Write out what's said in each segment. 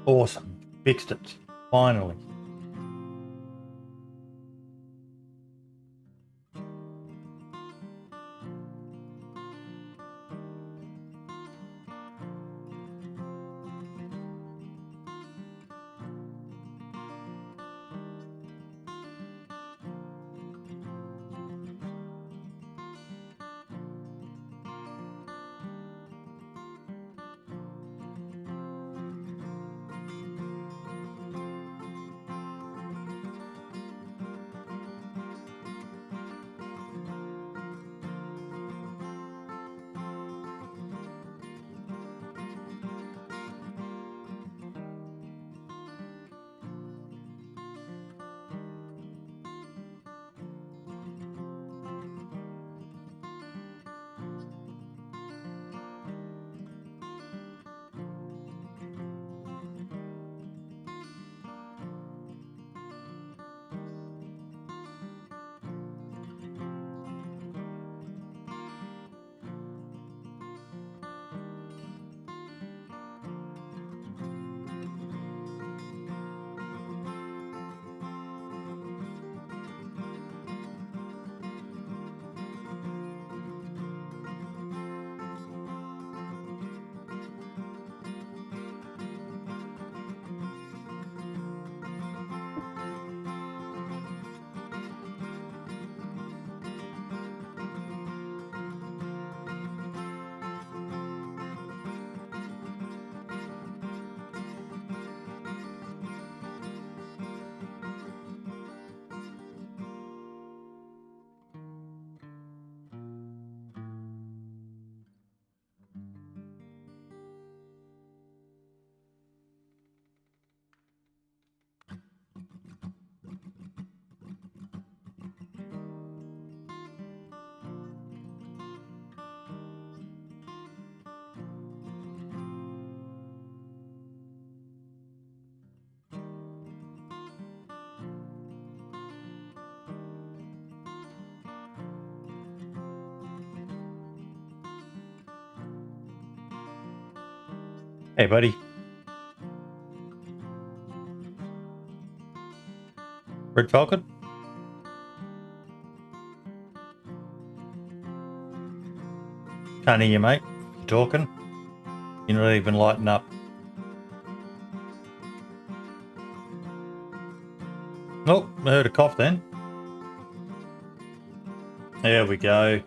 Awesome. Fixed it. Finally. Hey, buddy. RedFalcon? Can't hear you, mate. You're talking. You're not even lighting up. Oh, I heard a cough then. There we go.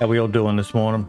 How we all doing this morning?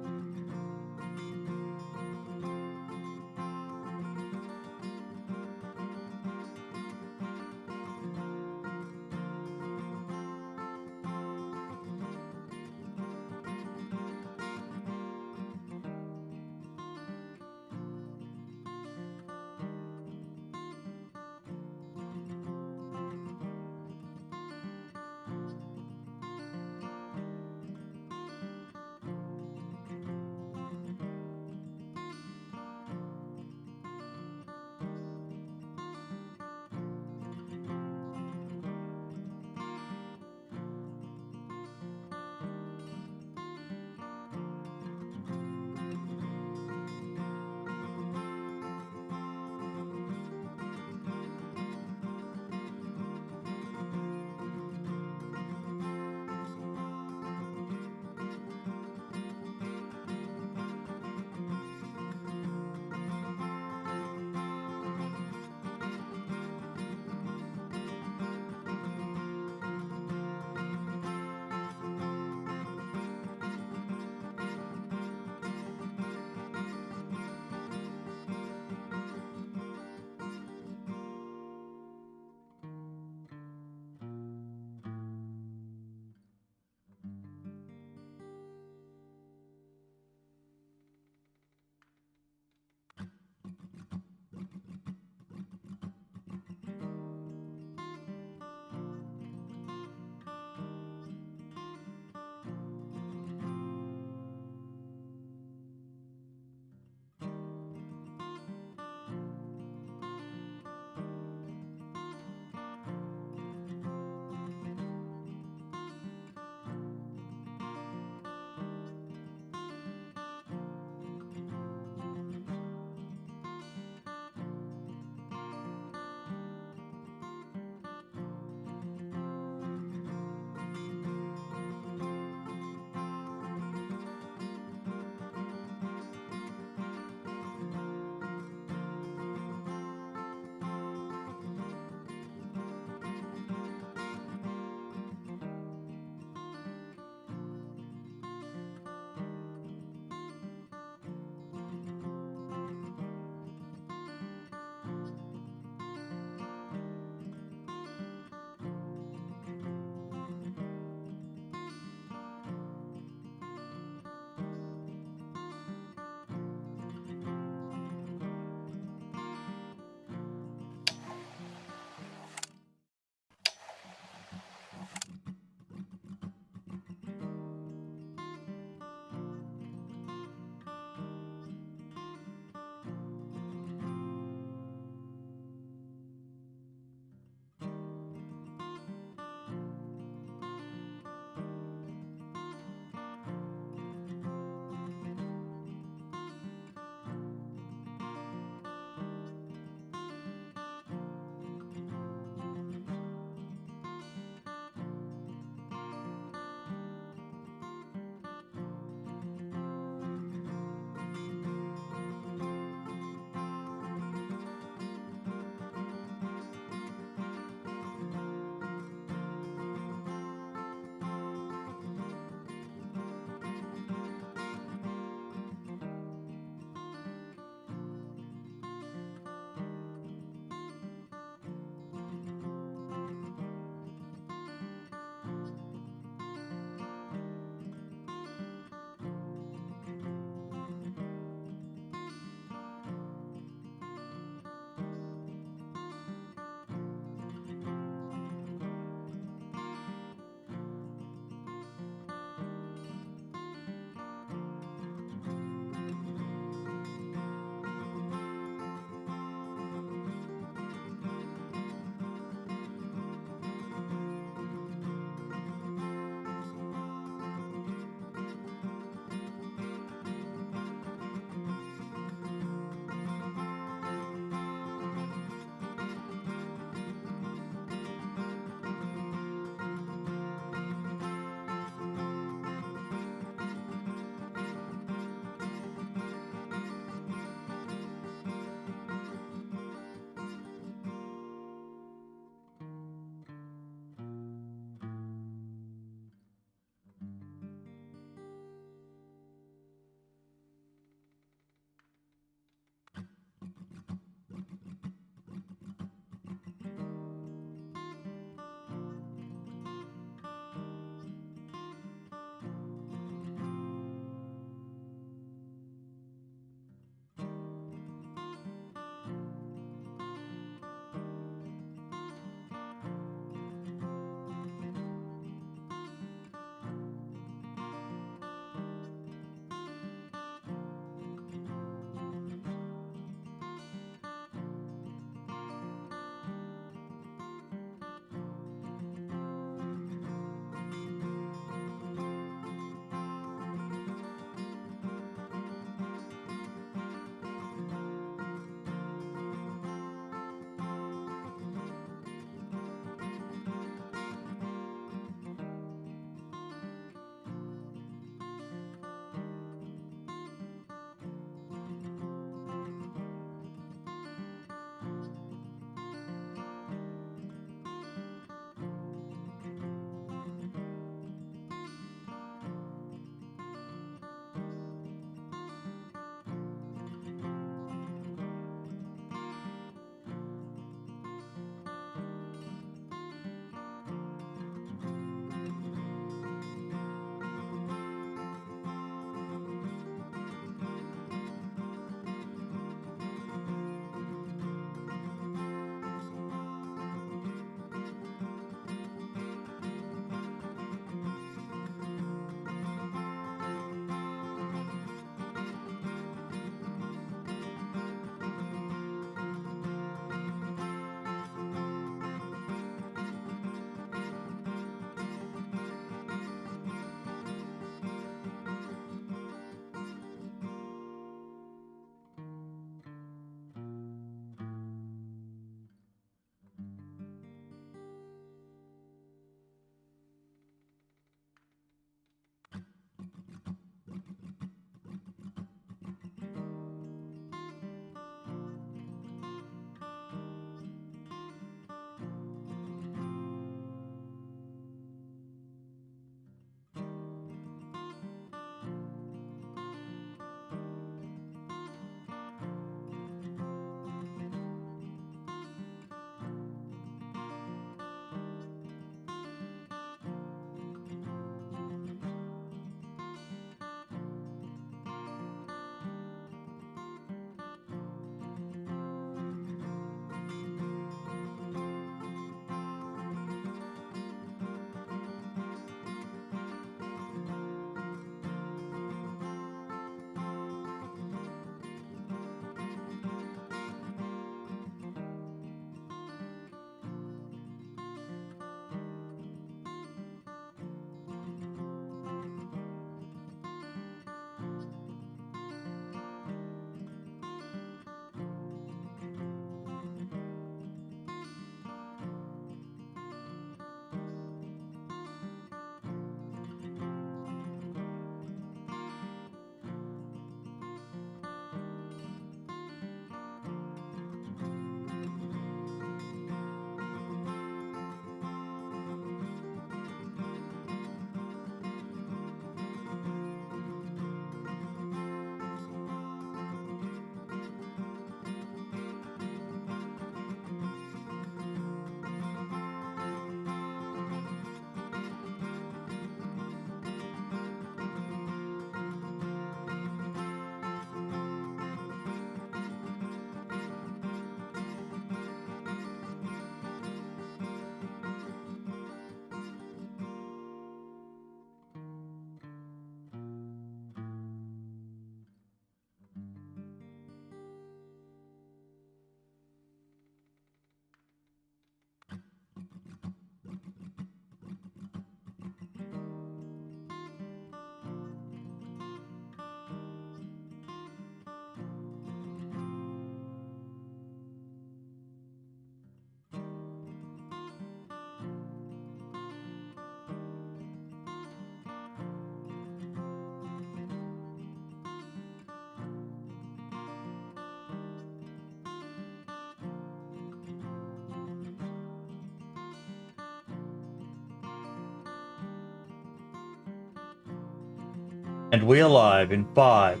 And we're live in 5,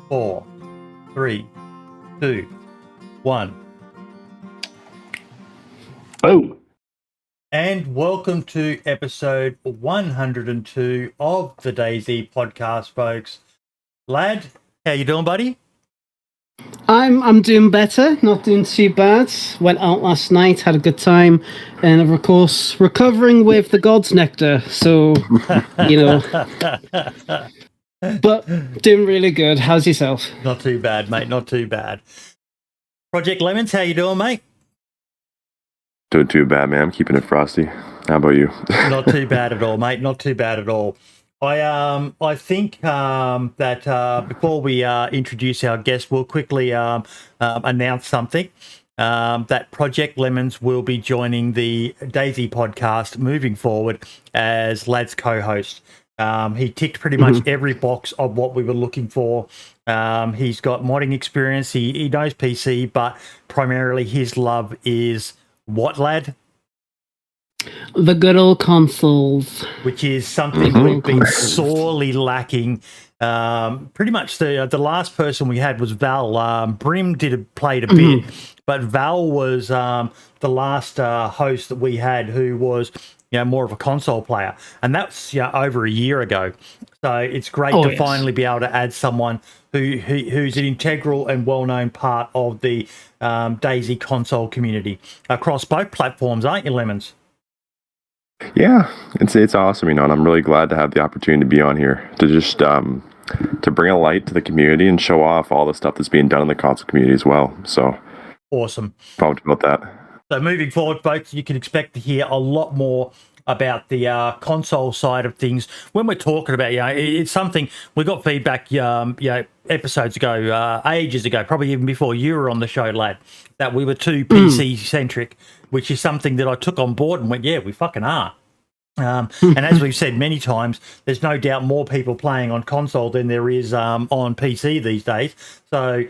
4, 3, 2, 1. Boom. And welcome to episode 102 of the DayZ podcast, folks. Lad, how you doing, buddy? I'm doing better, not doing too bad. Went out last night, had a good time, and of course, recovering with the God's Nectar. So, but doing really good. How's yourself? Not too bad, mate. Not too bad. Project Lemons, how you doing, mate? Doing too bad, man. I'm keeping it frosty. How about you? Not too bad at all, mate. Not too bad at all. I think that before we introduce our guest, we'll quickly announce something. That Project Lemons will be joining the DayZ podcast moving forward as Lad's co-host. He ticked pretty much every box of what we were looking for. He's got modding experience. He knows PC, but primarily his love is what, Lad? The good old consoles. Which is something we've been sorely lacking. Pretty much the last person we had was Val. Brim played a bit, but Val was the last host that we had who was more of a console player, and that's over a year ago. So it's great to finally be able to add someone who's an integral and well-known part of the DayZ console community across both platforms, aren't you, Lemons? Yeah, it's awesome, and I'm really glad to have the opportunity to be on here to just to bring a light to the community and show off all the stuff that's being done in the console community as well. So awesome. Pumped about that. So moving forward, folks, you can expect to hear a lot more about the console side of things when we're talking about, it's something we got feedback, episodes ago, ages ago, probably even before you were on the show, Lad, that we were too PC centric, which is something that I took on board and went, yeah, we fucking are. And as we've said many times, there's no doubt more people playing on console than there is on PC these days. So,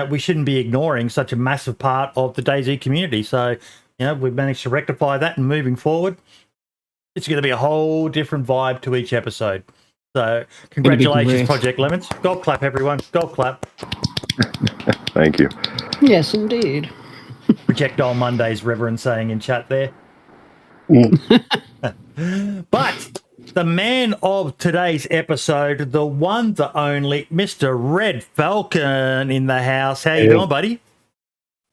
we shouldn't be ignoring such a massive part of the DayZ community. So, we've managed to rectify that, and moving forward, it's going to be a whole different vibe to each episode. So, congratulations, Project Lemons. Golf clap, everyone. Golf clap. Thank you. Yes, indeed. Projectile Mondays, Reverend saying in chat there. But the man of today's episode, the one, the only, Mr. RedFalcon in the house. How you doing, buddy?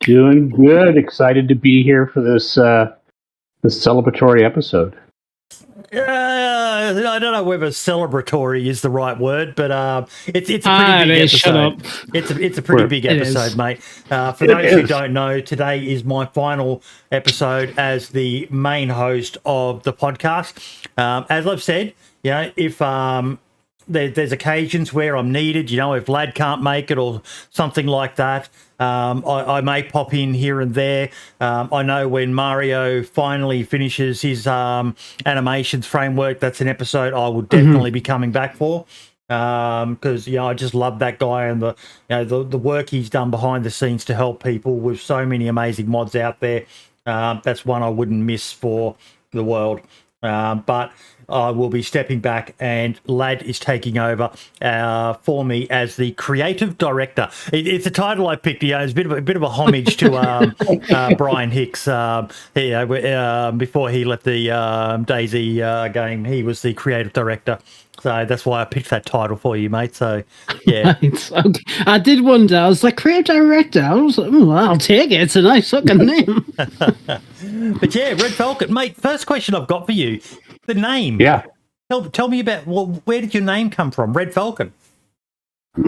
Doing good. Excited to be here for this celebratory episode. I don't know whether celebratory is the right word, but it's a pretty big episode. Shut up. It's a pretty big episode, mate. For those who don't know, today is my final episode as the main host of the podcast. As I've said, if there's occasions where I'm needed, if Lad can't make it or something like that, I may pop in here and there. I know when Mario finally finishes his animations framework, that's an episode I will definitely be coming back for, because I just love that guy and the work he's done behind the scenes to help people with so many amazing mods out there. That's one I wouldn't miss for the world. But I will be stepping back, and Lad is taking over for me as the creative director. It's a title I picked. It's a bit of a homage to Brian Hicks. Before he left the DayZ game, he was the creative director. So that's why I picked that title for you, mate. So, yeah. Okay. I did wonder. I was like, creative director. I was like, I'll take it. It's a nice fucking name. But yeah, RedFalcon, mate, first question I've got for you. The name. Yeah. Tell me about, where did your name come from, RedFalcon?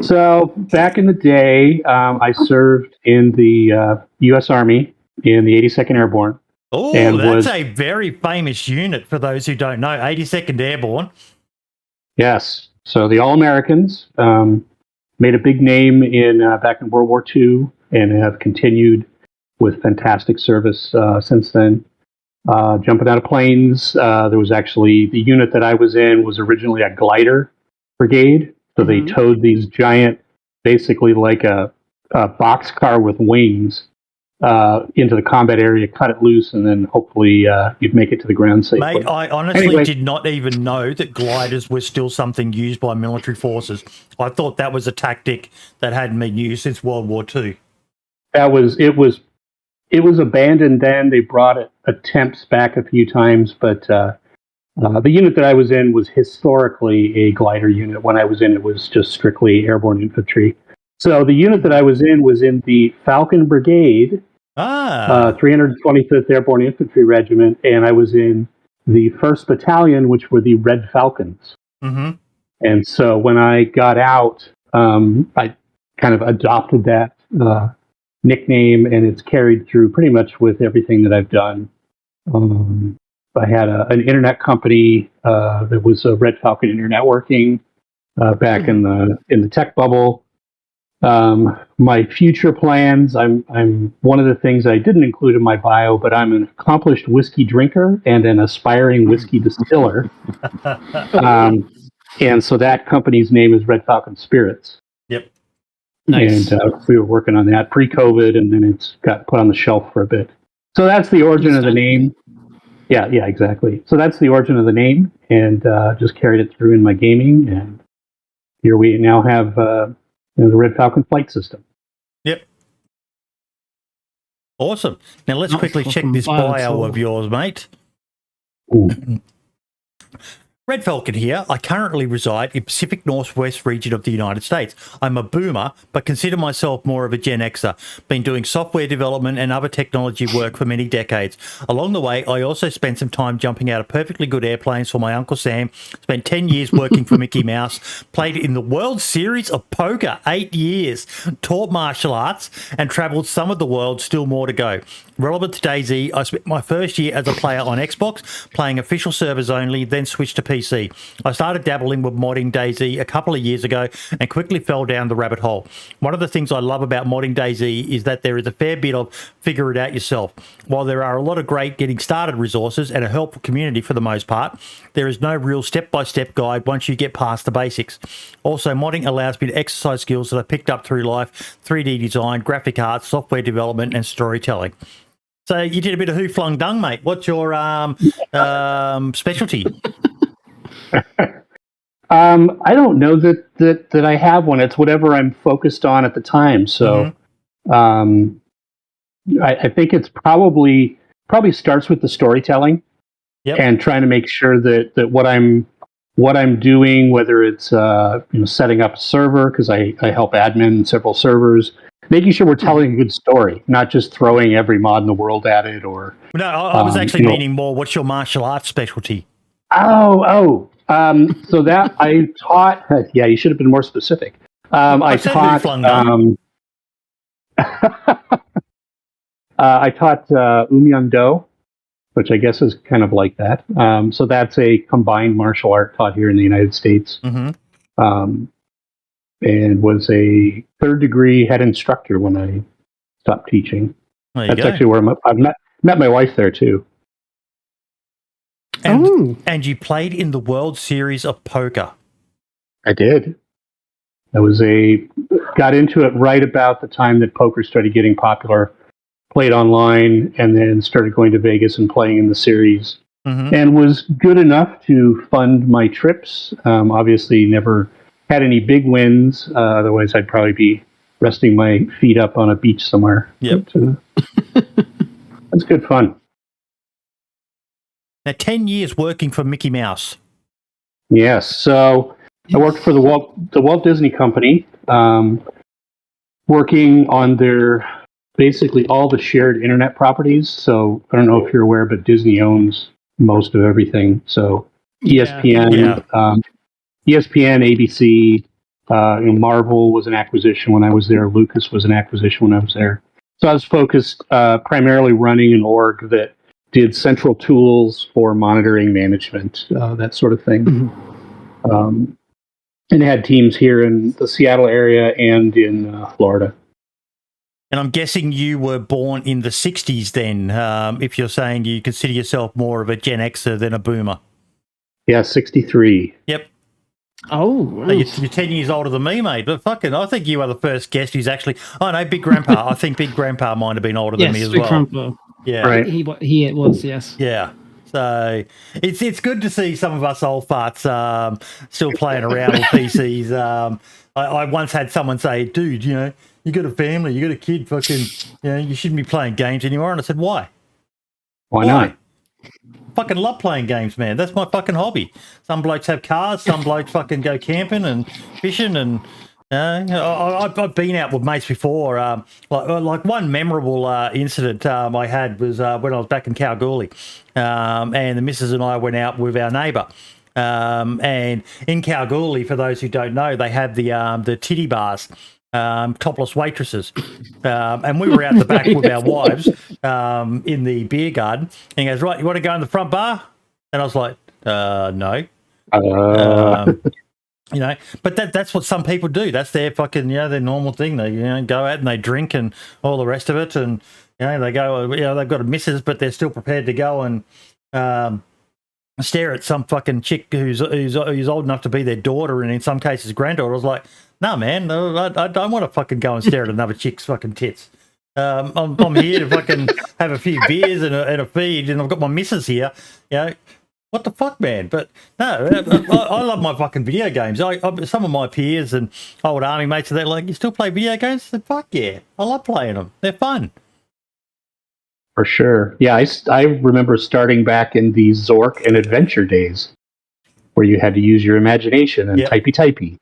So back in the day, I served in the U.S. Army in the 82nd Airborne. Oh, that's a very famous unit for those who don't know. 82nd Airborne. Yes. So the All-Americans made a big name back in World War II and have continued with fantastic service since then. Jumping out of planes, there was actually, the unit that I was in was originally a glider brigade. So they towed these giant, basically like a boxcar with wings, into the combat area, cut it loose, and then hopefully you'd make it to the ground safely. Mate, I honestly did not even know that gliders were still something used by military forces. I thought that was a tactic that hadn't been used since World War II. It was abandoned then. They brought attempts back a few times, but the unit that I was in was historically a glider unit. When I was in, it was just strictly airborne infantry. So the unit that I was in the Falcon Brigade, 325th Airborne Infantry Regiment, and I was in the 1st Battalion, which were the Red Falcons. Mm-hmm. And so when I got out, I kind of adopted that nickname, and it's carried through pretty much with everything that I've done. I had an internet company that was Red Falcon Internetworking back in the tech bubble. My future plans, I'm one of the things I didn't include in my bio, but I'm an accomplished whiskey drinker and an aspiring whiskey distiller. And so that company's name is Red Falcon Spirits. Yep. Nice. And we were working on that pre-COVID, and then it's got put on the shelf for a bit. So that's the origin of the name. Yeah, exactly. So that's the origin of the name, and just carried it through in my gaming, and here we now have the Red Falcon flight system. Yep. Awesome. Now let's quickly check this bio of yours, mate. Ooh. Red Falcon here. I currently reside in Pacific Northwest region of the United States. I'm a boomer, but consider myself more of a Gen Xer. Been doing software development and other technology work for many decades. Along the way, I also spent some time jumping out of perfectly good airplanes for my Uncle Sam. Spent 10 years working for Mickey Mouse. Played in the World Series of Poker, 8 years. Taught martial arts and travelled some of the world, still more to go. Relevant to DayZ, I spent my first year as a player on Xbox, playing official servers only, then switched to PC. I started dabbling with modding DayZ a couple of years ago and quickly fell down the rabbit hole. One of the things I love about modding DayZ is that there is a fair bit of figure it out yourself. While there are a lot of great getting started resources and a helpful community for the most part, there is no real step-by-step guide once you get past the basics. Also, modding allows me to exercise skills that I picked up through life: 3D design, graphic arts, software development, and storytelling. So you did a bit of who flung dung, mate. What's your specialty? I don't know that I have one. It's whatever I'm focused on at the time. So I think it's probably starts with the storytelling. Yep. And trying to make sure that what I'm doing, whether it's setting up a server, because I help admin several servers, making sure we're telling a good story, not just throwing every mod in the world at it. Or no, I was actually meaning more. What's your martial arts specialty? So that I taught. Yeah, you should have been more specific. I taught. I taught Umyang-do, which I guess is kind of like that. So that's a combined martial art taught here in the United States. Mm-hmm. And was a third-degree head instructor when I stopped teaching. That's actually where I've met my wife there, too. And you played in the World Series of Poker. I did. Got into it right about the time that poker started getting popular. Played online, and then started going to Vegas and playing in the series. Mm-hmm. And was good enough to fund my trips. Obviously, never had any big wins. Otherwise, I'd probably be resting my feet up on a beach somewhere. Yep. But, that's good fun. Now, 10 years working for Mickey Mouse. Yes. So I worked for the Walt Disney Company, working on their basically all the shared internet properties. So I don't know if you're aware, but Disney owns most of everything. So ESPN, ABC, Marvel was an acquisition when I was there. Lucas was an acquisition when I was there. So I was focused primarily running an org that did central tools for monitoring management, that sort of thing. Mm-hmm. And had teams here in the Seattle area and in Florida. And I'm guessing you were born in the 60s then, if you're saying you consider yourself more of a Gen Xer than a boomer. Yeah, 63. Yep. Oh, right. You're 10 years older than me, mate. But fucking, I think you are the first guest who's actually. Oh no, Big Grandpa. I think Big Grandpa might have been older than me as Big well. Grandpa. Yeah, Right. He was, yes. yeah. So it's good to see some of us old farts still playing around with PCs. I once had someone say, "Dude, you got a family, you got a kid, fucking, you shouldn't be playing games anymore." And I said, "Why? Why not? Fucking love playing games, man. That's my fucking hobby. Some blokes have cars, some blokes fucking go camping and fishing, and I've been out with mates before. Like one memorable incident I had was when I was back in Kalgoorlie, and the missus and I went out with our neighbour. And in Kalgoorlie, for those who don't know, they have the titty bars. Topless waitresses, and we were out the back with our wives in the beer garden. And he goes, "Right, you want to go in the front bar?" And I was like, "No." But that's what some people do. That's their fucking, their normal thing. They go out and they drink and all the rest of it, and they go, they've got a missus, but they're still prepared to go and stare at some fucking chick who's old enough to be their daughter, and in some cases granddaughter. I was like, "No, man, I don't want to fucking go and stare at another chick's fucking tits. I'm here to fucking have a few beers and a feed, and I've got my missus here. What the fuck, man?" But no, I love my fucking video games. Some of my peers and old army mates are there like, "You still play video games?" I said, "Fuck yeah, I love playing them. They're fun." For sure. Yeah, I remember starting back in the Zork and Adventure days, where you had to use your imagination and typey.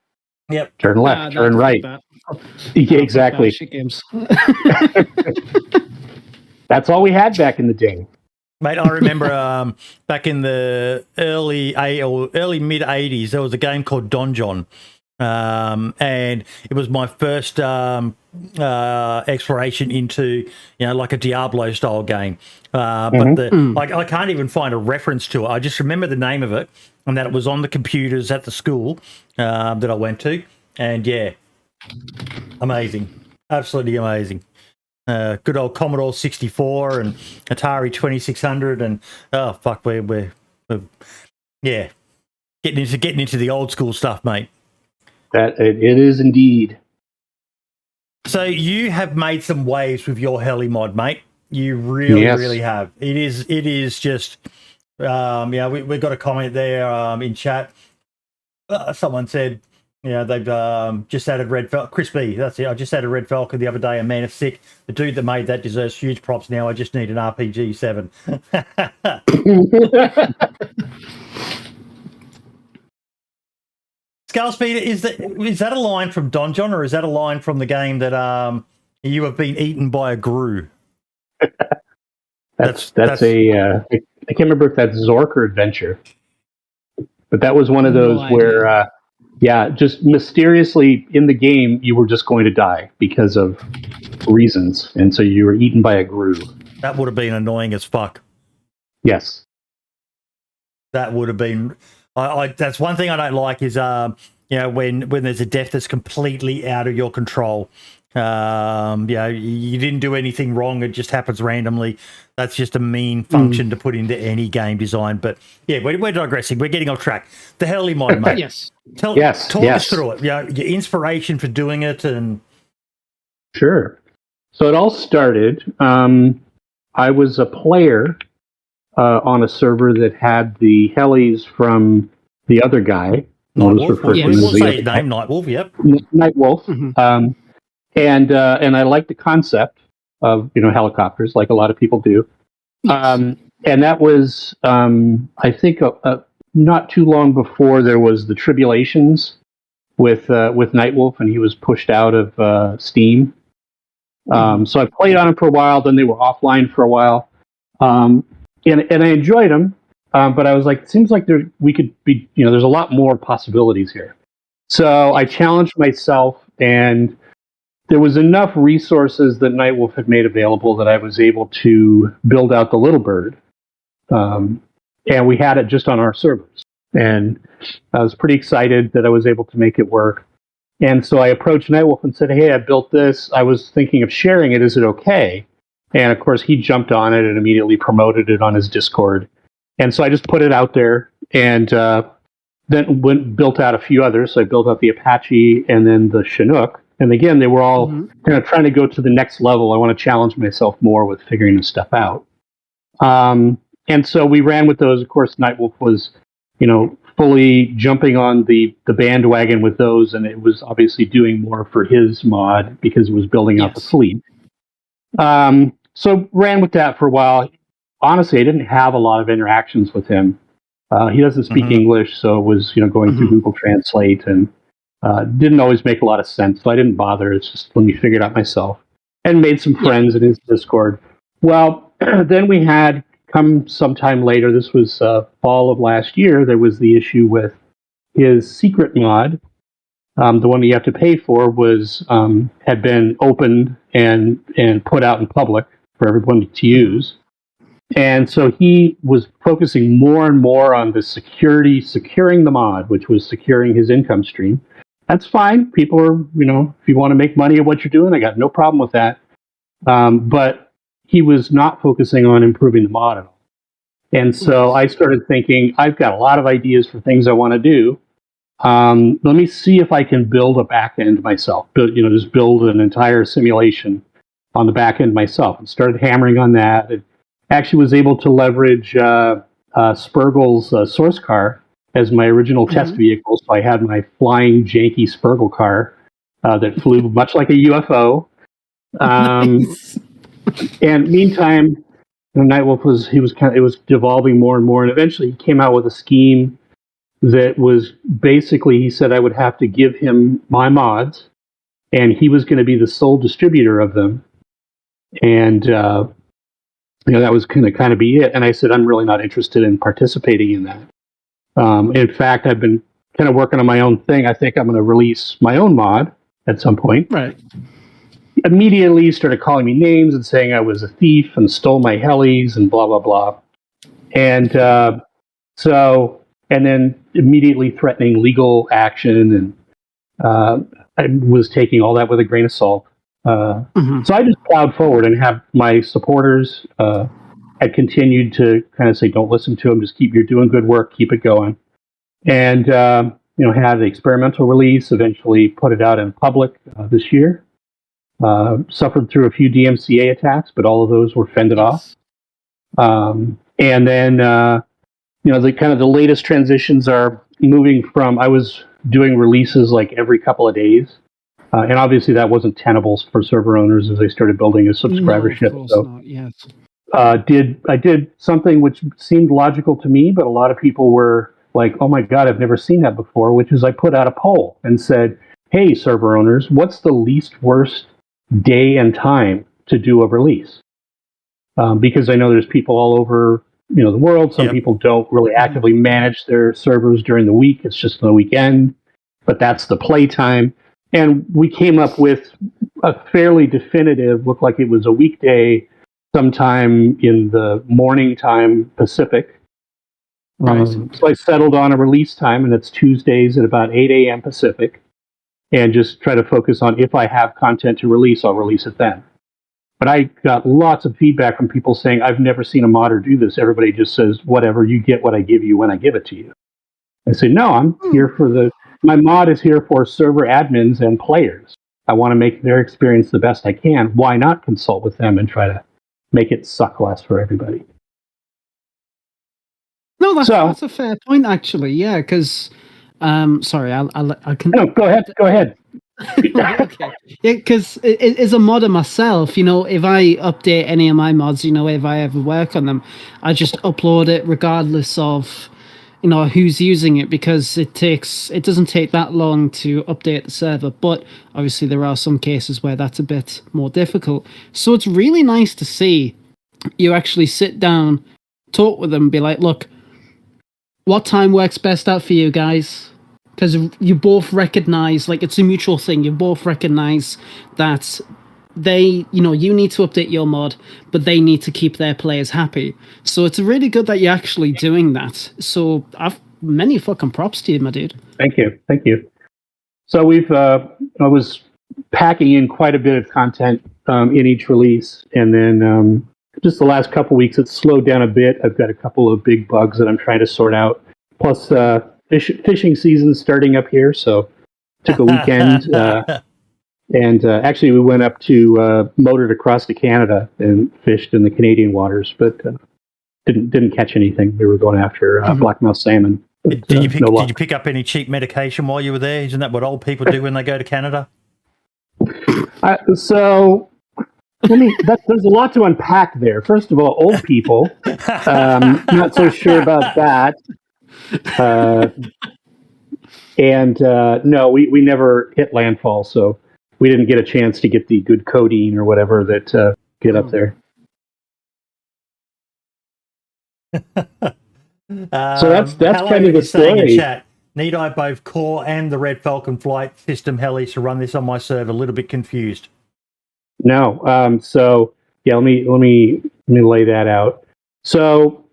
Yep. Turn left, turn right. Yeah, exactly. Games. That's all we had back in the day. Mate, I remember back in the early mid 80s, there was a game called Donjon. And it was my first exploration into, like a Diablo style game. But I can't even find a reference to it. I just remember the name of it, and that it was on the computers at the school that I went to. And yeah, amazing. Absolutely amazing. Good old Commodore 64 and Atari 2600, and oh fuck, we're getting into the old school stuff, mate. That it is indeed. So you have made some waves with your Heli mod, mate. You really have. It is just we got a comment there in chat. Someone said, they've just added RedFalcon. Chris B, that's it. I just added RedFalcon the other day, and man, it's sick. The dude that made that deserves huge props now. I just need an RPG 7. Skullspeeder, is that a line from Donjon, or is that a line from the game that you have been eaten by a grue? That's a I can't remember if that's Zork or Adventure, but that was one of those where just mysteriously in the game you were just going to die because of reasons, and so you were eaten by a grue. That would have been annoying as fuck. Yes, that would have been. That's one thing I don't like is when there's a death that's completely out of your control. You didn't do anything wrong, it just happens randomly. That's just a mean function to put into any game design. But yeah, we're digressing. We're getting off track. The Heli mod, mate. Yes. Talk us through it. Your inspiration for doing it. And sure. So it all started. I was a player on a server that had the helis from the other guy. Nightwolf. We'll say his name, Nightwolf. Yep. Nightwolf. Mm-hmm. And I like the concept of helicopters, like a lot of people do. And that was I think not too long before there was the tribulations with Nightwolf, and he was pushed out of Steam. So I played on him for a while. Then they were offline for a while. And I enjoyed them, but I was like, it seems like there's a lot more possibilities here. So I challenged myself, and there was enough resources that Nightwolf had made available that I was able to build out the Little Bird. And we had it just on our servers. And I was pretty excited that I was able to make it work. And so I approached Nightwolf and said, "Hey, I built this. I was thinking of sharing it. Is it okay?" And of course, he jumped on it and immediately promoted it on his Discord. And so I just put it out there. And built out a few others. So I built out the Apache and then the Chinook. And again, they were all kind of trying to go to the next level. I want to challenge myself more with figuring this stuff out. And so we ran with those. Of course, Nightwolf was, fully jumping on the bandwagon with those, and it was obviously doing more for his mod because it was building out the fleet. So ran with that for a while. Honestly, I didn't have a lot of interactions with him. He doesn't speak English, so it was going through Google Translate, and didn't always make a lot of sense. So I didn't bother. It's just let me figure it out myself, and made some friends in his Discord. Well, then we had come sometime later. This was fall of last year. There was the issue with his secret mod. The one that you have to pay for was had been opened and put out in public for everyone to use. And so he was focusing more and more on the securing the mod, which was securing his income stream. That's fine. People are, if you want to make money at what you're doing, I got no problem with that. But he was not focusing on improving the mod at all. And so I started thinking, I've got a lot of ideas for things I want to do. Let me see if I can build a back end myself. Just build an entire simulation on the back end myself. And started hammering on that. It actually was able to leverage Spurgle's source car as my original test vehicle. So I had my flying janky Spurgle car that flew much like a UFO. Nice. And meantime, Nightwolf was devolving more and more, and eventually he came out with a scheme that was basically, he said I would have to give him my mods, and he was going to be the sole distributor of them, and that was going to kind of be it. And I said I'm really not interested in participating in that. In fact, I've been kind of working on my own thing. I think I'm going to release my own mod at some point. Right. Immediately started calling me names and saying I was a thief and stole my helis and blah, blah, blah. And and then immediately threatening legal action. And I was taking all that with a grain of salt. So I just plowed forward and have my supporters had continued to kind of say, don't listen to him, just you're doing good work, keep it going. And, had an experimental release, eventually put it out in public this year. Suffered through a few DMCA attacks, but all of those were fended off. And then, the latest transitions are moving from, I was doing releases like every couple of days. And obviously that wasn't tenable for server owners as they started building a subscribership. No, of course not, yes. I did something which seemed logical to me, but a lot of people were like, oh my God, I've never seen that before, which is I put out a poll and said, hey, server owners, what's the least worst day and time to do a release? Because I know there's people all over the world. Some people don't really actively manage their servers during the week. It's just on the weekend, but that's the playtime. And we came up with a fairly definitive, looked like it was a weekday, sometime in the morning time Pacific. So I settled on a release time, and it's Tuesdays at about 8 a.m. Pacific. And just try to focus on if I have content to release, I'll release it then. But I got lots of feedback from people saying, I've never seen a modder do this. Everybody just says, whatever, you get what I give you when I give it to you. I say, no, I'm here for my mod is here for server admins and players. I want to make their experience the best I can. Why not consult with them and try to make it suck less for everybody? No, that's a fair point, actually. Yeah, because... sorry, I can... No, go ahead. Okay. Yeah, because as a modder myself, if I update any of my mods, if I ever work on them, I just upload it regardless of, who's using it, because it doesn't take that long to update the server. But obviously there are some cases where that's a bit more difficult. So it's really nice to see you actually sit down, talk with them, be like, look, what time works best out for you guys? Because you both recognize, it's a mutual thing. You both recognize that you need to update your mod, but they need to keep their players happy. So it's really good that you're actually doing that. So I've many fucking props to you, my dude. Thank you. So I was packing in quite a bit of content in each release, and then just the last couple weeks it's slowed down a bit. I've got a couple of big bugs that I'm trying to sort out. Plus, fishing season starting up here, so took a weekend. And actually, we went up to motored across to Canada and fished in the Canadian waters, but didn't catch anything. We were going after blackmouth salmon. But, did you pick up any cheap medication while you were there? Isn't that what old people do when they go to Canada? So there's a lot to unpack there. First of all, old people. Not so sure about that. And no, we never hit landfall, so we didn't get a chance to get the good codeine or whatever that get up there. So that's kind of the story. In chat, need I both core and the RedFalcon flight system helis to run this on my server? A little bit confused. No. So yeah, let me lay that out. So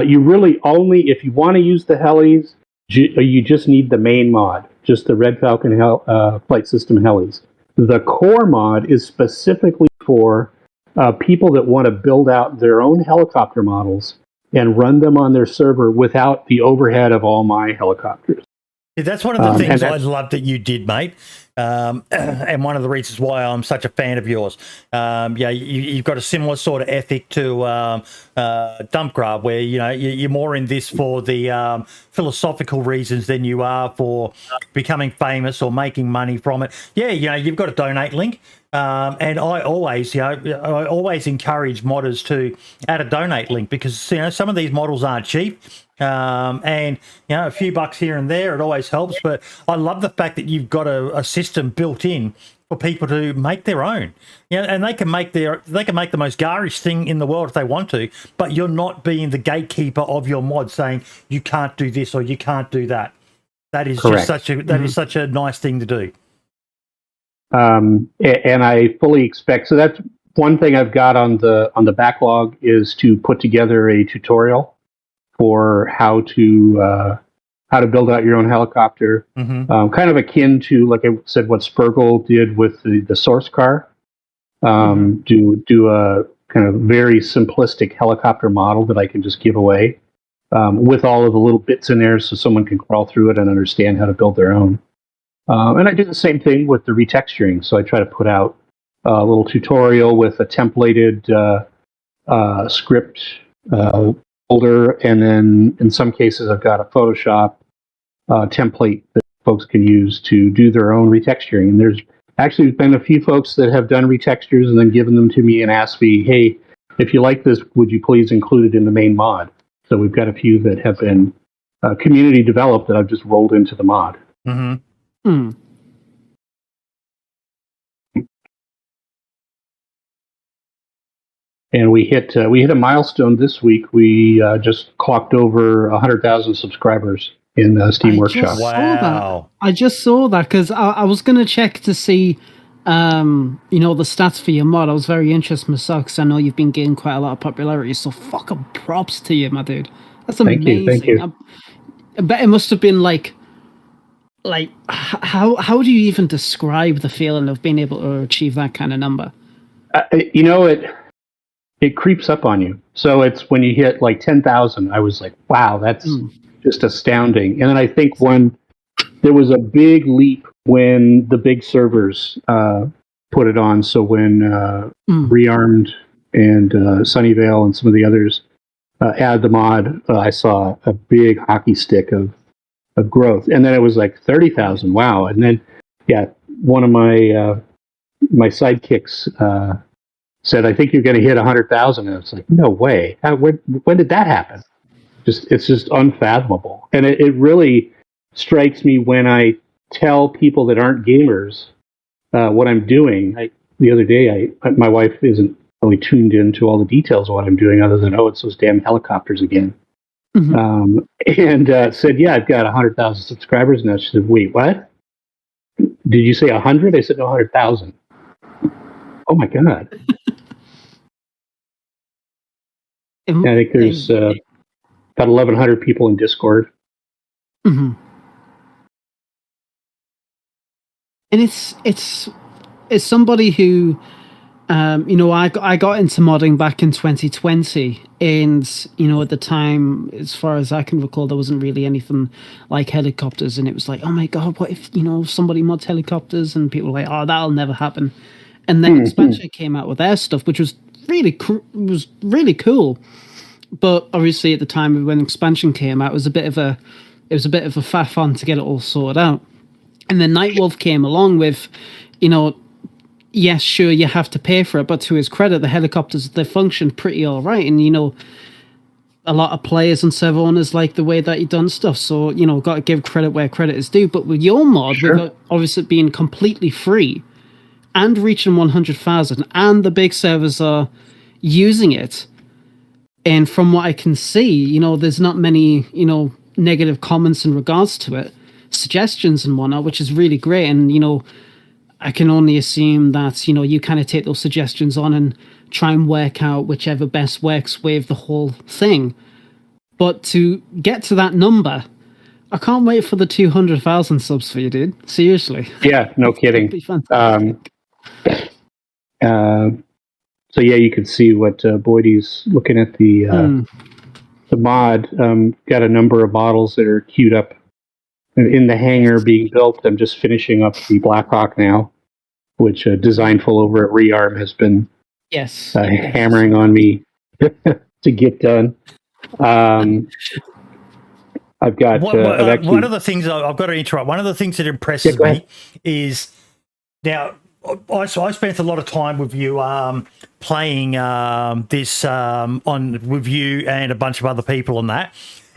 you really only, if you want to use the helis, you just need the main mod, just the RedFalcon flight system helis. The core mod is specifically for people that want to build out their own helicopter models and run them on their server without the overhead of all my helicopters. Yeah, that's one of the things I love that you did, mate. And one of the reasons why I'm such a fan of yours. Yeah, you've got a similar sort of ethic to Dumpgrab, where you're more in this for the philosophical reasons than you are for becoming famous or making money from it. Yeah, you've got a donate link. And I always encourage modders to add a donate link, because some of these models aren't cheap, and a few bucks here and there, it always helps. But I love the fact that you've got a system built in for people to make their own, and they can make the most garish thing in the world if they want to, but you're not being the gatekeeper of your mod saying you can't do this or you can't do that. That is correct. Just such a nice thing to do. And I fully expect, so that's one thing I've got on the backlog, is to put together a tutorial for how to build out your own helicopter, kind of akin to, like I said, what Spurgle did with the source car. Do a kind of very simplistic helicopter model that I can just give away, with all of the little bits in there, so someone can crawl through it and understand how to build their own. And I do the same thing with the retexturing. So I try to put out a little tutorial with a templated script folder, and then in some cases I've got a Photoshop template that folks can use to do their own retexturing. And there's actually been a few folks that have done retextures and then given them to me and asked me, hey, if you like this, would you please include it in the main mod? So we've got a few that have been community developed that I've just rolled into the mod. And we hit a milestone this week. We just clocked over 100,000 subscribers in Steam Workshop. Wow! I just saw that because I was going to check to see, the stats for your mod. I was very interested myself because I know you've been getting quite a lot of popularity. So fucking props to you, my dude. That's amazing. Thank you. I bet it must have been like how do you even describe the feeling of being able to achieve that kind of number? It creeps up on you. So it's when you hit like 10,000, I was like, wow, that's just astounding. And then I think when there was a big leap when the big servers put it on. So when Rearmed and Sunnyvale and some of the others added the mod, I saw a big hockey stick of growth. And then it was like 30,000. Wow. And then, one of my sidekicks said, I think you're going to hit 100,000. And it's like, no way. When did that happen? It's just unfathomable. And it really strikes me when I tell people that aren't gamers what I'm doing. The other day, my wife isn't really tuned into all the details of what I'm doing, other than, it's those damn helicopters again. And said, I've got 100,000 subscribers now. She said, wait, what? Did you say 100? I said, no, 100,000. Oh my God. I think there's about 1,100 people in Discord. And it's somebody who I got into modding back in 2020, and at the time, as far as I can recall, there wasn't really anything like helicopters, and it was like, oh my god, what if somebody mods helicopters, and people were like, oh, that'll never happen. And then expansion came out with their stuff, which was really cool. But obviously, at the time when expansion came out, it was a bit of a faff on to get it all sorted out. And then Nightwolf came along with, yes, sure, you have to pay for it, but to his credit, the helicopters, they functioned pretty all right. And, a lot of players and server owners like the way that he done stuff. So, got to give credit where credit is due. But with your mod, with obviously being completely free and reaching 100,000, and the big servers are using it, and from what I can see, there's not many, negative comments in regards to it, suggestions and whatnot, which is really great. And, I can only assume that, you kind of take those suggestions on and try and work out whichever best works with the whole thing. But to get to that number, I can't wait for the 200,000 subs for you, dude. Seriously. Yeah, no kidding. Be fantastic. So yeah, you can see what Boydie's looking at the mod. Got a number of models that are queued up in the hangar being built. I'm just finishing up the Blackhawk now, which Designful over at Rearm has been hammering on me to get done. I've got one of the things I've got to interrupt. One of the things that impresses me is now. I spent a lot of time with you playing this with you and a bunch of other people on that.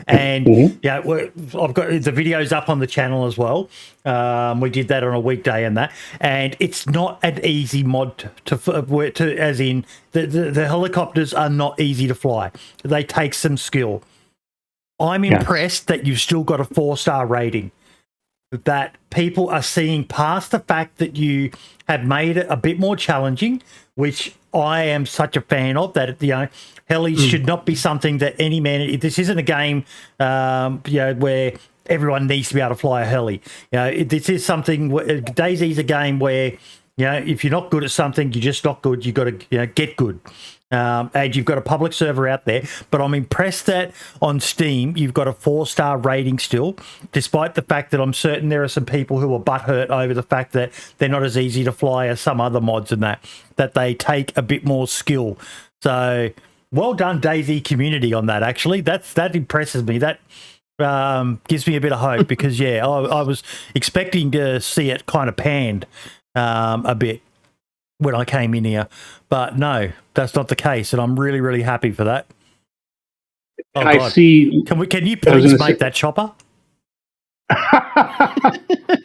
And I've got the videos up on the channel as well. We did that on a weekday and that. And it's not an easy mod to as in the helicopters are not easy to fly. They take some skill. I'm impressed that you've still got a 4-star rating. That people are seeing past the fact that you have made it a bit more challenging, which I am such a fan of. That helis should not be something that any man. This isn't a game, where everyone needs to be able to fly a heli. This is something. DayZ's a game where if you're not good at something, you're just not good. You've got to get good. And you've got a public server out there, but I'm impressed that on Steam you've got a 4-star rating still, despite the fact that I'm certain there are some people who are butthurt over the fact that they're not as easy to fly as some other mods and that they take a bit more skill. So well done, DayZ community, on that. Actually, that impresses me. That gives me a bit of hope because I was expecting to see it kind of panned a bit when I came in here, but no, that's not the case, and I'm really, really happy for that. Oh, I see. Can you please make that chopper?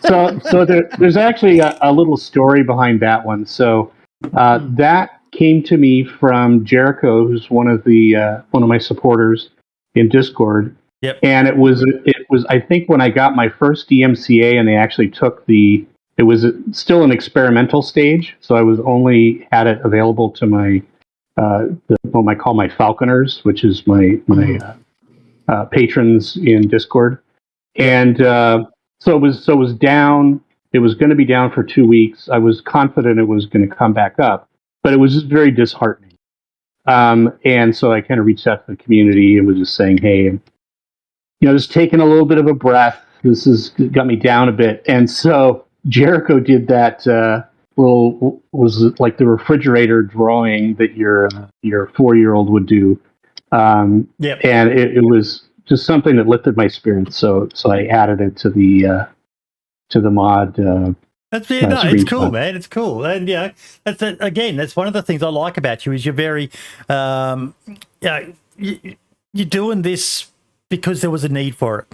so there's actually a little story behind that one. So that came to me from Jericho, who's one of my supporters in Discord. Yep. And it was I think when I got my first DMCA, and they actually took it was still an experimental stage, so I was only had it available to my what I call my falconers, which is my patrons in Discord, and so it was down. It was going to be down for 2 weeks. I was confident it was going to come back up, but it was just very disheartening. And so I kind of reached out to the community and was just saying, hey, just taking a little bit of a breath. This has got me down a bit, and so Jericho did that was like the refrigerator drawing that your 4-year-old would do. And it was just something that lifted my spirits. So I added it to the mod. It's cool, man. It's cool, and that's one of the things I like about you is you're very, you're doing this because there was a need for it.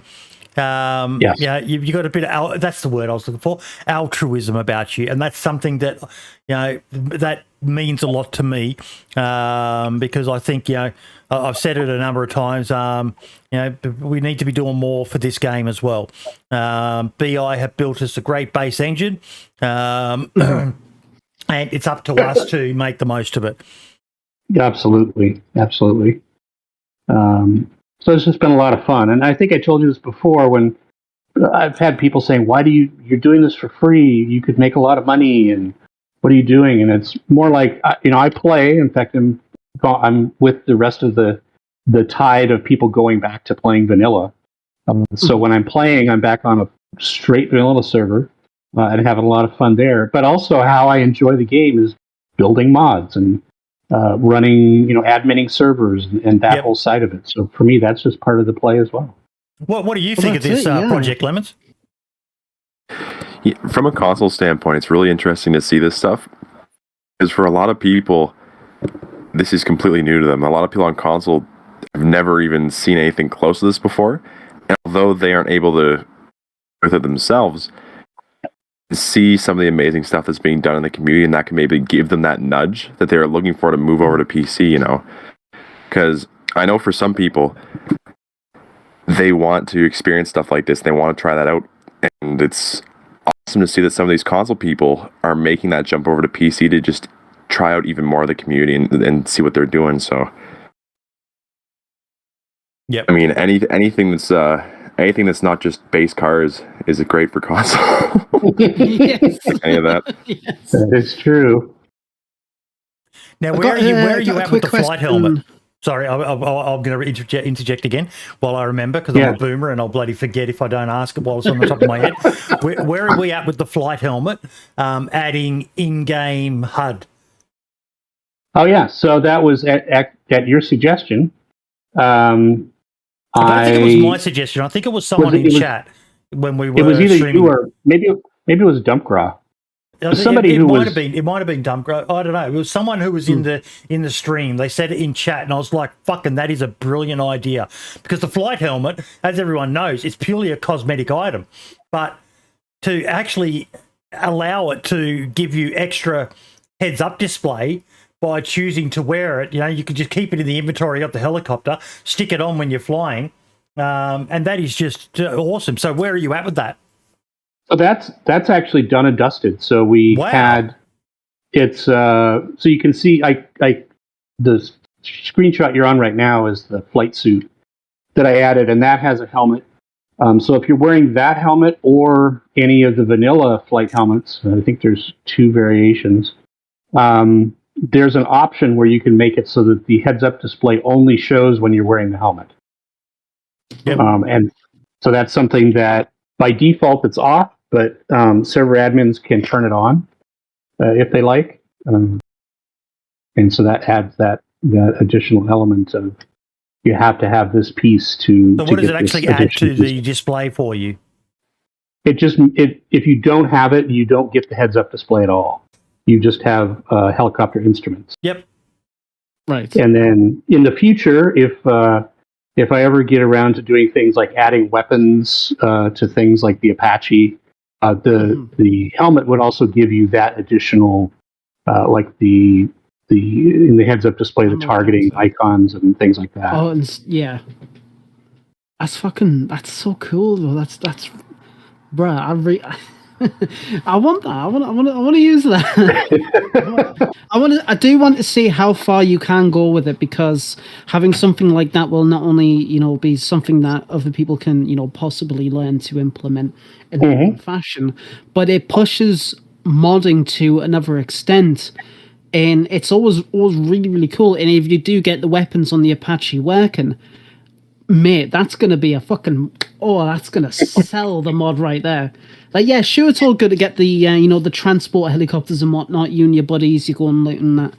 Yes. You got a bit of that's the word I was looking for, altruism about you, and that's something that that means a lot to me because I think I've said it a number of times. We need to be doing more for this game as well. BI have built us a great base engine, and it's up to us to make the most of it. Absolutely. So it's just been a lot of fun. And I think I told you this before when I've had people saying, you're doing this for free? You could make a lot of money. And what are you doing? And it's more like, I play. In fact, I'm with the rest of the tide of people going back to playing vanilla. So when I'm playing, I'm back on a straight vanilla server and having a lot of fun there. But also how I enjoy the game is building mods and running, adminning servers and that whole side of it. So for me, that's just part of the play as well. What do you think of this project, Lemons? Yeah, from a console standpoint, it's really interesting to see this stuff. Because for a lot of people, this is completely new to them. A lot of people on console have never even seen anything close to this before. And although they aren't able to with it themselves, see some of the amazing stuff that's being done in the community, and that can maybe give them that nudge that they're looking for to move over to PC, Because I know for some people, they want to experience stuff like this. They want to try that out. And it's awesome to see that some of these console people are making that jump over to PC to just try out even more of the community and see what they're doing. So, yeah, I mean, anything that's not just base cars is great for console. Yes. Any of that? Yes. That is true. Now, where are you at with the flight helmet? Sorry, I'm going to interject again while I remember, because I'm a boomer and I'll bloody forget if I don't ask it while it's on the top of my head. Where are we at with the flight helmet adding in-game HUD? Oh, yeah. So that was at your suggestion. I don't think it was my suggestion. I think it was someone in chat when we were. It was either streaming. you or maybe it was Dumpgraw. It might have been Dumpgraw. I don't know. It was someone who was in the stream. They said it in chat, and I was like, "Fucking, that is a brilliant idea." Because the flight helmet, as everyone knows, is purely a cosmetic item, but to actually allow it to give you extra heads-up display by choosing to wear it, you can just keep it in the inventory of the helicopter, stick it on when you're flying, and that is just awesome. So where are you at with that? So that's actually done and dusted. So we had it's so you can see the screenshot you're on right now is the flight suit that I added, and that has a helmet. So if you're wearing that helmet or any of the vanilla flight helmets, I think there's 2 variations. There's an option where you can make it so that the heads-up display only shows when you're wearing the helmet. Yep. And so that's something that by default it's off, but server admins can turn it on if they like. And so that adds that additional element of you have to have this piece to. So what does it actually add to the display for you? If you don't have it, you don't get the heads-up display at all. You just have helicopter instruments. Yep. Right. And then in the future, if I ever get around to doing things like adding weapons to things like the Apache, the helmet would also give you that additional, like in the heads-up display, the targeting icons and things like that. Oh, yeah. That's so cool though. That's, bruh. I want that. I want to use that. I do want to see how far you can go with it, because having something like that will not only be something that other people can possibly learn to implement in their own fashion, but it pushes modding to another extent, and it's always really, really cool. And if you do get the weapons on the Apache working, mate, that's gonna be that's gonna sell the mod right there. Like, yeah, sure, it's all good to get the the transport helicopters and whatnot, you and your buddies, you go and loot and that,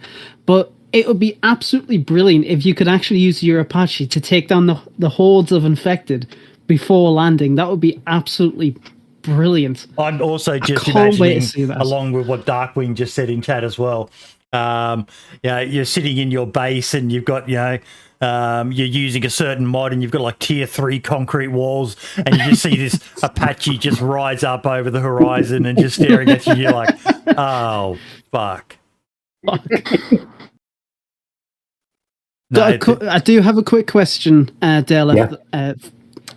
but it would be absolutely brilliant if you could actually use your Apache to take down the hordes of infected before landing. That would be absolutely brilliant. I'm also just imagining, along with what Darkwing just said in chat as well, you're sitting in your base and you've got you're using a certain mod and you've got like tier 3 concrete walls, and you just see this Apache just rise up over the horizon and just staring at you. You're like, oh, fuck. I do have a quick question, Derleth. Yeah.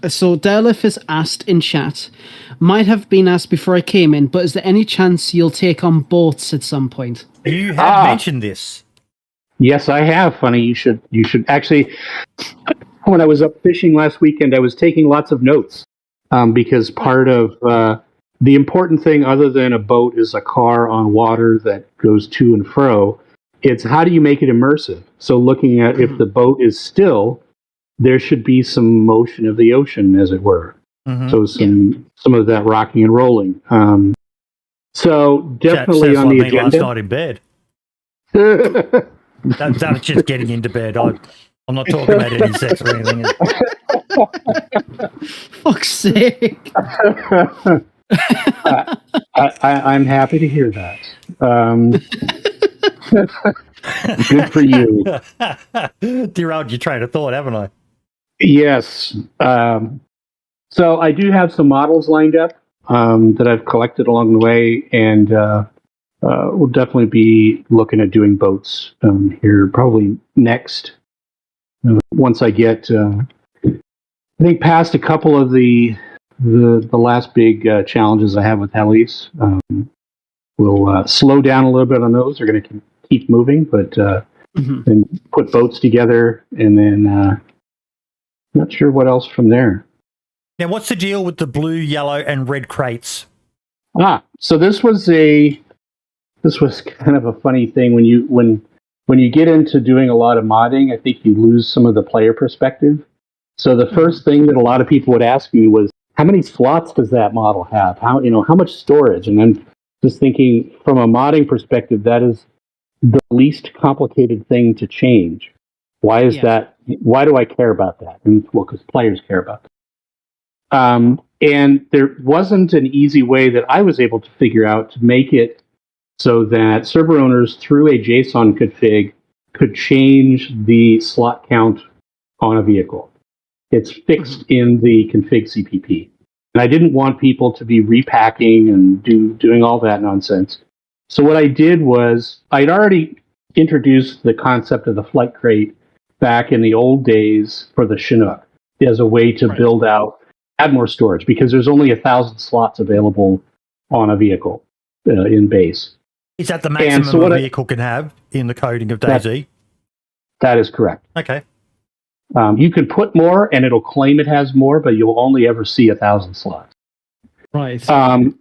So Derleth has asked in chat, might have been asked before I came in, but is there any chance you'll take on boats at some point? You have mentioned this. Yes, I have. Funny, you should actually. When I was up fishing last weekend, I was taking lots of notes because part of the important thing, other than a boat is a car on water that goes to and fro, it's how do you make it immersive? So looking at if the boat is still, there should be some motion of the ocean, as it were. So some of that rocking and rolling. So definitely on the agenda. Last night in bed. That's just getting into bed. I'm not talking about any sex or anything. Fuck's sake. I'm happy to hear that. Good for you. Derailed your train of thought, haven't I? Yes. So I do have some models lined up that I've collected along the way, and we'll definitely be looking at doing boats here probably next. Once I get, I think, past a couple of the last big challenges I have with helis, we'll slow down a little bit on those. They're going to keep moving, but then put boats together, and then not sure what else from there. Now, what's the deal with the blue, yellow, and red crates? So this was kind of a funny thing when you get into doing a lot of modding. I think you lose some of the player perspective. So the first thing that a lot of people would ask me was, how many slots does that model have? How much storage? And then just thinking from a modding perspective, that is the least complicated thing to change. Why is that? Why do I care about that? And well, because players care about that. And there wasn't an easy way that I was able to figure out to make it so that server owners through a JSON config could change the slot count on a vehicle. It's fixed in the config CPP. And I didn't want people to be repacking and doing all that nonsense. So what I did was I'd already introduced the concept of the flight crate back in the old days for the Chinook as a way to build out, add more storage, because there's only 1,000 slots available on a vehicle in base. Is that the maximum a vehicle can have in the coding of DayZ? That is correct. Okay. You can put more, and it'll claim it has more, but you'll only ever see 1,000 slots. Right. So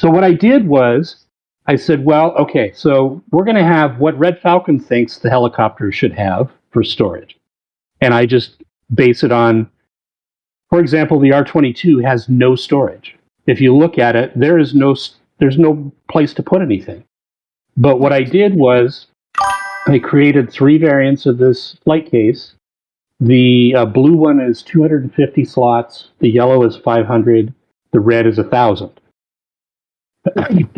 what I did was, I said, well, okay, so we're going to have what RedFalcon thinks the helicopter should have for storage. And I just base it on, for example, the R22 has no storage. If you look at it, there's no place to put anything. But what I did was I created 3 variants of this flight case. The blue one is 250 slots. The yellow is 500. The red is 1,000.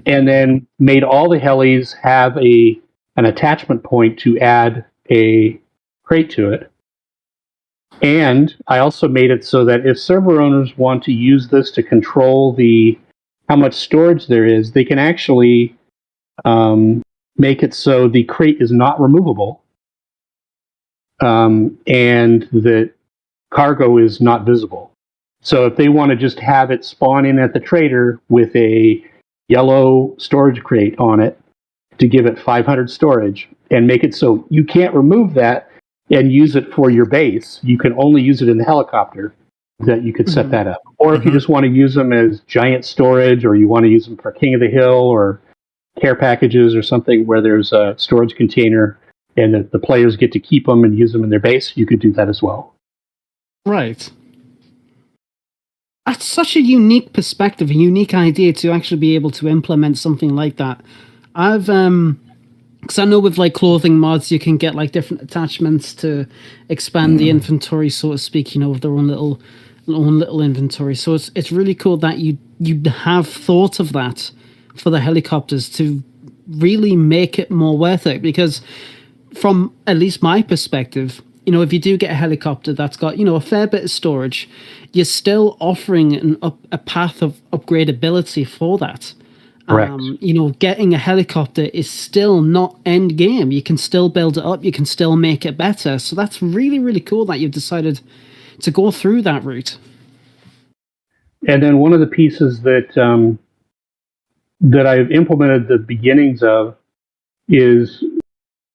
And then made all the helis have an attachment point to add a crate to it. And I also made it so that if server owners want to use this to control how much storage there is, they can actually make it so the crate is not removable, and the cargo is not visible. So if they want to just have it spawn in at the trader with a yellow storage crate on it to give it 500 storage and make it so you can't remove that and use it for your base, you can only use it in the helicopter, that you could set that up. Or if you just want to use them as giant storage, or you want to use them for King of the Hill or care packages or something where there's a storage container and the players get to keep them and use them in their base, you could do that as well. Right. That's such a unique perspective, a unique idea to actually be able to implement something like that. I've because I know with like clothing mods, you can get like different attachments to expand the inventory, so to speak. With their own little inventory. So it's really cool that you have thought of that for the helicopters to really make it more worth it. Because from at least my perspective, if you do get a helicopter that's got a fair bit of storage, you're still offering a path of upgradability for that. Correct. Getting a helicopter is still not end game. You can still build it up. You can still make it better. So that's really, really cool that you've decided to go through that route. And then one of the pieces that I've implemented the beginnings of is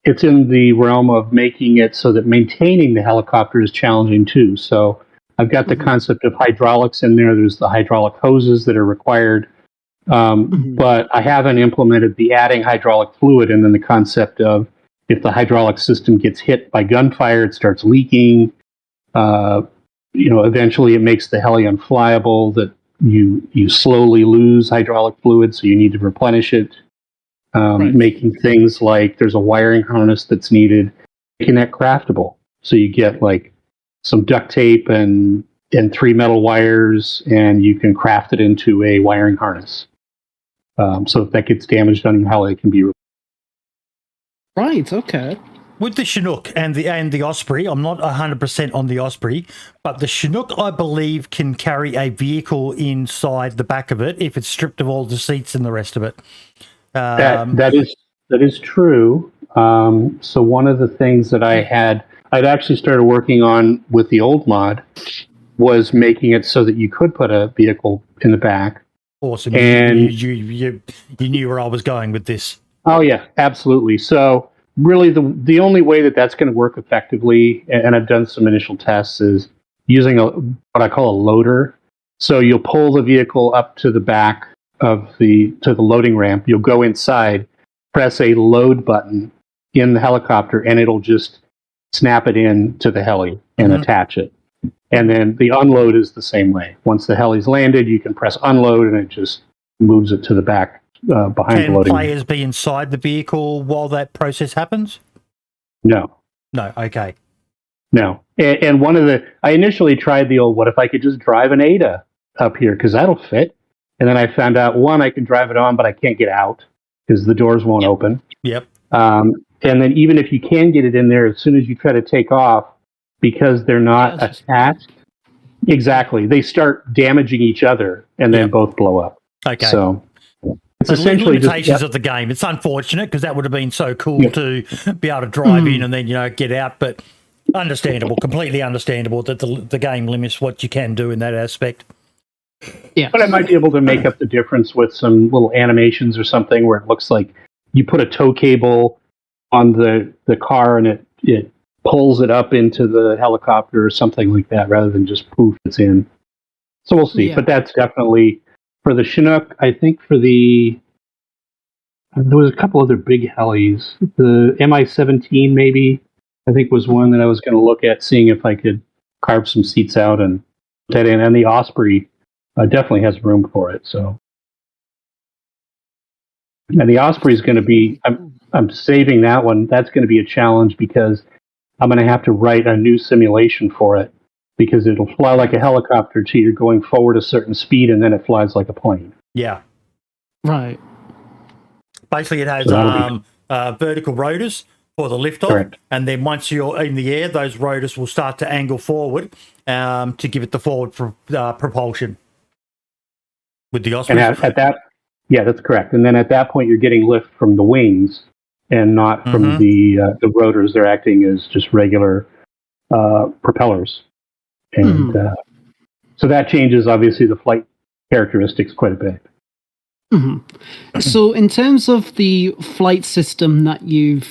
it's in the realm of making it so that maintaining the helicopter is challenging too. So I've got the concept of hydraulics in there. There's the hydraulic hoses that are required But I haven't implemented the adding hydraulic fluid, and then the concept of if the hydraulic system gets hit by gunfire, it starts leaking. Eventually it makes the heli unflyable, that you slowly lose hydraulic fluid, so you need to replenish it. Making things like there's a wiring harness that's needed, making that craftable. So you get like some duct tape and 3 metal wires, and you can craft it into a wiring harness. So if that gets damaged on your heli, it can be Right, okay. With the Chinook and the Osprey, I'm not 100% on the Osprey, but the Chinook, I believe, can carry a vehicle inside the back of it if it's stripped of all the seats and the rest of it. That is true. So one of the things that I'd actually started working on with the old mod was making it so that you could put a vehicle in the back. Awesome. And you knew where I was going with this. Oh yeah, absolutely. So really the only way that's going to work effectively, and I've done some initial tests, is using what I call a loader. So you'll pull the vehicle up to the back to the loading ramp. You'll go inside, press a load button in the helicopter, and it'll just snap it in to the heli and attach it. And then the unload is the same way. Once the heli's landed, you can press unload, and it just moves it to the back behind the loading. Can players be inside the vehicle while that process happens? No. Okay. No. And I initially tried the old, what if I could just drive an Ada up here, because that'll fit. And then I found out, one, I can drive it on, but I can't get out because the doors won't open. Yep. And then even if you can get it in there, as soon as you try to take off, because they're not attached, exactly, they start damaging each other, and then both blow up. Okay. So it's essentially limitations of the game. It's unfortunate because that would have been so cool to be able to drive in and then get out, but understandable, completely understandable that the game limits what you can do in that aspect. Yeah, but I might be able to make up the difference with some little animations or something where it looks like you put a tow cable on the car and it pulls it up into the helicopter or something like that, rather than just poof, it's in. So we'll see. Yeah. But that's definitely for the Chinook. I think there was a couple other big helis. The Mi-17 maybe, I think, was one that I was going to look at, seeing if I could carve some seats out and put that in. And the Osprey definitely has room for it. So, and the Osprey is going to be. I'm saving that one. That's going to be a challenge because I'm going to have to write a new simulation for it, because it'll fly like a helicopter till you're going forward a certain speed, and then it flies like a plane. Yeah. Right. Basically, it has vertical rotors for the liftoff, correct. And then once you're in the air, those rotors will start to angle forward to give it the forward propulsion. With the Osprey. And at that, yeah, that's correct. And then at that point, you're getting lift from the wings and not from the rotors. They're acting as just regular propellers. And so that changes, obviously, the flight characteristics quite a bit. So in terms of the flight system that you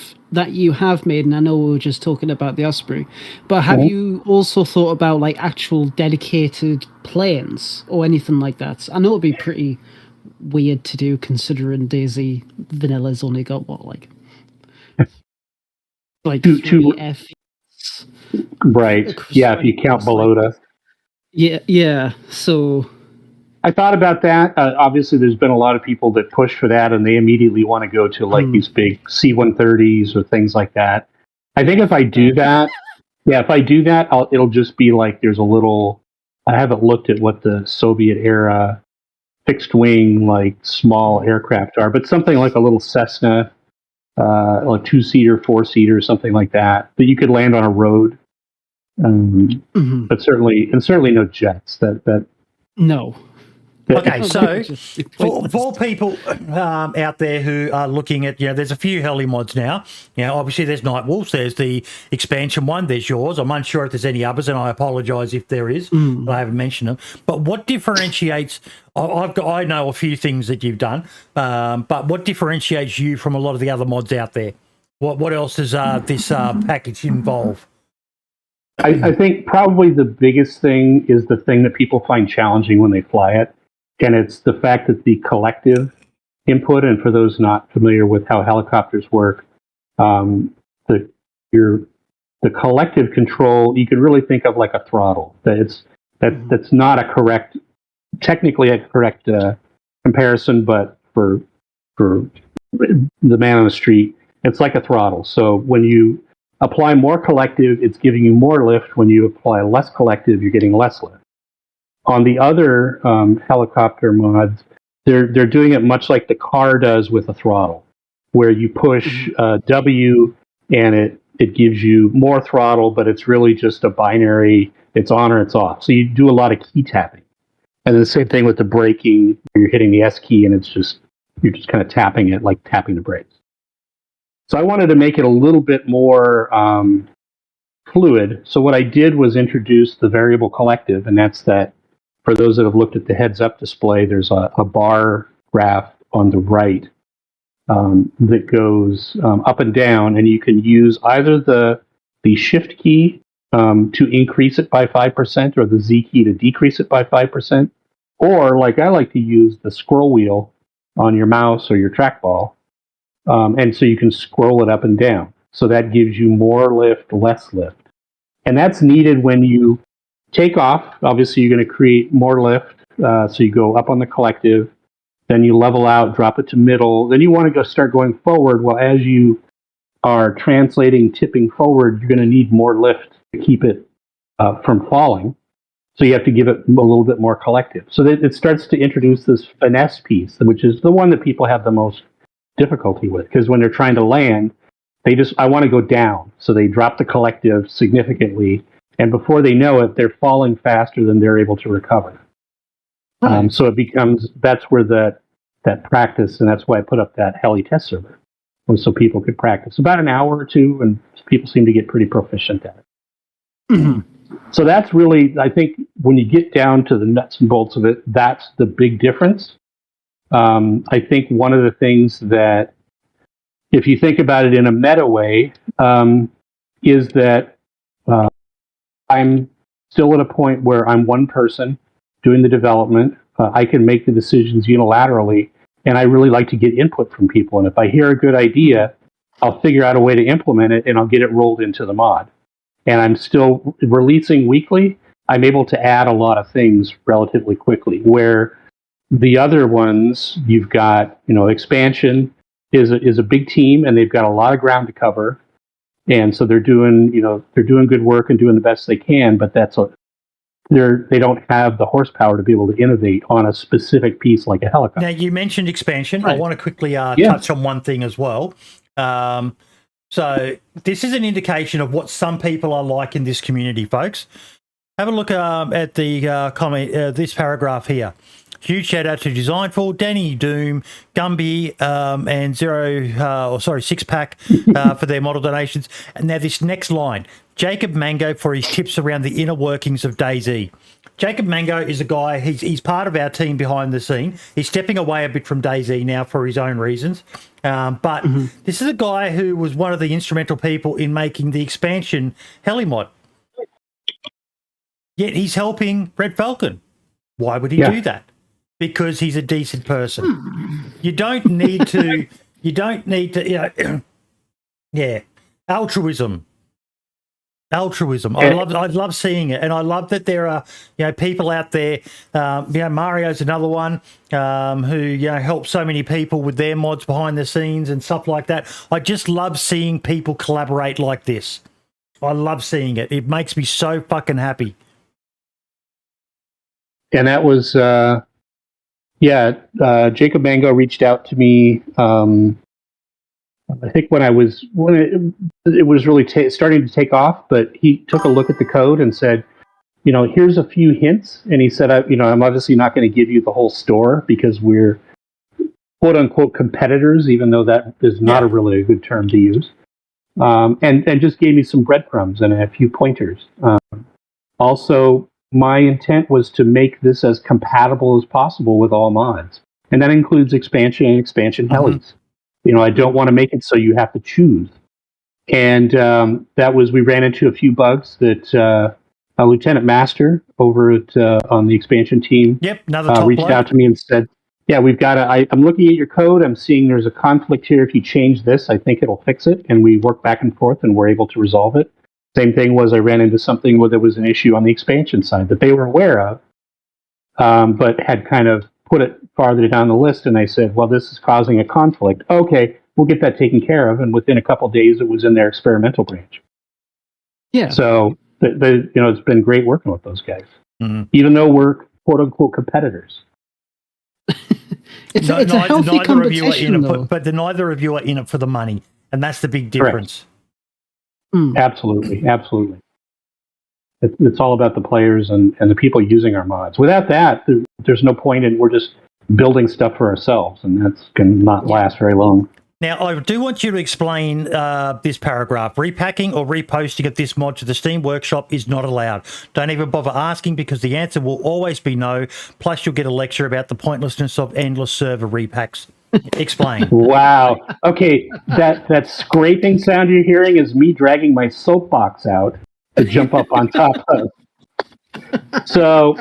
have made, and I know we were just talking about the Osprey, but have you also thought about like actual dedicated planes or anything like that? I know it'd be pretty weird to do, considering DayZ Vanilla's only got two F. Right. Yeah, if you count Belota. Yeah. So I thought about that. Obviously, there's been a lot of people that push for that, and they immediately want to go to like these big C-130s or things like that. I think if I do that, it'll just be like there's a little. I haven't looked at what the Soviet era fixed wing like small aircraft are, but something like a little Cessna, like 2-seater, 4-seater, something like that you could land on a road. But certainly no jets. That no. Okay, so for people out there who are looking at, there's a few heli mods now. Obviously there's Nightwolves, there's the expansion one, there's yours. I'm unsure if there's any others, and I apologise if there is. I haven't mentioned them. But what differentiates? I know a few things that you've done, but what differentiates you from a lot of the other mods out there? What else does this package involve? I think probably the biggest thing is the thing that people find challenging when they fly it. And it's the fact that the collective input, and for those not familiar with how helicopters work, the collective control you could really think of like a throttle. That's not technically a correct comparison, but for the man on the street, it's like a throttle. So when you apply more collective, it's giving you more lift. When you apply less collective, you're getting less lift. On the other helicopter mods, they're doing it much like the car does with a throttle, where you push W and it gives you more throttle, but it's really just a binary, it's on or it's off. So you do a lot of key tapping. And the same thing with the braking, where you're hitting the S key and you're just kind of tapping it like tapping the brakes. So I wanted to make it a little bit more fluid. So what I did was introduce the variable collective, and that's that for those that have looked at the heads-up display, there's a bar graph on the right that goes up and down, and you can use either the shift key to increase it by 5% or the Z key to decrease it by 5%, or like I like to use the scroll wheel on your mouse or your trackball, and so you can scroll it up and down. So that gives you more lift, less lift. And that's needed when you take off. Obviously, you're going to create more lift, so you go up on the collective, then you level out, drop it to middle, then you want to start going forward. Well, as you are translating, tipping forward, you're going to need more lift to keep it from falling. So you have to give it a little bit more collective. So that it starts to introduce this finesse piece, which is the one that people have the most difficulty with, because when they're trying to land, I want to go down. So they drop the collective significantly, and before they know it, they're falling faster than they're able to recover. So it becomes, that's where that practice, and that's why I put up that Heli test server, so people could practice about an hour or two, and people seem to get pretty proficient at it. So that's really, I think, when you get down to the nuts and bolts of it, that's the big difference. I think one of the things that, if you think about it in a meta way, is that I'm still at a point where I'm one person doing the development. I can make the decisions unilaterally, and I really like to get input from people. And if I hear a good idea, I'll figure out a way to implement it, and I'll get it rolled into the mod. And I'm still releasing weekly. I'm able to add a lot of things relatively quickly, where the other ones, you've got, expansion is a big team, and they've got a lot of ground to cover. And so they're doing good work and doing the best they can, but they don't have the horsepower to be able to innovate on a specific piece like a helicopter. Now, you mentioned expansion. Right. I want to quickly touch on one thing as well. So this is an indication of what some people are like in this community, folks. Have a look at the comment, this paragraph here. Huge shout out to Designful, Danny Doom, Gumby, and Six Pack for their model donations. And now this next line, Jacob Mango for his tips around the inner workings of DayZ. Jacob Mango is a guy, he's part of our team behind the scene. He's stepping away a bit from DayZ now for his own reasons. But this is a guy who was one of the instrumental people in making the expansion Heli mod. Yet he's helping RedFalcon. Why would he do that? Because he's a decent person. You don't need to, altruism. I love seeing it, and I love that there are people out there. Mario's another one who helps so many people with their mods behind the scenes and stuff like that. I just love seeing people collaborate like this. I love seeing it. It makes me so fucking happy. And that was Jacob Mango reached out to me. I think when it was really starting to take off, but he took a look at the code and said, here's a few hints. And he said, I'm obviously not going to give you the whole store because we're quote unquote competitors, even though that is not really a good term to use. And just gave me some breadcrumbs and a few pointers. Also, my intent was to make this as compatible as possible with all mods. And that includes expansion and expansion helis. I don't want to make it so you have to choose. And we ran into a few bugs that Lieutenant Master over at on the expansion team. Yep, another top reached bloke. out to me and said, "Yeah, we've got I'm looking at your code. I'm seeing there's a conflict here. If you change this, I think it'll fix it." And we worked back and forth, and we're able to resolve it. Same thing was I ran into something where there was an issue on the expansion side that they were aware of, but had kind of put it farther down the list. And I said, "Well, this is causing a conflict. Okay, we'll get that taken care of." And within a couple of days, it was in their experimental branch. Yeah. So it's been great working with those guys, even though we're quote unquote competitors. it's a healthy competition, though. But neither of you are in it for the money, and that's the big difference. Absolutely. It's all about the players and the people using our mods. Without that, there's no point in we're just building stuff for ourselves, and that's going to not last very long. Now, I do want you to explain this paragraph. Repacking or reposting of this mod to the Steam Workshop is not allowed. Don't even bother asking because the answer will always be no. Plus, you'll get a lecture about the pointlessness of endless server repacks. Explain. Wow. Okay, that scraping sound you're hearing is me dragging my soapbox out to jump up on top of. So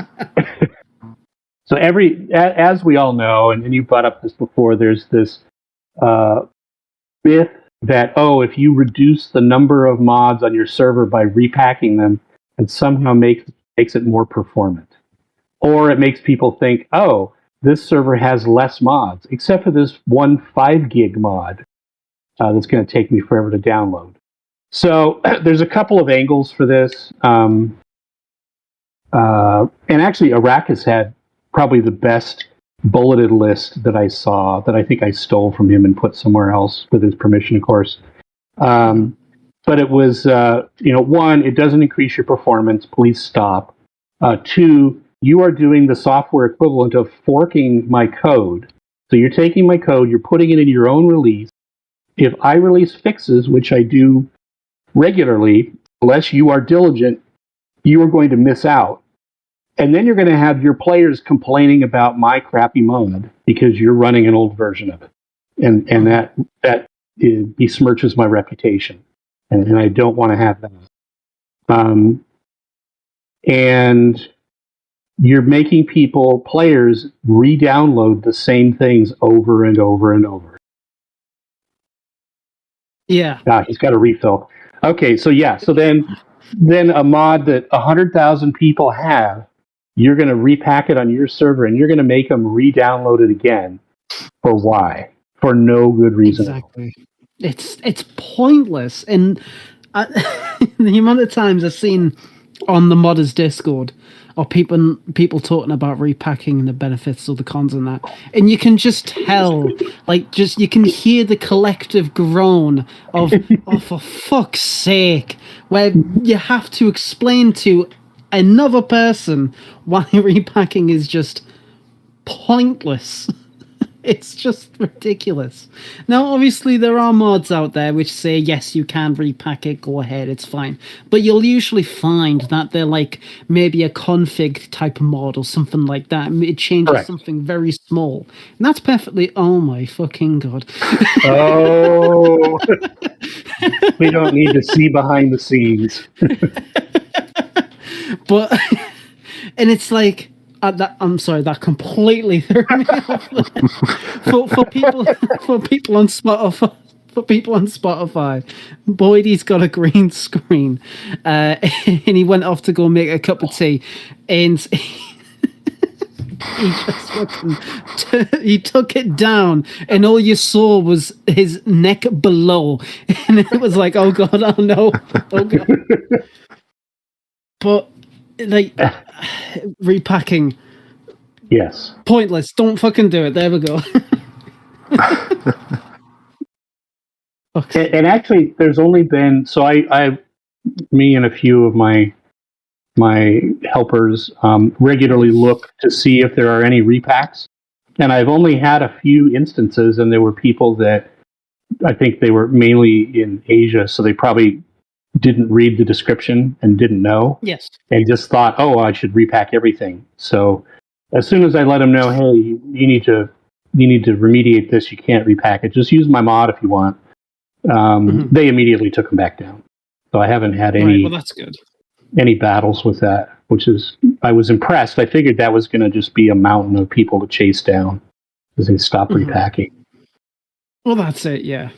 as we all know, and you brought up this before, there's this myth that, if you reduce the number of mods on your server by repacking them, it somehow makes it more performant. Or it makes people think, this server has less mods, except for this one 5 gig mod that's going to take me forever to download. So there's a couple of angles for this. And actually, Arrakis had probably the best bulleted list that I saw, that I think I stole from him and put somewhere else with his permission, of course. But it was, one, it doesn't increase your performance. Please stop. 2, you are doing the software equivalent of forking my code. So you're taking my code, you're putting it in your own release. If I release fixes, which I do regularly, unless you are diligent, you are going to miss out. And then you're going to have your players complaining about my crappy mod because you're running an old version of it. And that besmirches my reputation. And I don't want to have that. And you're making players re-download the same things over and over and over. Yeah. He's got a refill. Okay, so then a mod that 100,000 people have, you're going to repack it on your server and you're going to make them re-download it again. For why? For no good reason. Exactly. It's pointless. And the amount of times I've seen on the modders Discord or people talking about repacking and the benefits or the cons and that, and you can just tell, you can hear the collective groan of oh, for fuck's sake, where you have to explain to another person why repacking is just pointless. It's just ridiculous. Now, obviously, there are mods out there which say, yes, you can repack it, go ahead, it's fine. But you'll usually find that they're maybe a config type of mod or something like that. It changes something very small. And that's perfectly, oh my fucking God. Oh, we don't need to see behind the scenes. But, and it's I'm sorry, that completely threw me off. for people on Spotify, Boydie's got a green screen, and he went off to go make a cup of tea, and he just he took it down, and all you saw was his neck below, and it was like, oh God, oh no, oh God. But repacking, yes, pointless. Don't fucking do it. There we go. And actually, there's only been me and a few of my helpers regularly look to see if there are any repacks, and I've only had a few instances, and there were people that I think they were mainly in Asia, so they probably didn't read the description and didn't know. Yes. And just thought, I should repack everything. So as soon as I let them know, hey, you need to remediate this, you can't repack it. Just use my mod if you want. They immediately took them back down. So I haven't had any. Right, well, that's good. any battles with that, which is, I was impressed. I figured that was going to just be a mountain of people to chase down as they stop repacking. Well, that's it, yeah.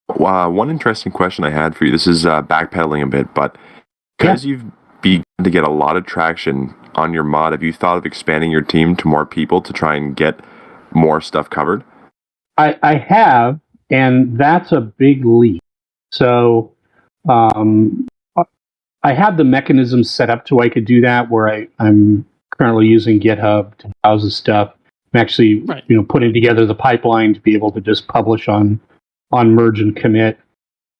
One interesting question I had for you. This is backpedaling a bit, but because you've begun to get a lot of traction on your mod, have you thought of expanding your team to more people to try and get more stuff covered? I have, and that's a big leap. So I have the mechanism set up so I could do that, where I'm currently using GitHub to house the stuff. I'm actually putting together the pipeline to be able to just publish on merge and commit.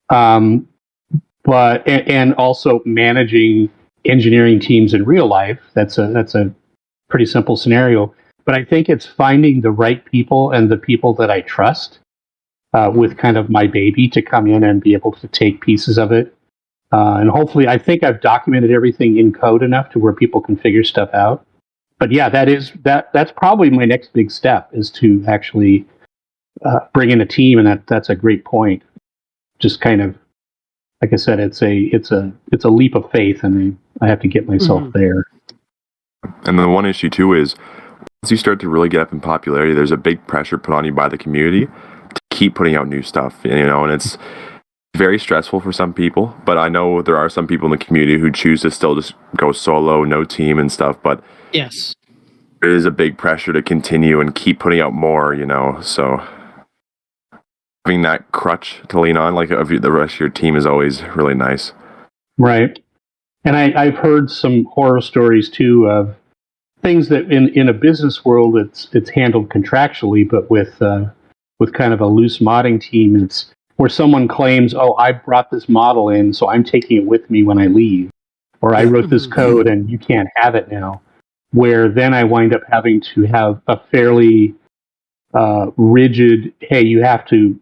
But also managing engineering teams in real life. That's a pretty simple scenario. But I think it's finding the right people and the people that I trust with kind of my baby to come in and be able to take pieces of it. And hopefully, I think I've documented everything in code enough to where people can figure stuff out. But yeah, that's probably my next big step, is to actually bring in a team, and that's a great point. Just kind of, like I said, it's a leap of faith, and I have to get myself there. And the one issue too is, once you start to really get up in popularity, there's a big pressure put on you by the community to keep putting out new stuff, and it's very stressful for some people. But I know there are some people in the community who choose to still just go solo, no team and stuff. But yes, there is a big pressure to continue and keep putting out more, so having that crutch to lean on, like the rest of your team, is always really nice. Right. And I've heard some horror stories too of things that in a business world it's handled contractually, but with kind of a loose modding team, it's where someone claims, "Oh, I brought this model in, so I'm taking it with me when I leave," or "I wrote this code and you can't have it now." Where then I wind up having to have a fairly rigid, "Hey, you have to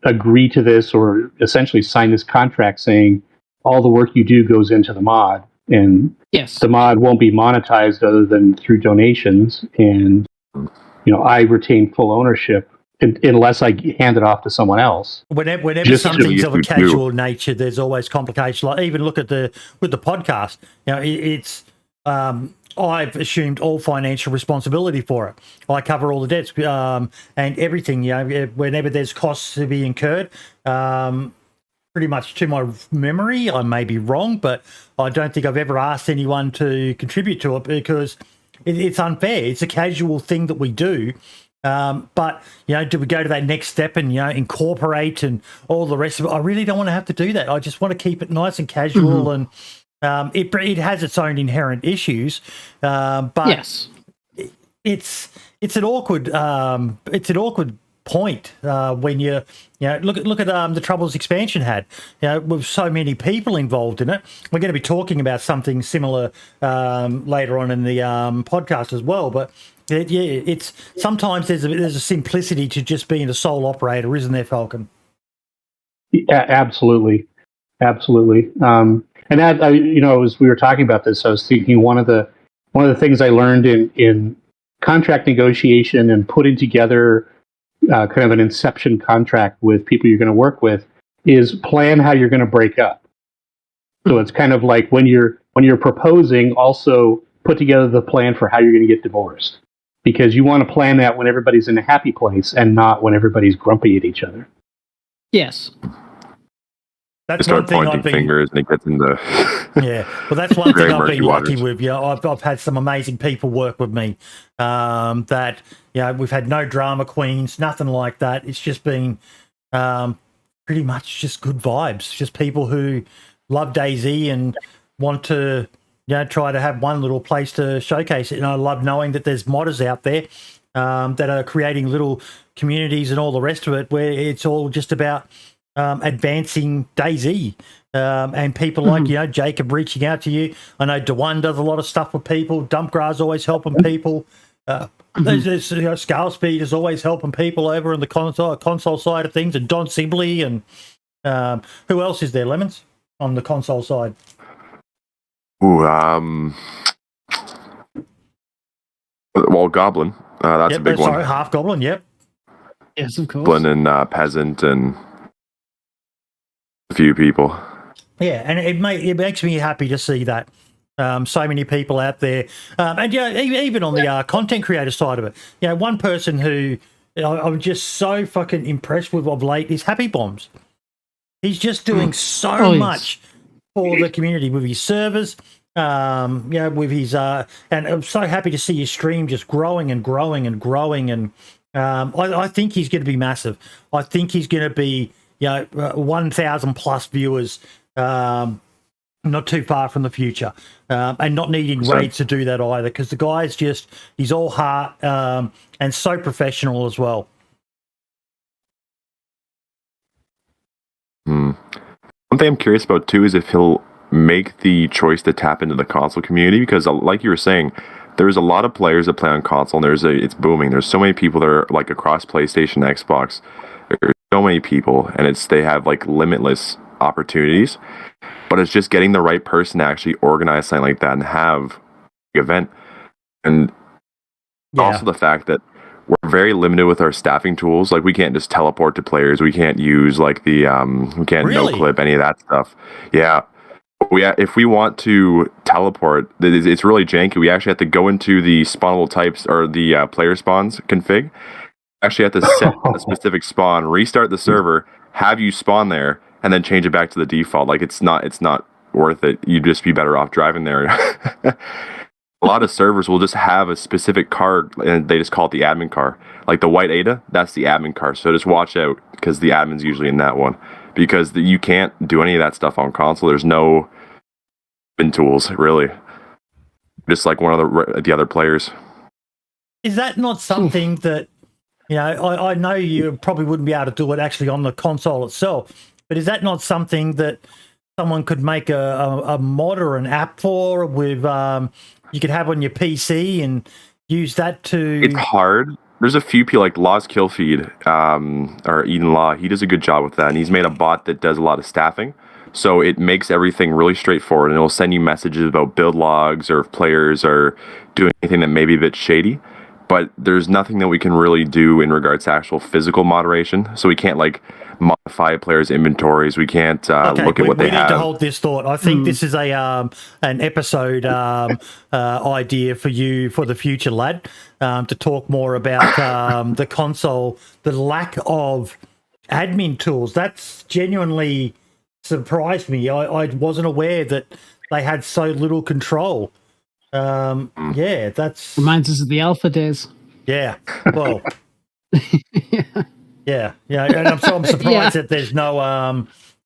agree to this," or essentially sign this contract saying all the work you do goes into the mod, and the mod won't be monetized other than through donations, and I retain full ownership unless I hand it off to someone else. Whenever something's of a casual nature, there's always complication. Like, even look at with the podcast. It's I've assumed all financial responsibility for it. I cover all the debts and everything. Whenever there's costs to be incurred, pretty much to my memory, I may be wrong, but I don't think I've ever asked anyone to contribute to it, because it's unfair. It's a casual thing that we do. But do we go to that next step and incorporate and all the rest of it? I really don't want to have to do that. I just want to keep it nice and casual, and it has its own inherent issues. But it's an awkward point when you look at the troubles expansion had. With so many people involved in it. We're going to be talking about something similar later on in the podcast as well, but. It's sometimes there's a simplicity to just being a sole operator, isn't there, Falcon? Yeah, absolutely. And that, as we were talking about this, I was thinking one of the things I learned in contract negotiation and putting together kind of an inception contract with people you're going to work with is plan how you're going to break up. So it's kind of like when you're proposing, also put together the plan for how you're going to get divorced. Because you want to plan that when everybody's in a happy place and not when everybody's grumpy at each other. Yes. That's start pointing fingers and it gets in the... Yeah, well, that's one thing I've been lucky with. I've had some amazing people work with me that, we've had no drama queens, nothing like that. It's just been pretty much just good vibes. Just people who love DayZ and want to... try to have one little place to showcase it. And I love knowing that there's modders out there that are creating little communities and all the rest of it, where it's all just about advancing DayZ. And people like, Jacob reaching out to you. I know Daone does a lot of stuff with people. Dumpgra's always helping people. There's Scale Speed is always helping people over in the console side of things. And Don Sibley and who else is there, Lemons, on the console side? Well, Goblin. That's a big one. Sorry, Half Goblin, yep. Yes, of course. Goblin and Peasant and a few people. Yeah, and it makes me happy to see that. So many people out there, and even on the content creator side of it, one person who I'm just so fucking impressed with of late is Happy Bombs. He's just doing so much for the community with his servers, with his and I'm so happy to see his stream just growing and growing and growing, and I think he's going to be massive. I think he's going to be 1,000 plus viewers. Not too far from the future, and not needing raids to do that either, because the guy's he's all heart and so professional as well. One thing I'm curious about too is if he'll make the choice to tap into the console community, because like you were saying, there's a lot of players that play on console, and it's booming. There's so many people that are like across PlayStation, Xbox. There's so many people, and they have like limitless opportunities. But it's just getting the right person to actually organize something like that and have the event. And also the fact that we're very limited with our staffing tools. Like, we can't just teleport to players. We can't use like we can't no clip any of that stuff. Yeah. If we want to teleport, it's really janky. We actually have to go into the spawnable types or the player spawns config. Actually have to set a specific spawn, restart the server, have you spawn there, and then change it back to the default. Like, it's not worth it. You'd just be better off driving there. A lot of servers will just have a specific car, and they just call it the admin car. Like the white Ada, that's the admin car. So just watch out, because the admin's usually in that one. Because you can't do any of that stuff on console. There's no bin tools, really. Just like one of the other players. Is that not something that, I know you probably wouldn't be able to do it actually on the console itself, but is that not something that someone could make a mod or an app for with you could have on your PC and use that to... It's hard. There's a few people like Law's Kill Feed, or Eden Law. He does a good job with that, and he's made a bot that does a lot of staffing. So it makes everything really straightforward, and it'll send you messages about build logs or if players are doing anything that may be a bit shady. But there's nothing that we can really do in regards to actual physical moderation. So we can't like modify players' inventories. We can't look at what they have. We need to hold this thought. I think this is an episode idea for you for the future, lad, to talk more about the console, the lack of admin tools. That's genuinely surprised me. I wasn't aware that they had so little control. That's reminds us of the alpha days. Yeah, well, yeah, and I'm surprised that there's no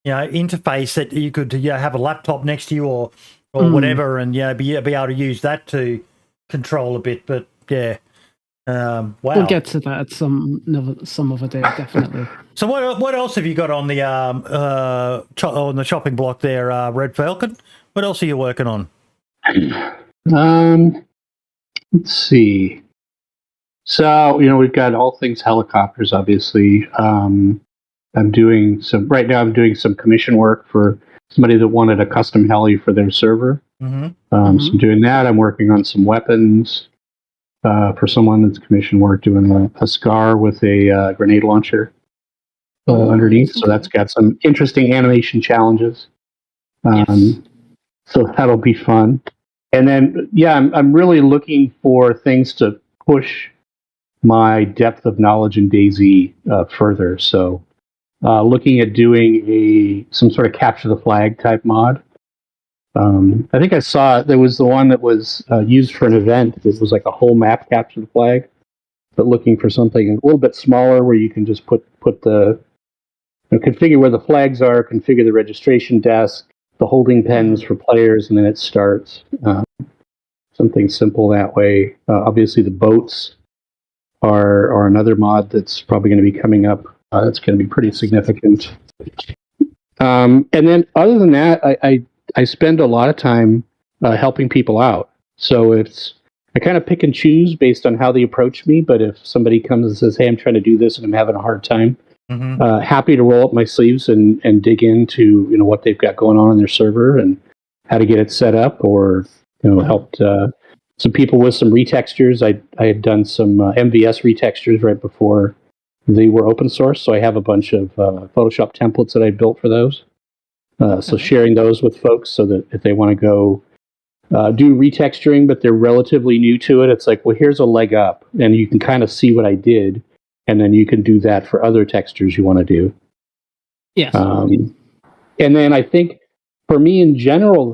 interface that you could have a laptop next to you or whatever, and be able to use that to control a bit. But wow, we'll get to that at some other day, definitely. So what else have you got on the on the chopping block there, RedFalcon? What else are you working on? Let's see. So, we've got all things helicopters, obviously. I'm doing some commission work for somebody that wanted a custom heli for their server. So I'm doing that. I'm working on some weapons for someone that's commission work, doing a SCAR with a grenade launcher underneath. So that's got some interesting animation challenges. So that'll be fun. And then, I'm really looking for things to push my depth of knowledge in DayZ further. So looking at doing some sort of capture the flag type mod. I think I saw there was the one that was used for an event. It was like a whole map capture the flag, but looking for something a little bit smaller where you can just put the configure where the flags are, configure the registration desk, the holding pens for players, and then it starts. Something simple that way. Obviously, the boats are another mod that's probably going to be coming up. That's going to be pretty significant. And then, other than that, I spend a lot of time helping people out. So I kind of pick and choose based on how they approach me. But if somebody comes and says, "Hey, I'm trying to do this and I'm having a hard time," happy to roll up my sleeves and dig into what they've got going on their server and how to get it set up, or helped some people with some retextures. I had done some MVS retextures right before they were open source, so I have a bunch of Photoshop templates that I built for those. So sharing those with folks so that if they want to go do retexturing, but they're relatively new to it, it's like, well, here's a leg up, and you can kind of see what I did, and then you can do that for other textures you want to do. Yes. And then I think for me in general,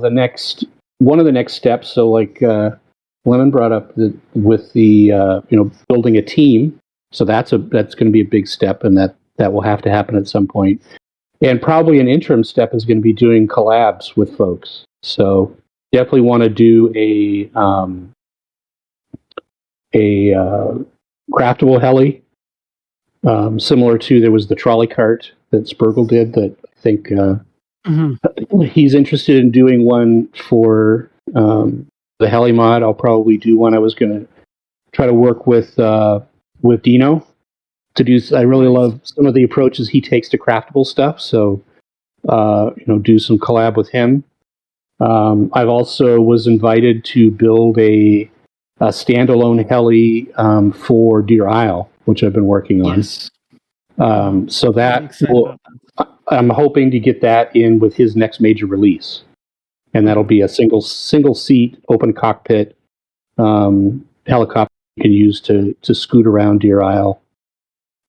one of the next steps, so like Lemon brought up with the building a team. So that's going to be a big step, and that will have to happen at some point. And probably an interim step is going to be doing collabs with folks. So definitely want to do a craftable heli, similar to there was the trolley cart that Spurgle did that I think he's interested in doing one for the heli mod. I'll probably do one. I was going to try to work with Dino to do. I really love some of the approaches he takes to craftable stuff. So, do some collab with him. I've also was invited to build a standalone heli for Deer Isle, which I've been working on. Yes. So I'm hoping to get that in with his next major release, and that'll be a single seat, open cockpit helicopter you can use to scoot around Deer Isle.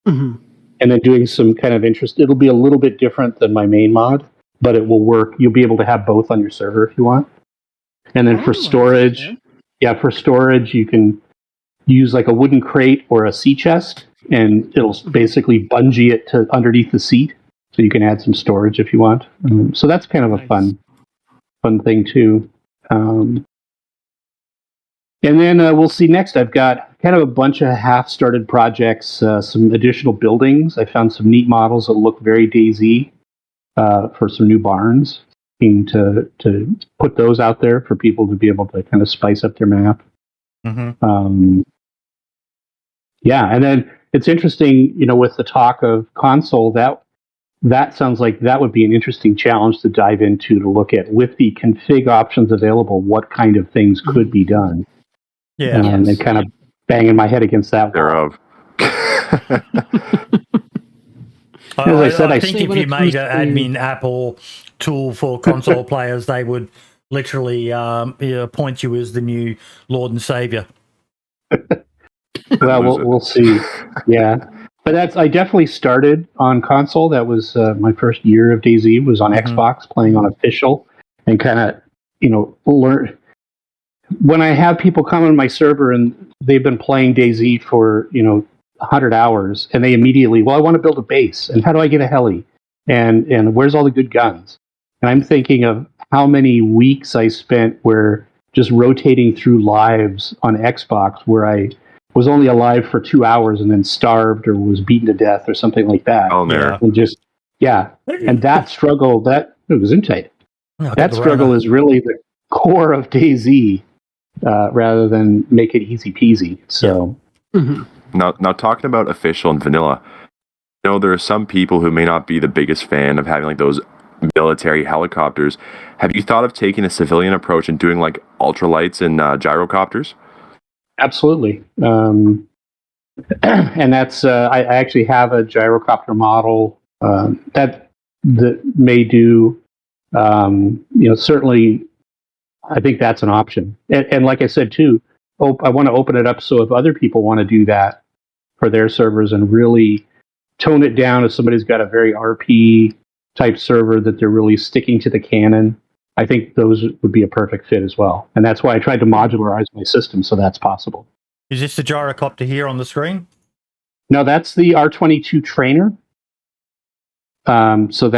Mm-hmm. And then doing some kind of interest. It'll be a little bit different than my main mod, but it will work. You'll be able to have both on your server if you want. And then for storage, you can use like a wooden crate or a sea chest, and it'll basically bungee it to underneath the seat, so you can add some storage if you want. So that's kind of a fun thing too. And then we'll see next. I've got kind of a bunch of half-started projects, some additional buildings. I found some neat models that look very DayZ for some new barns. To put those out there for people to be able to kind of spice up their map. Mm-hmm. And then it's interesting, with the talk of console, that sounds like that would be an interesting challenge to dive into, to look at with the config options available, what kind of things could be done. Yeah, and kind of banging my head against that thereof. I think if you made an admin app or tool for console players, they would literally point you as the new Lord and Savior. Well, we'll see. Yeah, but I definitely started on console. That was my first year of DayZ was on Xbox, playing on official, and kind of learn. When I have people come on my server and they've been playing DayZ for 100 hours, and they immediately, I want to build a base, and how do I get a heli, and where's all the good guns? And I'm thinking of how many weeks I spent where just rotating through lives on Xbox where I was only alive for 2 hours and then starved or was beaten to death or something like that. Oh, no. And and that struggle, it was Untitled. That struggle is really the core of DayZ, rather than make it easy peasy. So, now talking about official and vanilla, there are some people who may not be the biggest fan of having like those military helicopters. Have you thought of taking a civilian approach and doing like ultralights and gyrocopters? Absolutely. And that's I actually have a gyrocopter model that may do. Certainly, I think that's an option. And like I said too, I want to open it up so if other people want to do that for their servers and really tone it down, if somebody's got a very RP type server that they're really sticking to the canon, I think those would be a perfect fit as well. And that's why I tried to modularize my system so that's possible. Is this the gyrocopter here on the screen? No, that's the R22 Trainer. So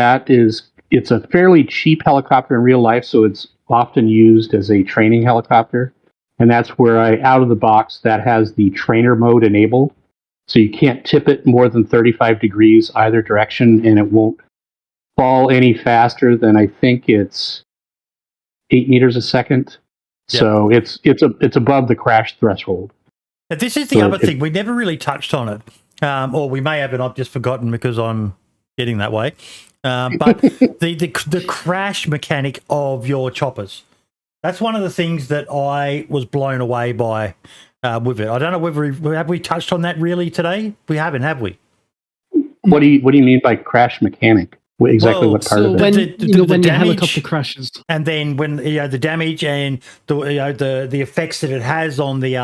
it's a fairly cheap helicopter in real life, so it's often used as a training helicopter. And that's where out of the box, that has the trainer mode enabled. So you can't tip it more than 35 degrees either direction, and it won't fall any faster than, I think it's 8 meters a second. Yep. So it's above the crash threshold. But this is the other thing. We never really touched on it. Or we may have, and I've just forgotten because I'm getting that way. But the crash mechanic of your choppers. That's one of the things that I was blown away by with it. I don't know whether have we touched on that really today? We haven't, have we? What do you mean by crash mechanic? exactly what part of it. When your helicopter crashes, and then when the damage and the effects that it has on the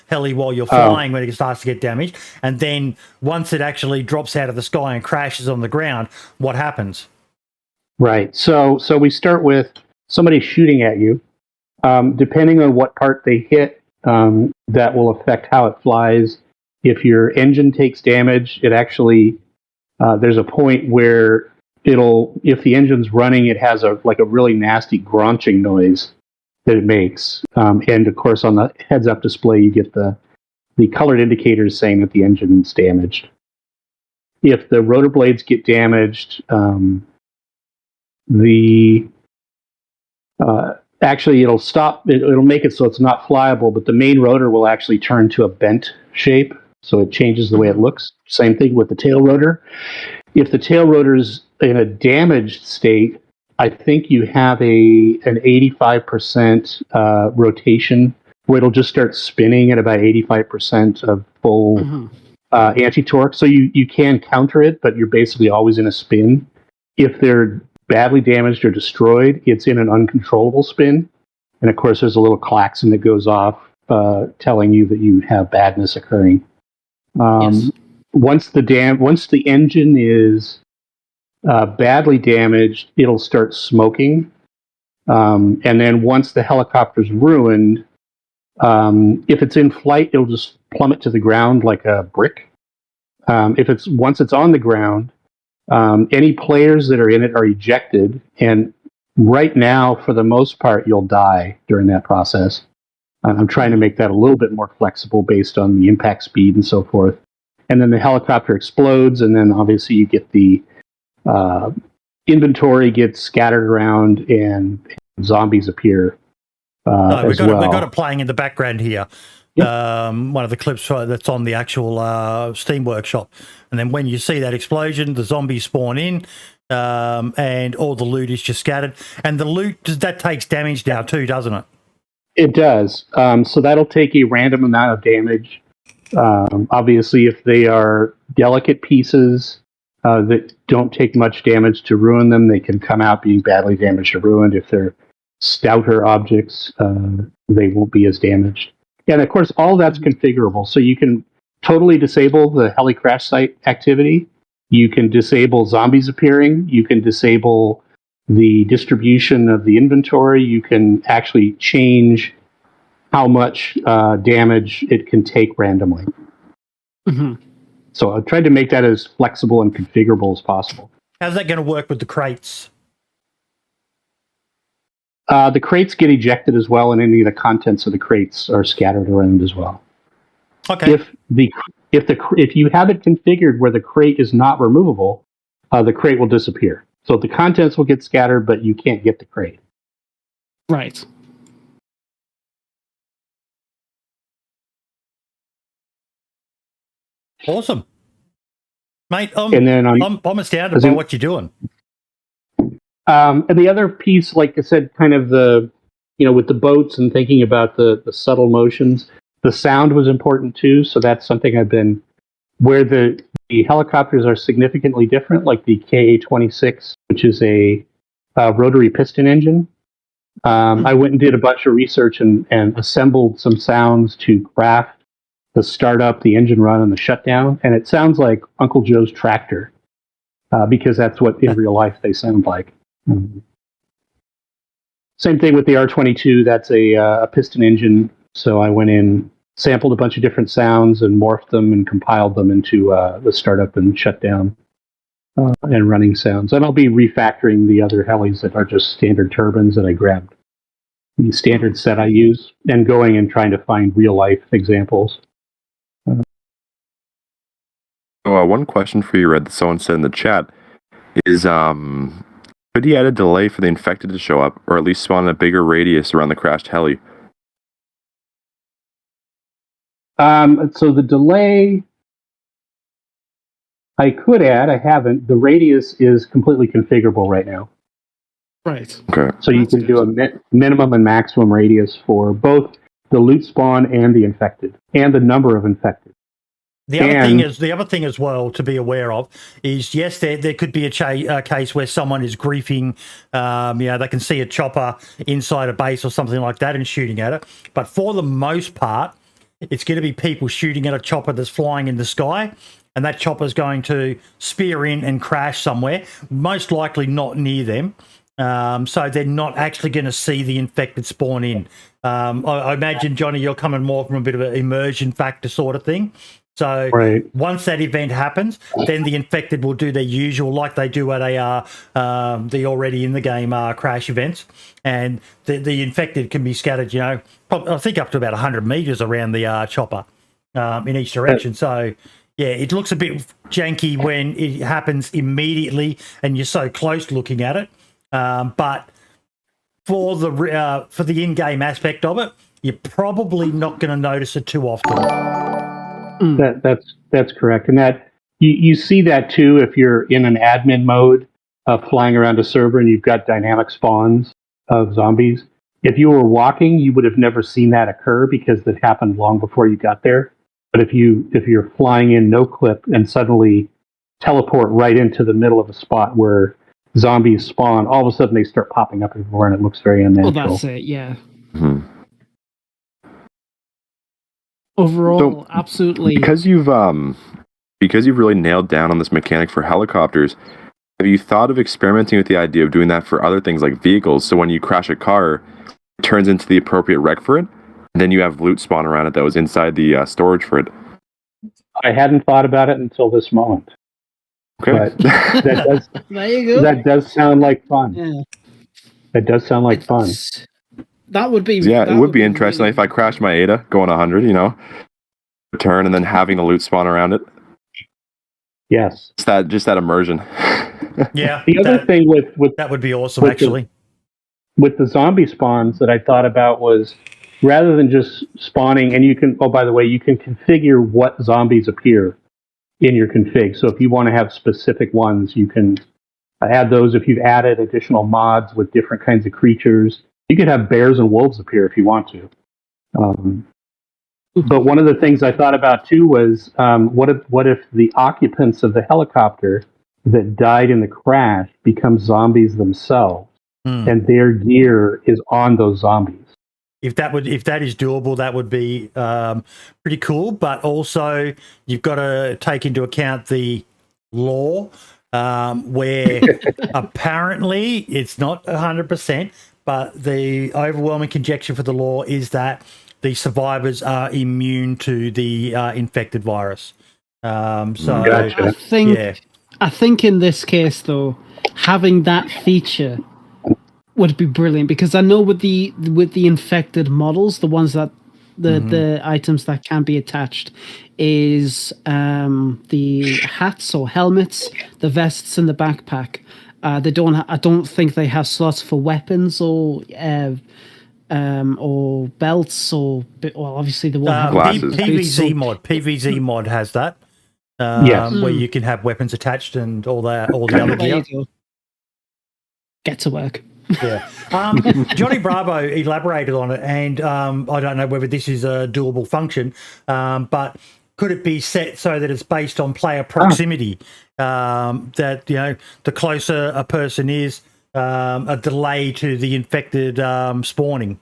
heli while you're flying when it starts to get damaged, and then once it actually drops out of the sky and crashes on the ground, what happens? Right. So we start with somebody shooting at you. Depending on what part they hit, that will affect how it flies. If your engine takes damage, it actually there's a point where if the engine's running, it has a really nasty grunting noise that it makes. And of course, on the heads-up display, you get the colored indicators saying that the engine's damaged. If the rotor blades get damaged, actually it'll stop. It'll make it so it's not flyable, but the main rotor will actually turn to a bent shape, so it changes the way it looks. Same thing with the tail rotor. If the tail rotor's in a damaged state, I think you have an 85% rotation where it'll just start spinning at about 85% of full anti-torque. So you can counter it, but you're basically always in a spin. If they're badly damaged or destroyed, it's in an uncontrollable spin. And of course, there's a little klaxon that goes off telling you that you have badness occurring. Yes. Once the engine is badly damaged, it'll start smoking. And then once the helicopter's ruined, if it's in flight, it'll just plummet to the ground like a brick. Once it's on the ground, any players that are in it are ejected. And right now, for the most part, you'll die during that process. I'm trying to make that a little bit more flexible based on the impact speed and so forth. And then the helicopter explodes, and then obviously you get the inventory gets scattered around, and zombies appear. We've got it playing in the background here. Yep. One of the clips that's on the actual Steam Workshop. And then when you see that explosion, the zombies spawn in, and all the loot is just scattered. And the loot, that takes damage now too, doesn't it? It does. So that'll take a random amount of damage. Obviously, if they are delicate pieces that don't take much damage to ruin them, they can come out being badly damaged or ruined. If they're stouter objects, they won't be as damaged. And of course, all that's configurable. So you can totally disable the heli crash site activity. You can disable zombies appearing. You can disable the distribution of the inventory. You can actually change how much damage it can take randomly. Mm-hmm. So I tried to make that as flexible and configurable as possible. How's that going to work with the crates? The crates get ejected as well, and any of the contents of the crates are scattered around as well. Okay. If you have it configured where the crate is not removable, the crate will disappear. So the contents will get scattered, but you can't get the crate. Right. Awesome, mate. And then I'm astounded by what you're doing. And the other piece, like I said, kind of with the boats and thinking about the subtle motions, the sound was important too. So that's something where the helicopters are significantly different, like the KA-26, which is a rotary piston engine. I went and did a bunch of research and assembled some sounds to craft the startup, the engine run, and the shutdown. And it sounds like Uncle Joe's tractor, because that's what in real life they sound like. Mm-hmm. Same thing with the R22. That's a piston engine. So I went in, sampled a bunch of different sounds, and morphed them and compiled them into the startup and shutdown and running sounds. And I'll be refactoring the other helis that are just standard turbines that I grabbed the standard set I use, and going and trying to find real life examples. One question for you, Red, that someone said in the chat is, could he add a delay for the infected to show up, or at least spawn a bigger radius around the crashed heli? So the delay, I could add, I haven't. The radius is completely configurable right now. Right. Okay. So you can do a minimum and maximum radius for both the loot spawn and the infected, and the number of infected. The other thing as well to be aware of is, yes, there could be a case where someone is griefing. They can see a chopper inside a base or something like that and shooting at it. But for the most part, it's going to be people shooting at a chopper that's flying in the sky, and that chopper is going to spear in and crash somewhere, most likely not near them. So they're not actually going to see the infected spawn in. I imagine, Johnny, you're coming more from a bit of an immersion factor sort of thing. So once that event happens, then the infected will do their usual, like they do at the already in the game crash events, and the infected can be scattered, I think up to about 100 meters around the chopper in each direction. So yeah, it looks a bit janky when it happens immediately and you're so close looking at it. But for the in-game aspect of it, you're probably not going to notice it too often. That's correct, and that you see that too if you're in an admin mode, flying around a server, and you've got dynamic spawns of zombies. If you were walking, you would have never seen that occur because that happened long before you got there. But if you're flying in no clip and suddenly teleport right into the middle of a spot where zombies spawn, all of a sudden they start popping up everywhere, and it looks very unnatural. Well, that's it, yeah. Mm-hmm. Overall, absolutely. Because you've really nailed down on this mechanic for helicopters, have you thought of experimenting with the idea of doing that for other things like vehicles? So when you crash a car, it turns into the appropriate wreck for it, and then you have loot spawn around it that was inside the storage for it. I hadn't thought about it until this moment. Okay, but there you go. That does sound like fun. Yeah. That does sound like fun. That would be it would be interesting if I crashed my Ada going 100, turn and then having the loot spawn around it. Yes, it's just that immersion. Yeah. The other thing with that would be awesome actually. With the zombie spawns that I thought about was rather than just spawning, and you can configure what zombies appear in your config. So if you want to have specific ones, you can add those. If you've added additional mods with different kinds of creatures, you could have bears and wolves appear if you want to. But one of the things I thought about too was what if the occupants of the helicopter that died in the crash become zombies themselves, and their gear is on those zombies. If that is doable, that would be pretty cool. But also, you've got to take into account the law, where apparently it's not 100%, but the overwhelming conjecture for the law is that the survivors are immune to the infected virus. Gotcha. I think in this case, though, having that feature would be brilliant, because I know with the infected models, the ones that the items that can be attached is the hats or helmets, the vests, and the backpack. I don't think they have slots for weapons or belts or obviously the one PVZ mod has that. Where you can have weapons attached and all the other gear. Get to work. Yeah. Johnny Bravo elaborated on it, and I don't know whether this is a doable function, but could it be set so that it's based on player proximity? That the closer a person is, a delay to the infected spawning.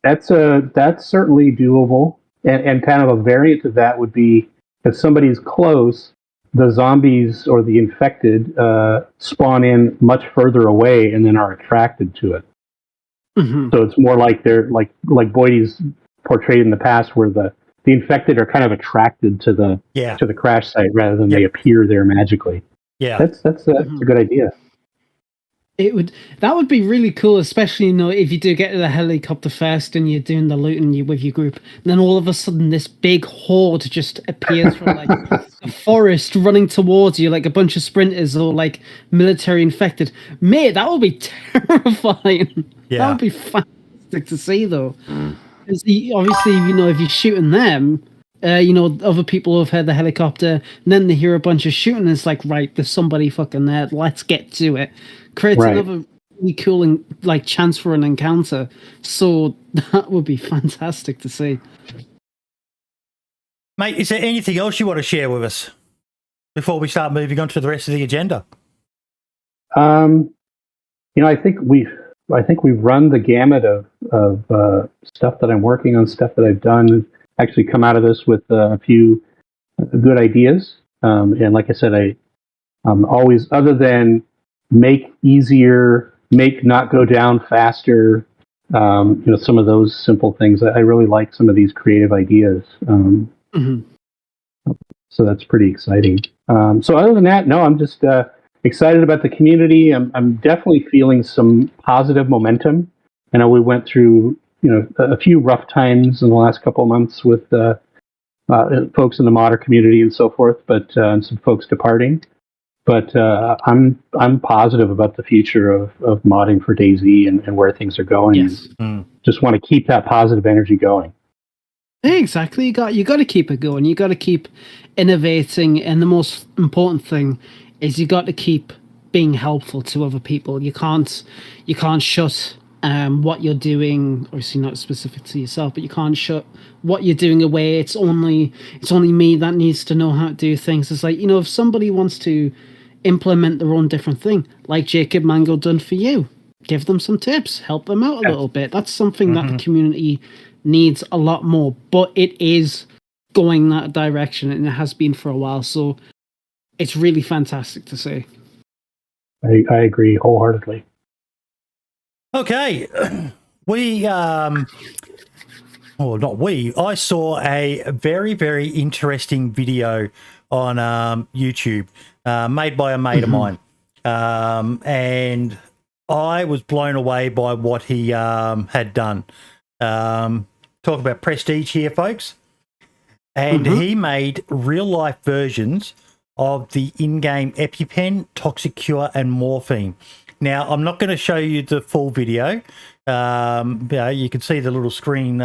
That's certainly doable, and kind of a variant of that would be if somebody's close, the zombies or the infected spawn in much further away and then are attracted to it. Mm-hmm. So it's more like they're like Boydie's portrayed in the past, where the infected are kind of attracted to the crash site rather than they appear there magically. Yeah, that's a good idea. That would be really cool, especially if you do get to the helicopter first and you're doing the looting with your group, and then all of a sudden this big horde just appears from like a forest running towards you, like a bunch of sprinters or like military infected. Mate, that would be terrifying. Yeah. That would be fantastic to see, though. Obviously, if you're shooting them, other people have heard the helicopter, and then they hear a bunch of shooting, and it's like, right, there's somebody fucking there. Let's get to it. Creates another really cool chance for an encounter. So that would be fantastic to see. Mate, is there anything else you want to share with us before we start moving on to the rest of the agenda? I think we've run the gamut of stuff that I'm working on, stuff that I've done. Actually, come out of this with a few good ideas. And like I said, I'm always, other than make easier, make not go down faster. Some of those simple things. I really like some of these creative ideas. So that's pretty exciting. So other than that, no, I'm just excited about the community. I'm definitely feeling some positive momentum. I know we went through, a few rough times in the last couple of months with folks in the modder community and so forth, and some folks departing. But I'm positive about the future of modding for DayZ and where things are going. Yes. Just want to keep that positive energy going. Exactly. You got to keep it going. You got to keep innovating, and the most important thing is you got to keep being helpful to other people. You can't shut what you're doing, obviously not specific to yourself, but you can't shut what you're doing away. It's only me that needs to know how to do things. It's like, if somebody wants to implement their own different thing, like Jacob Mango done for you, give them some tips, help them out a little bit. That's something that the community needs a lot more, but it is going that direction, and it has been for a while. So it's really fantastic to see. I agree wholeheartedly. Okay, I saw a very, very interesting video on YouTube made by a mate of mine, and I was blown away by what he had done. Talk about prestige here, folks. And he made real-life versions of the in-game EpiPen, Toxic Cure, and Morphine. Now, I'm not going to show you the full video. You can see the little screen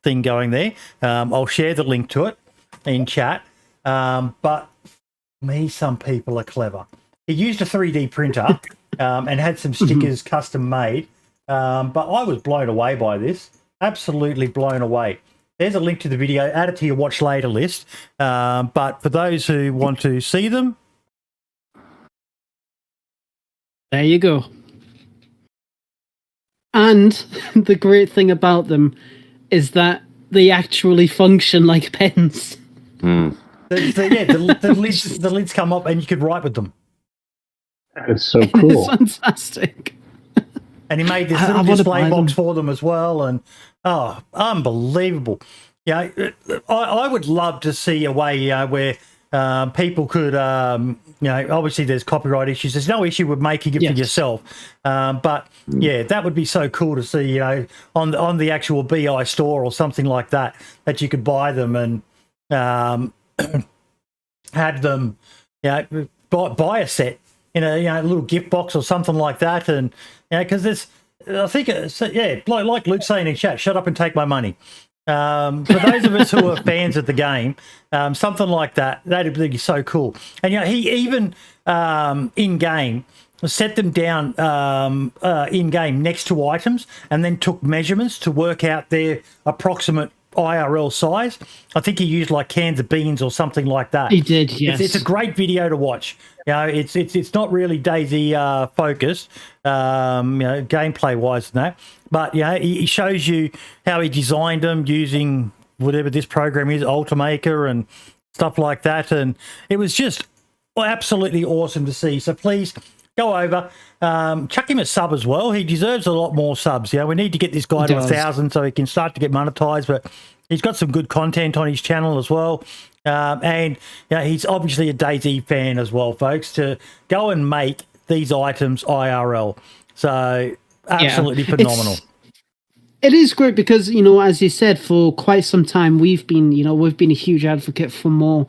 thing going there. I'll share the link to it in chat. But some people are clever. He used a 3D printer and had some stickers custom made. But I was blown away by this. Absolutely blown away. There's a link to the video. Add it to your watch later list. But for those who want to see them, there you go. And the great thing about them is that they actually function like pens. The lids come up and you could write with them. It's so cool. It's fantastic. And he made this little display box for them as well. And, unbelievable. I would love to see a way where people could, obviously there's copyright issues. There's no issue with making it for yourself. But, that would be so cool to see, on the actual BI store or something like that you could buy them and had them, buy a set in a little gift box or something like that. And, because there's, I think, like Luke's saying in chat, shut up and take my money. For those of us who are fans of the game, something like that'd be so cool. And he even in game set them down in game next to items, and then took measurements to work out their approximate IRL size. I think he used like cans of beans or something like that. He did, yes. It's a great video to watch. It's not really DayZ focused, gameplay wise and that. But he shows you how he designed them using whatever this program is, Ultimaker and stuff like that. And it was just absolutely awesome to see. So please go over, chuck him a sub as well. He deserves a lot more subs. We need to get this guy to 1,000 so he can start to get monetized. But he's got some good content on his channel as well. And he's obviously a DayZ fan as well, folks, to go and make these items IRL. So absolutely phenomenal. It is great because, as you said, for quite some time we've been a huge advocate for more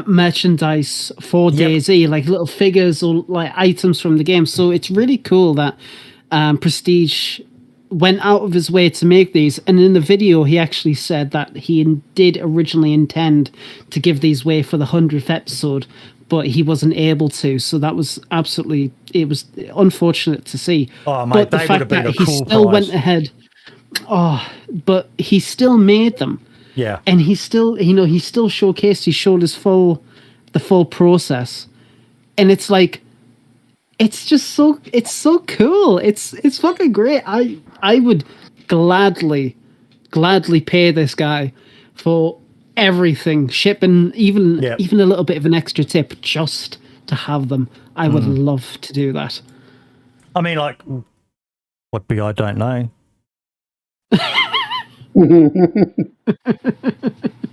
merchandise for DayZ, like little figures or like items from the game. So it's really cool that Prestige went out of his way to make these. And in the video, he actually said that he did originally intend to give these away for the 100th episode, but he wasn't able to. So that was it was unfortunate to see. Oh, mate, but the they would fact have been that a he cool still price. went ahead. Oh, but he still made them. Yeah. And he still, he still showcased, he showed the full process. And it's like, it's so cool. It's fucking great. I would gladly pay this guy for everything, shipping, even a little bit of an extra tip just to have them. I would love to do that. I mean, like, what be I don't know.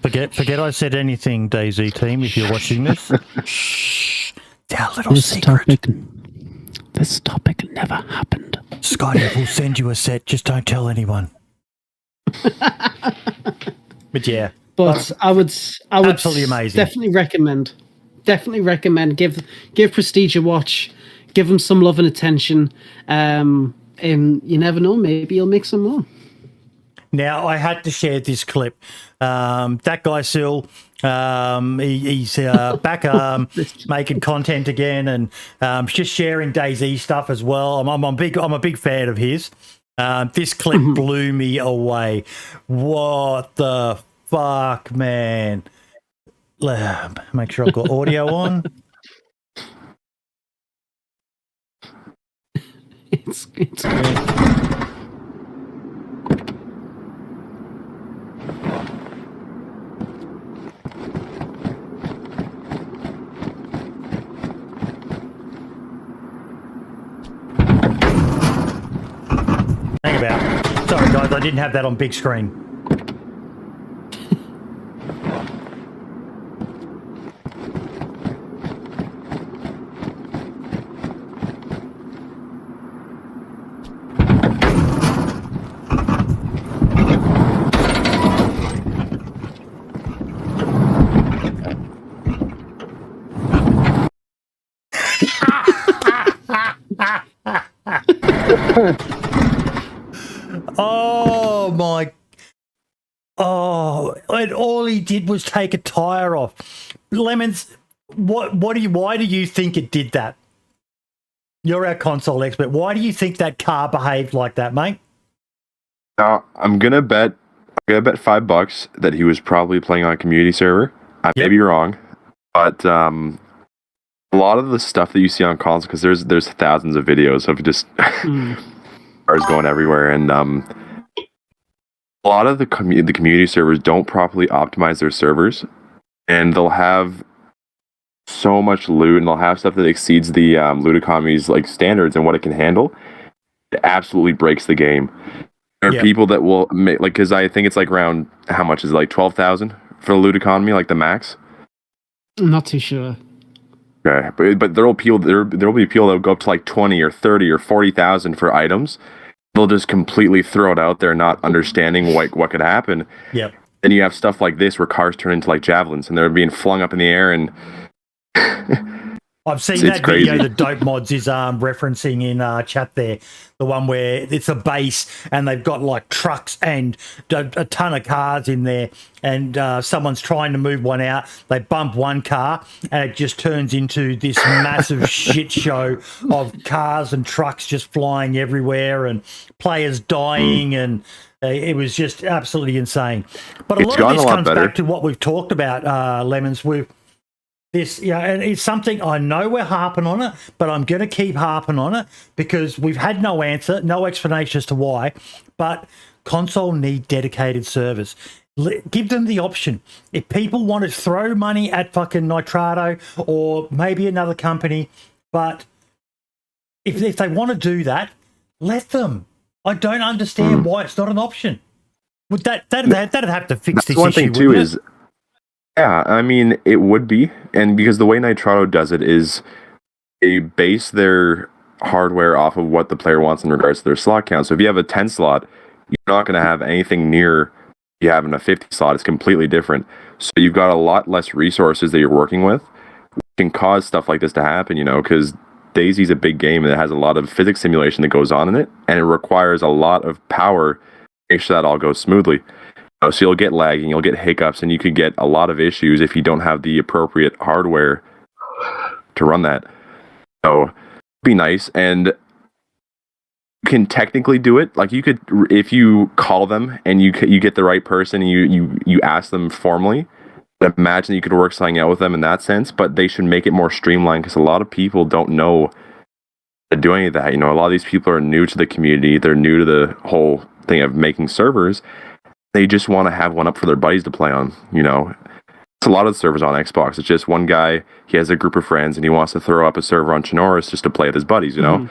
Forget I said anything, DayZ team, if you're watching this. Shh. It's our little secret. This topic never happened. Scotty, we'll send you a set. Just don't tell anyone. But yeah. But I would absolutely amazing. Definitely recommend. Give Prestige a watch. Give him some love and attention. And you never know, maybe you'll make some more. Now, I had to share this clip. That guy, Sil, he's back making content again and just sharing DayZ stuff as well. I'm a big fan of his. This clip blew me away. What the fuck, man? Make sure I've got audio on. It's great. Sorry, guys, I didn't have that on big screen. Oh my! Oh, and all he did was take a tire off. Lemons, why do you think it did that? You're our console expert. Why do you think that car behaved like that, mate? I'm gonna bet $5 that he was probably playing on a community server. I may be wrong, but a lot of the stuff that you see on console, because there's thousands of videos of just cars going everywhere, and a lot of the community servers don't properly optimize their servers, and they'll have so much loot, and they'll have stuff that exceeds the loot economy's like standards and what it can handle. It absolutely breaks the game. There are people that will make, like, because I think it's like around, how much is it, like 12,000 for the loot economy, like the max? I'm not too sure. Okay, but there'll be people that will go up to like 20 or 30 or 40,000 for items. They'll just completely throw it out there, not understanding what could happen. Yep. Then you have stuff like this where cars turn into like javelins and they're being flung up in the air, and I've seen that video that Dope Mods is referencing in chat there. The one where it's a base and they've got like trucks and a ton of cars in there, and someone's trying to move one out. They bump one car and it just turns into this massive shit show of cars and trucks just flying everywhere and players dying, and it was just absolutely insane. But a lot of this comes back to what we've talked about, Lemons. And it's something, I know we're harping on it, but I'm going to keep harping on it because we've had no answer, no explanation as to why, but console need dedicated servers. Give them the option. If people want to throw money at fucking Nitrado or maybe another company, but if they want to do that, let them. I don't understand why it's not an option. Would that'd have to fix this issue. One thing too is, yeah, I mean, it would be, and because the way Nitrado does it is they base their hardware off of what the player wants in regards to their slot count. So if you have a 10 slot, you're not going to have anything near you having a 50 slot. It's completely different. So you've got a lot less resources that you're working with, which can cause stuff like this to happen, because DayZ's a big game and it has a lot of physics simulation that goes on in it, and it requires a lot of power to make sure that all goes smoothly. So you'll get lagging, you'll get hiccups, and you could get a lot of issues if you don't have the appropriate hardware to run that. So it'd be nice. And can technically do it. Like you could, if you call them and you get the right person and you ask them formally, imagine you could work something out with them in that sense, but they should make it more streamlined because a lot of people don't know how to do any of that. You know, a lot of these people are new to the community. They're new to the whole thing of making servers. They just want to have one up for their buddies to play on, you know. It's a lot of the servers on Xbox. It's just one guy, he has a group of friends and he wants to throw up a server on Chinoris just to play with his buddies, you know.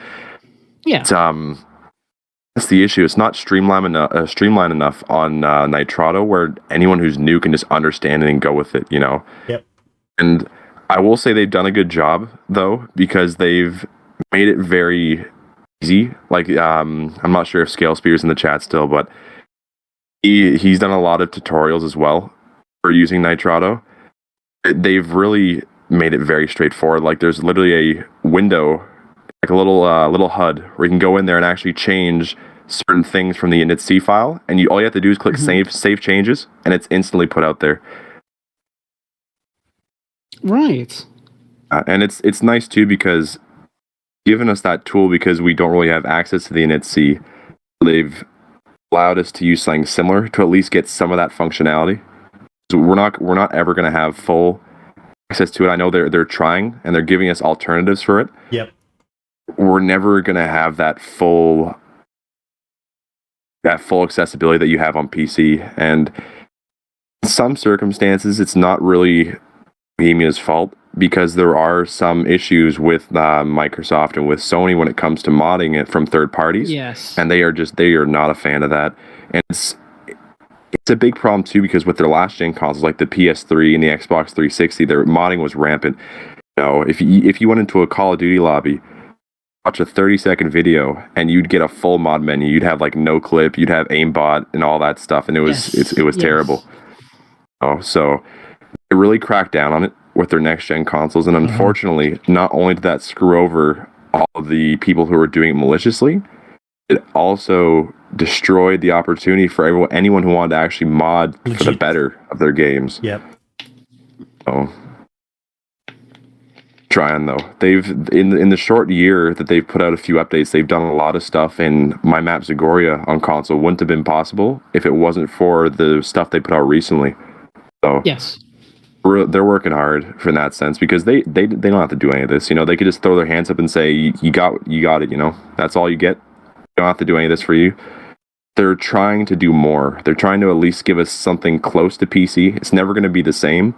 Yeah. That's the issue. It's not streamlined enough on Nitrado where anyone who's new can just understand it and go with it, you know? Yep. And I will say they've done a good job, though, because they've made it very easy. Like, I'm not sure if Scale Spear's in the chat still, but he's done a lot of tutorials as well for using Nitrado. They've really made it very straightforward. Like, there's literally a window, like a little HUD where you can go in there and actually change certain things from the NZST file, and all you have to do is click save changes, and it's instantly put out there. Right. And it's nice too because given us that tool because we don't really have access to the NZST, they've allowed us to use something similar to at least get some of that functionality. So we're not ever going to have full access to it. I know they're trying and they're giving us alternatives for it. Yep. We're never going to have that full accessibility that you have on PC. And in some circumstances, it's not really Bohemia's fault because there are some issues with Microsoft and with Sony when it comes to modding it from third parties. Yes. And they are not a fan of that. And it's a big problem too because with their last gen consoles like the PS3 and the Xbox 360, their modding was rampant. You know, if you went into a Call of Duty lobby, watch a 30-second video and you'd get a full mod menu. You'd have like no clip, you'd have aimbot and all that stuff, and it was terrible. Oh, so they really cracked down on it with their next gen consoles, and unfortunately, not only did that screw over all of the people who were doing it maliciously, it also destroyed the opportunity for anyone who wanted to actually mod for the better of their games. Yep. Oh. Trying though, they've in the short year that they've put out a few updates, they've done a lot of stuff, and My Map Zagoria on console wouldn't have been possible if it wasn't for the stuff they put out recently. So yes, they're working hard in that sense because they don't have to do any of this. You know, they could just throw their hands up and say, "You got it." You know, that's all you get. You don't have to do any of this for you. They're trying to do more. They're trying to at least give us something close to PC. It's never going to be the same.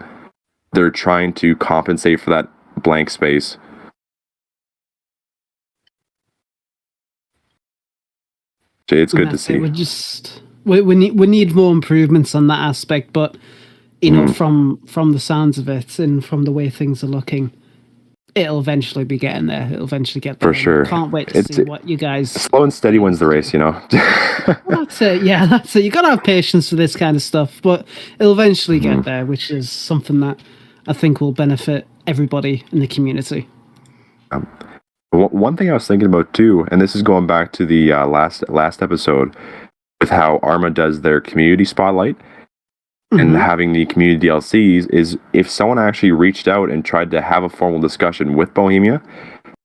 They're trying to compensate for that blank space. It's good to see. We need more improvements on that aspect, but you know, from the sounds of it and from the way things are looking, it'll eventually be getting there. It'll eventually get there. For sure. Can't wait to see what you guys. Slow and steady wins the race, you know. That's it. Yeah, that's it. You gotta have patience for this kind of stuff, but it'll eventually get there, which is something that I think will benefit everybody in the community. One thing I was thinking about too, and this is going back to the last episode, with how Arma does their community spotlight and having the community DLCs, is if someone actually reached out and tried to have a formal discussion with Bohemia,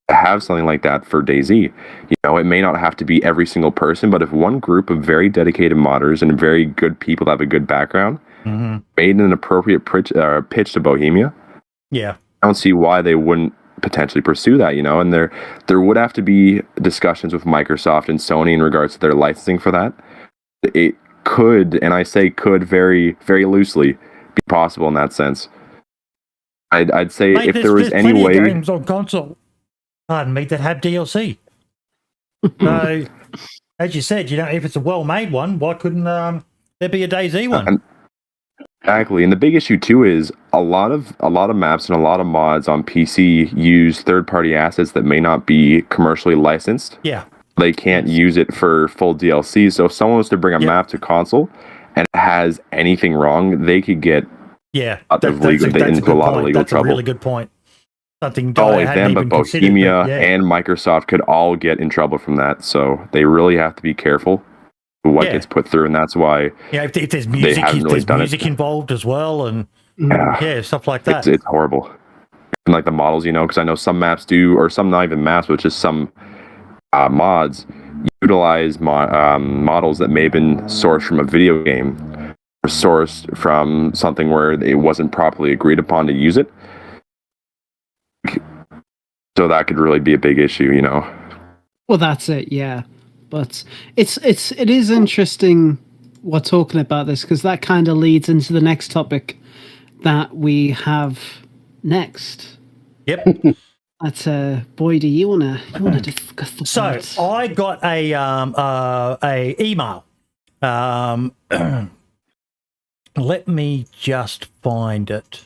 to have something like that for DayZ. You know, it may not have to be every single person, but if one group of very dedicated modders and very good people that have a good background made an appropriate pitch to Bohemia, yeah, I don't see why they wouldn't potentially pursue that, you know. And there would have to be discussions with Microsoft and Sony in regards to their licensing for that. It could, and I say could very, very loosely, be possible in that sense. I'd say if there was any way games on console, pardon me, that have DLC. So, as you said, you know, if it's a well-made one, why couldn't there be a DayZ one? Exactly, and the big issue too is a lot of maps and a lot of mods on PC use third-party assets that may not be commercially licensed. Yeah, they can't use it for full DLC. So if someone was to bring a map to console and it has anything wrong, they could get into a lot of legal trouble. That's a really good point. Something not only them, but Bohemia and Microsoft could all get in trouble from that. So they really have to be careful what gets put through, and that's why if there's music, involved as well, and stuff like that. It's horrible. And like the models, you know, because I know some maps do, or some not even maps, but just some mods utilize models that may have been sourced from a video game or sourced from something where it wasn't properly agreed upon to use it. So that could really be a big issue, you know. Well, that's it, yeah. But it is interesting we're talking about this, because that kind of leads into the next topic that we have next. Yep. That's Boyd, do you wanna discuss the So I got a email. Let me just find it.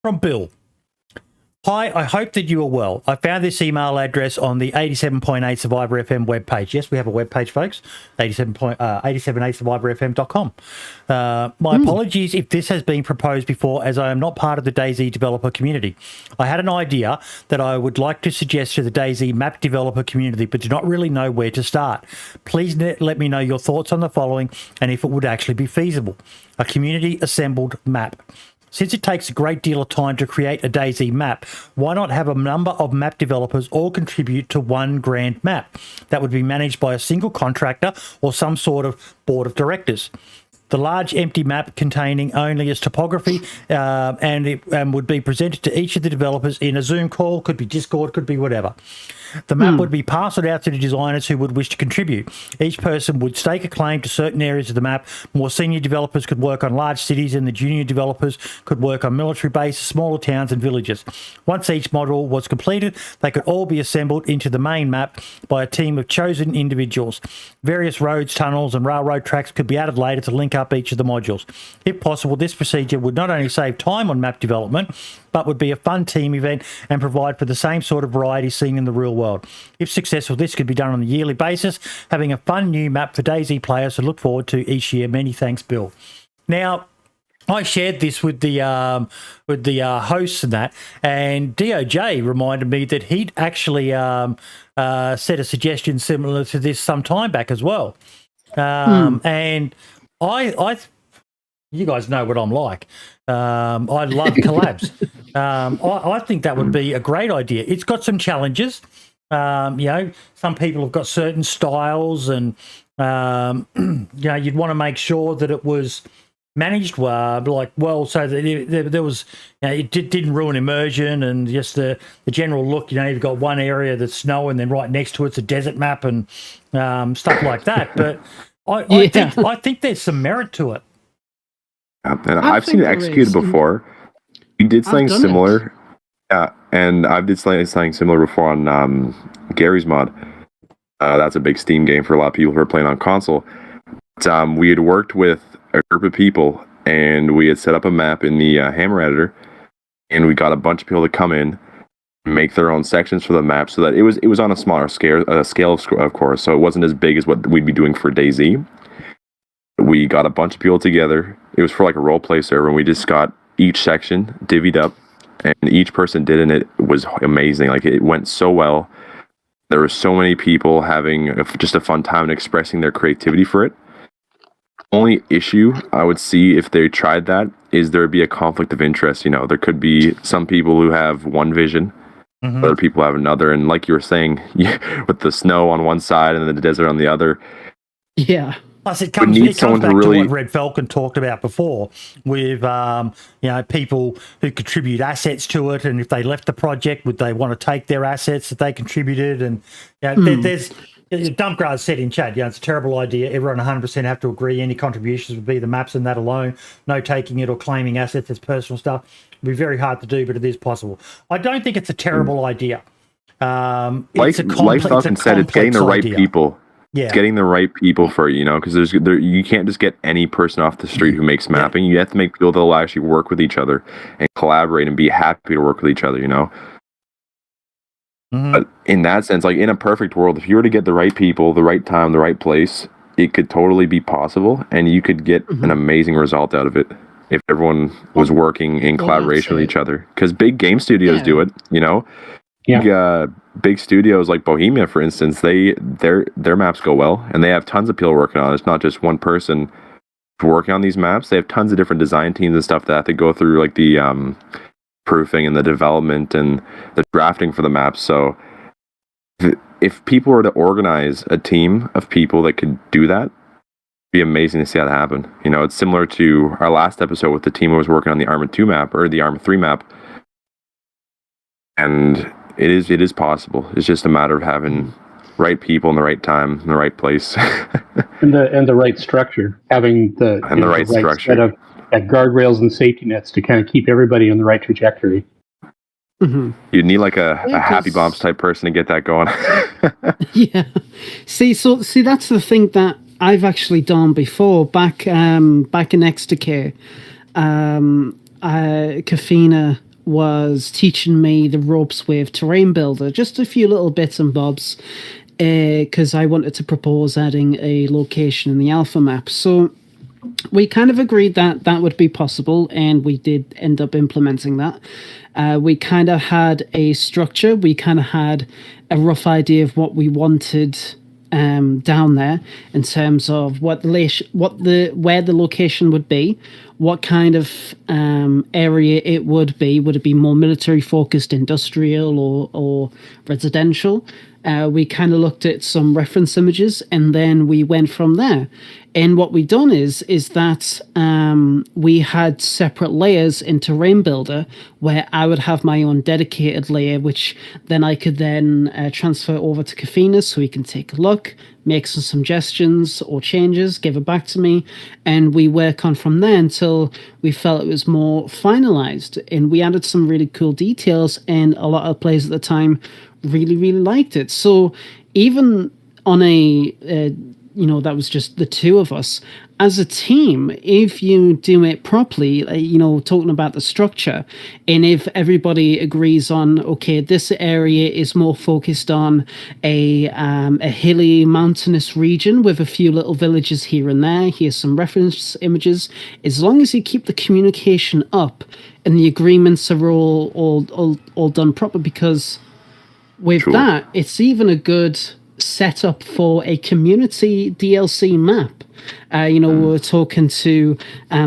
From Bill. Hi, I hope that you are well. I found this email address on the 87.8 Survivor FM webpage. Yes, we have a webpage, folks. 87.8survivorfm.com. My apologies if this has been proposed before, as I am not part of the DayZ developer community. I had an idea that I would like to suggest to the DayZ map developer community, but do not really know where to start. Please let me know your thoughts on the following and if it would actually be feasible. A community assembled map. Since it takes a great deal of time to create a DayZ map, why not have a number of map developers all contribute to one grand map that would be managed by a single contractor or some sort of board of directors? The large empty map containing only its topography and would be presented to each of the developers in a Zoom call, could be Discord, could be whatever. The map would be parceled out to the designers who would wish to contribute. Each person would stake a claim to certain areas of the map. More senior developers could work on large cities and the junior developers could work on military bases, smaller towns and villages. Once each model was completed, they could all be assembled into the main map by a team of chosen individuals. Various roads, tunnels and railroad tracks could be added later to link up each of the modules. If possible, this procedure would not only save time on map development, but would be a fun team event and provide for the same sort of variety seen in the real world. If successful, this could be done on a yearly basis, having a fun new map for DayZ players to look forward to each year. Many thanks, Bill. Now, I shared this with the hosts and that, and DOJ reminded me that he'd actually said a suggestion similar to this some time back as well. And I you guys know what I'm like. I love collabs. I think that would be a great idea. It's got some challenges. You know, some people have got certain styles, and you know, you'd want to make sure that it was managed well, so that there was, you know, it didn't ruin immersion, and just the general look. You know, you've got one area that's snow, and then right next to it's a desert map and stuff like that. But I think there's some merit to it. And I've seen it executed before. We did something similar. And I've did something similar before on Gary's mod. That's a big Steam game for a lot of people who are playing on console. But, we had worked with a group of people, and we had set up a map in the Hammer editor, and we got a bunch of people to come in, make their own sections for the map, so that it was on a smaller scale, of course, so it wasn't as big as what we'd be doing for DayZ. We got a bunch of people together. It was for like a role play server, and we just got each section divvied up, and each person did, and it was amazing. Like, it went so well. There were so many people having just a fun time and expressing their creativity for it. Only issue I would see if they tried that is there would be a conflict of interest. You know, there could be some people who have one vision, other people have another, and like you were saying, with the snow on one side and the desert on the other. Yeah. Plus, it comes back to what RedFalcon talked about before, with you know, people who contribute assets to it, and if they left the project, would they want to take their assets that they contributed? And you know, there's Dumpgrass said in chat, you know, it's a terrible idea. Everyone 100% have to agree. Any contributions would be the maps and that alone. No taking it or claiming assets as personal stuff. It'd be very hard to do, but it is possible. I don't think it's a terrible idea. Like Falcon said, it's getting the right people. Yeah. It's getting the right people for it, you know, because you can't just get any person off the street who makes mapping. You have to make people that will actually work with each other and collaborate and be happy to work with each other, you know. But in that sense, like in a perfect world, if you were to get the right people, the right time, the right place, it could totally be possible, and you could get an amazing result out of it if everyone was working in collaboration with each other. Because big game studios do it, you know. Big studios like Bohemia, for instance, their maps go well, and they have tons of people working on it. It's not just one person working on these maps. They have tons of different design teams and stuff that have to go through like the proofing and the development and the drafting for the maps. So if people were to organize a team of people that could do that, it'd be amazing to see that happen. It's similar to our last episode with the team who was working on the Arma 2 map or the Arma 3 map. And it is possible. It's just a matter of having right people in the right time in the right place. and the right structure. Having the right structure. Set of guardrails and safety nets to kind of keep everybody on the right trajectory. Mm-hmm. You'd need like a Happy Bombs type person to get that going. Yeah. See, that's the thing that I've actually done before. Back in Extracare, Kafina was teaching me the ropes with Terrain Builder, just a few little bits and bobs, because I wanted to propose adding a location in the alpha map. So we kind of agreed that would be possible, and we did end up implementing that. We kind of had a structure. We kind of had a rough idea of what we wanted down there in terms of where the location would be, what kind of area it would be. Would it be more military focused, industrial, or residential? We kind of looked at some reference images, and then we went from there. And what we done is that we had separate layers in Terrain Builder where I would have my own dedicated layer, which then I could then transfer over to Kafina so he can take a look, make some suggestions or changes, give it back to me, and we work on from there until we felt it was more finalized. And we added some really cool details, and a lot of players at the time really, really liked it. So even on a that was just the two of us. As a team, if you do it properly, talking about the structure, and if everybody agrees on, okay, this area is more focused on a hilly mountainous region with a few little villages here and there, here's some reference images, as long as you keep the communication up and the agreements are all done proper, because with that, it's even a good setup for a community DLC map. We were talking to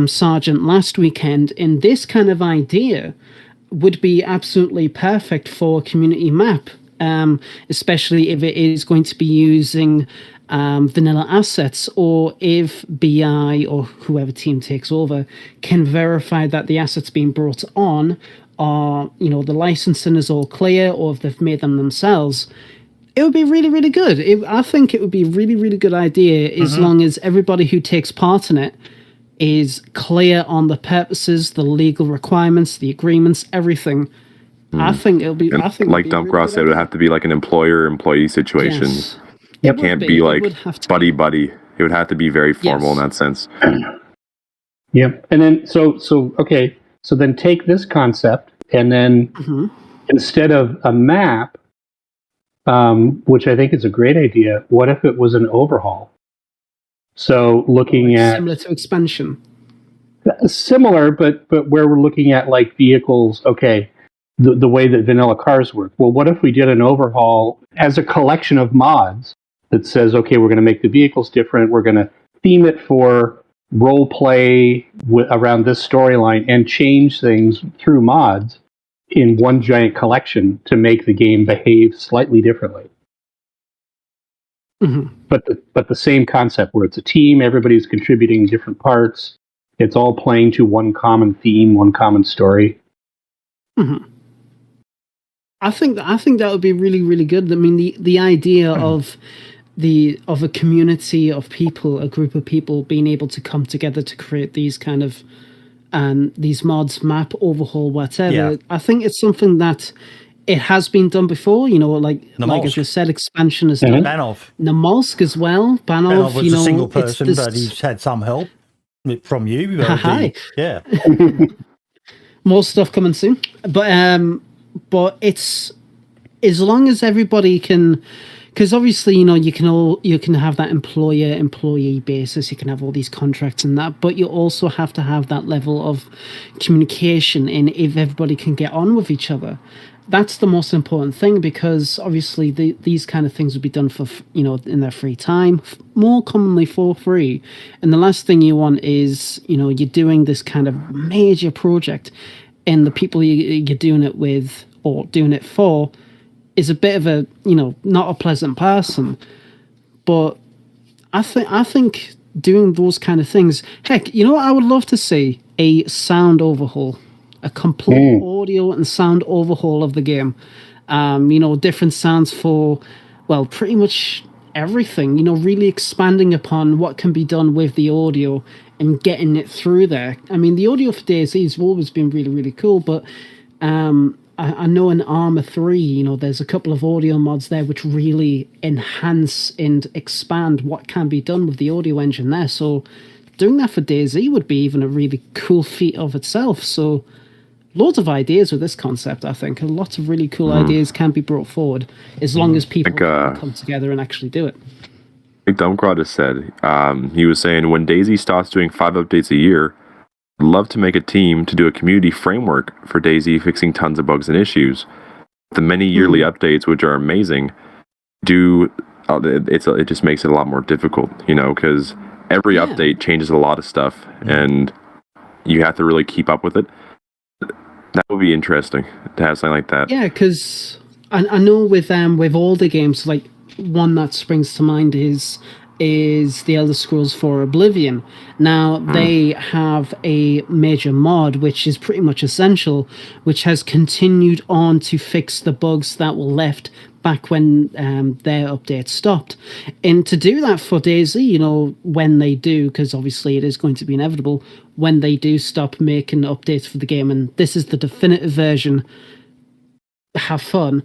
Sergeant last weekend, and this kind of idea would be absolutely perfect for a community map, especially if it is going to be using vanilla assets, or if BI or whoever team takes over can verify that the assets being brought on are, the licensing is all clear, or if they've made them themselves. It would be really, really good. I think it would be a really, really good idea as long as everybody who takes part in it is clear on the purposes, the legal requirements, the agreements, everything. I think it'll be. Like Dumpgrass said, it would have to be like an employer-employee situation. Yes. It can't be like buddy-buddy. It would have to be very formal in that sense. Yep. And then okay. So then take this concept, and then instead of a map, which I think is a great idea, what if it was an overhaul? So looking at similar to expansion. Similar, but where we're looking at like vehicles, okay, the way that vanilla cars work. Well, what if we did an overhaul as a collection of mods that says, okay, we're going to make the vehicles different, we're going to theme it for role play around this storyline, and change things through mods in one giant collection to make the game behave slightly differently. But the same concept, where it's a team, everybody's contributing different parts, it's all playing to one common theme, one common story. I think that would be really, really good. I mean, the idea of a community of people, a group of people being able to come together to create these kind of these mods, map overhaul, whatever. Yeah. I think it's something that it has been done before. Like I just said, expansion is done. Banov. Namolsk as well. Banov was a single person, but he's had some help from you. Yeah. More stuff coming soon, but it's as long as everybody can. Because obviously, you can have that employer-employee basis. You can have all these contracts and that, but you also have to have that level of communication. And if everybody can get on with each other, that's the most important thing. Because obviously, these kind of things would be done for in their free time, more commonly for free. And the last thing you want is you're doing this kind of major project, and the people you're doing it with or doing it for is a bit of a, not a pleasant person. But I think doing those kind of things, heck, what I would love to see? A sound overhaul, a complete audio and sound overhaul of the game. Different sounds for, well, pretty much everything, really expanding upon what can be done with the audio and getting it through there. I mean, the audio for DayZ has always been really, really cool, but I know in Arma 3, there's a couple of audio mods there which really enhance and expand what can be done with the audio engine there. So doing that for DayZ would be even a really cool feat of itself. So loads of ideas with this concept, I think. Lots of really cool ideas can be brought forward as long as people come together and actually do it. Like Dumpgrad has said, he was saying when DayZ starts doing 5 updates a year, I'd love to make a team to do a community framework for DayZ fixing tons of bugs and issues. The many yearly updates, which are amazing, it just makes it a lot more difficult, because every update changes a lot of stuff, and you have to really keep up with it. That would be interesting to have something like that. Yeah, because I know with older games, like one that springs to mind is the Elder Scrolls 4 Oblivion. Now, they have a major mod, which is pretty much essential, which has continued on to fix the bugs that were left back when their update stopped. And to do that for DayZ, when they do, because obviously it is going to be inevitable, when they do stop making updates for the game, and this is the definitive version, have fun,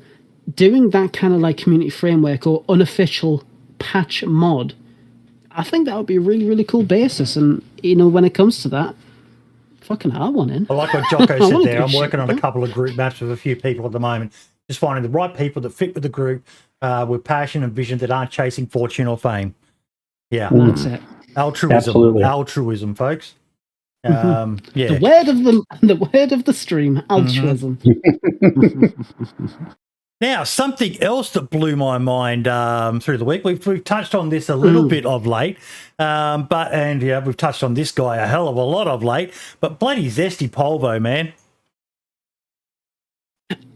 doing that kind of like community framework or unofficial patch mod, I think that would be a really, really cool basis. And, when it comes to that, fucking I want in. I like what Jocko said there. I'm working on a couple of group maps with a few people at the moment. Just finding the right people that fit with the group with passion and vision that aren't chasing fortune or fame. Yeah. That's it. Altruism. Absolutely. Altruism, folks. Yeah. The word of the stream, altruism. Now, something else that blew my mind through the week. We've touched on this a little bit of late, we've touched on this guy a hell of a lot of late. But bloody Zesty Polvo, man.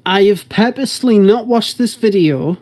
I have purposely not watched this video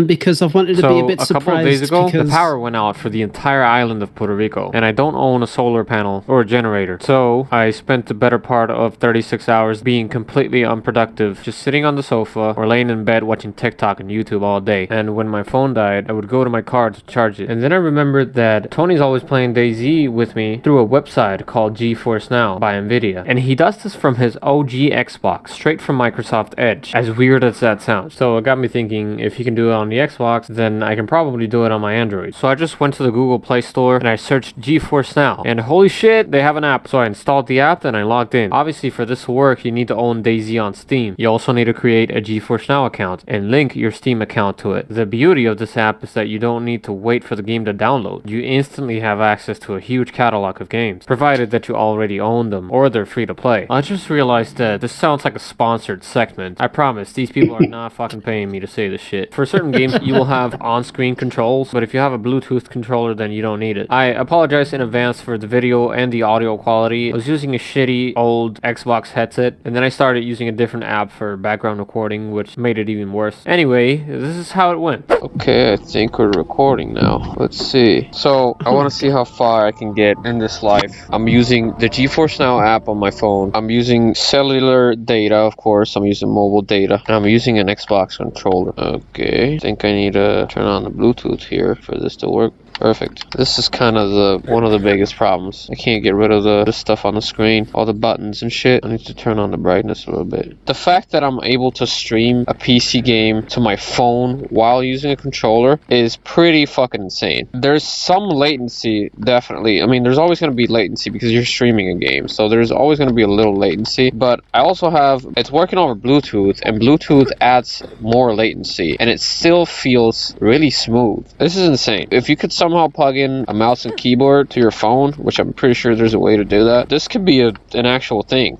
because I wanted to be a bit surprised. A couple of days ago, the power went out for the entire island of Puerto Rico, and I don't own a solar panel or a generator. So I spent the better part of 36 hours being completely unproductive, just sitting on the sofa or laying in bed watching TikTok and YouTube all day. And when my phone died, I would go to my car to charge it. And then I remembered that Tony's always playing DayZ with me through a website called GeForce Now by Nvidia. And he does this from his OG Xbox, straight from Microsoft Edge, as weird as that sounds. So it got me thinking, if he can do it on the Xbox, then I can probably do it on my Android. So I just went to the Google Play Store and I searched GeForce Now, and holy shit, they have an app. So I installed the app and I logged in. Obviously, for this to work, you need to own DayZ on Steam. You also need to create a GeForce Now account and link your Steam account to it. The beauty of this app is that you don't need to wait for the game to download. You instantly have access to a huge catalog of games, provided that you already own them or they're free to play. I just realized that this sounds like a sponsored segment. I promise, these people are not fucking paying me to say this shit. For certain games, you will have on-screen controls, but if you have a Bluetooth controller, then you don't need it. I apologize in advance for the video and the audio quality. I was using a shitty old Xbox headset, and then I started using a different app for background recording, which made it even worse. Anyway, this is how it went. Okay, I think we're recording now. Let's see. So, I want to see how far I can get in this life. I'm using the GeForce Now app on my phone. I'm using cellular data, of course. I'm using mobile data. And I'm using an Xbox controller. Okay, I think I need to turn on the Bluetooth here for this to work. Perfect. This is kind of one of the biggest problems. I can't get rid of the stuff on the screen, all the buttons and shit. I need to turn on the brightness a little bit. The fact that I'm able to stream a PC game to my phone while using a controller is pretty fucking insane. There's some latency, definitely. I mean, there's always going to be latency because you're streaming a game, so there's always going to be a little latency. But I also have, it's working over Bluetooth, and Bluetooth adds more latency, and it still feels really smooth. This is insane. If you could somehow somehow plug in a mouse and keyboard to your phone, which I'm pretty sure there's a way to do that, this could be an actual thing.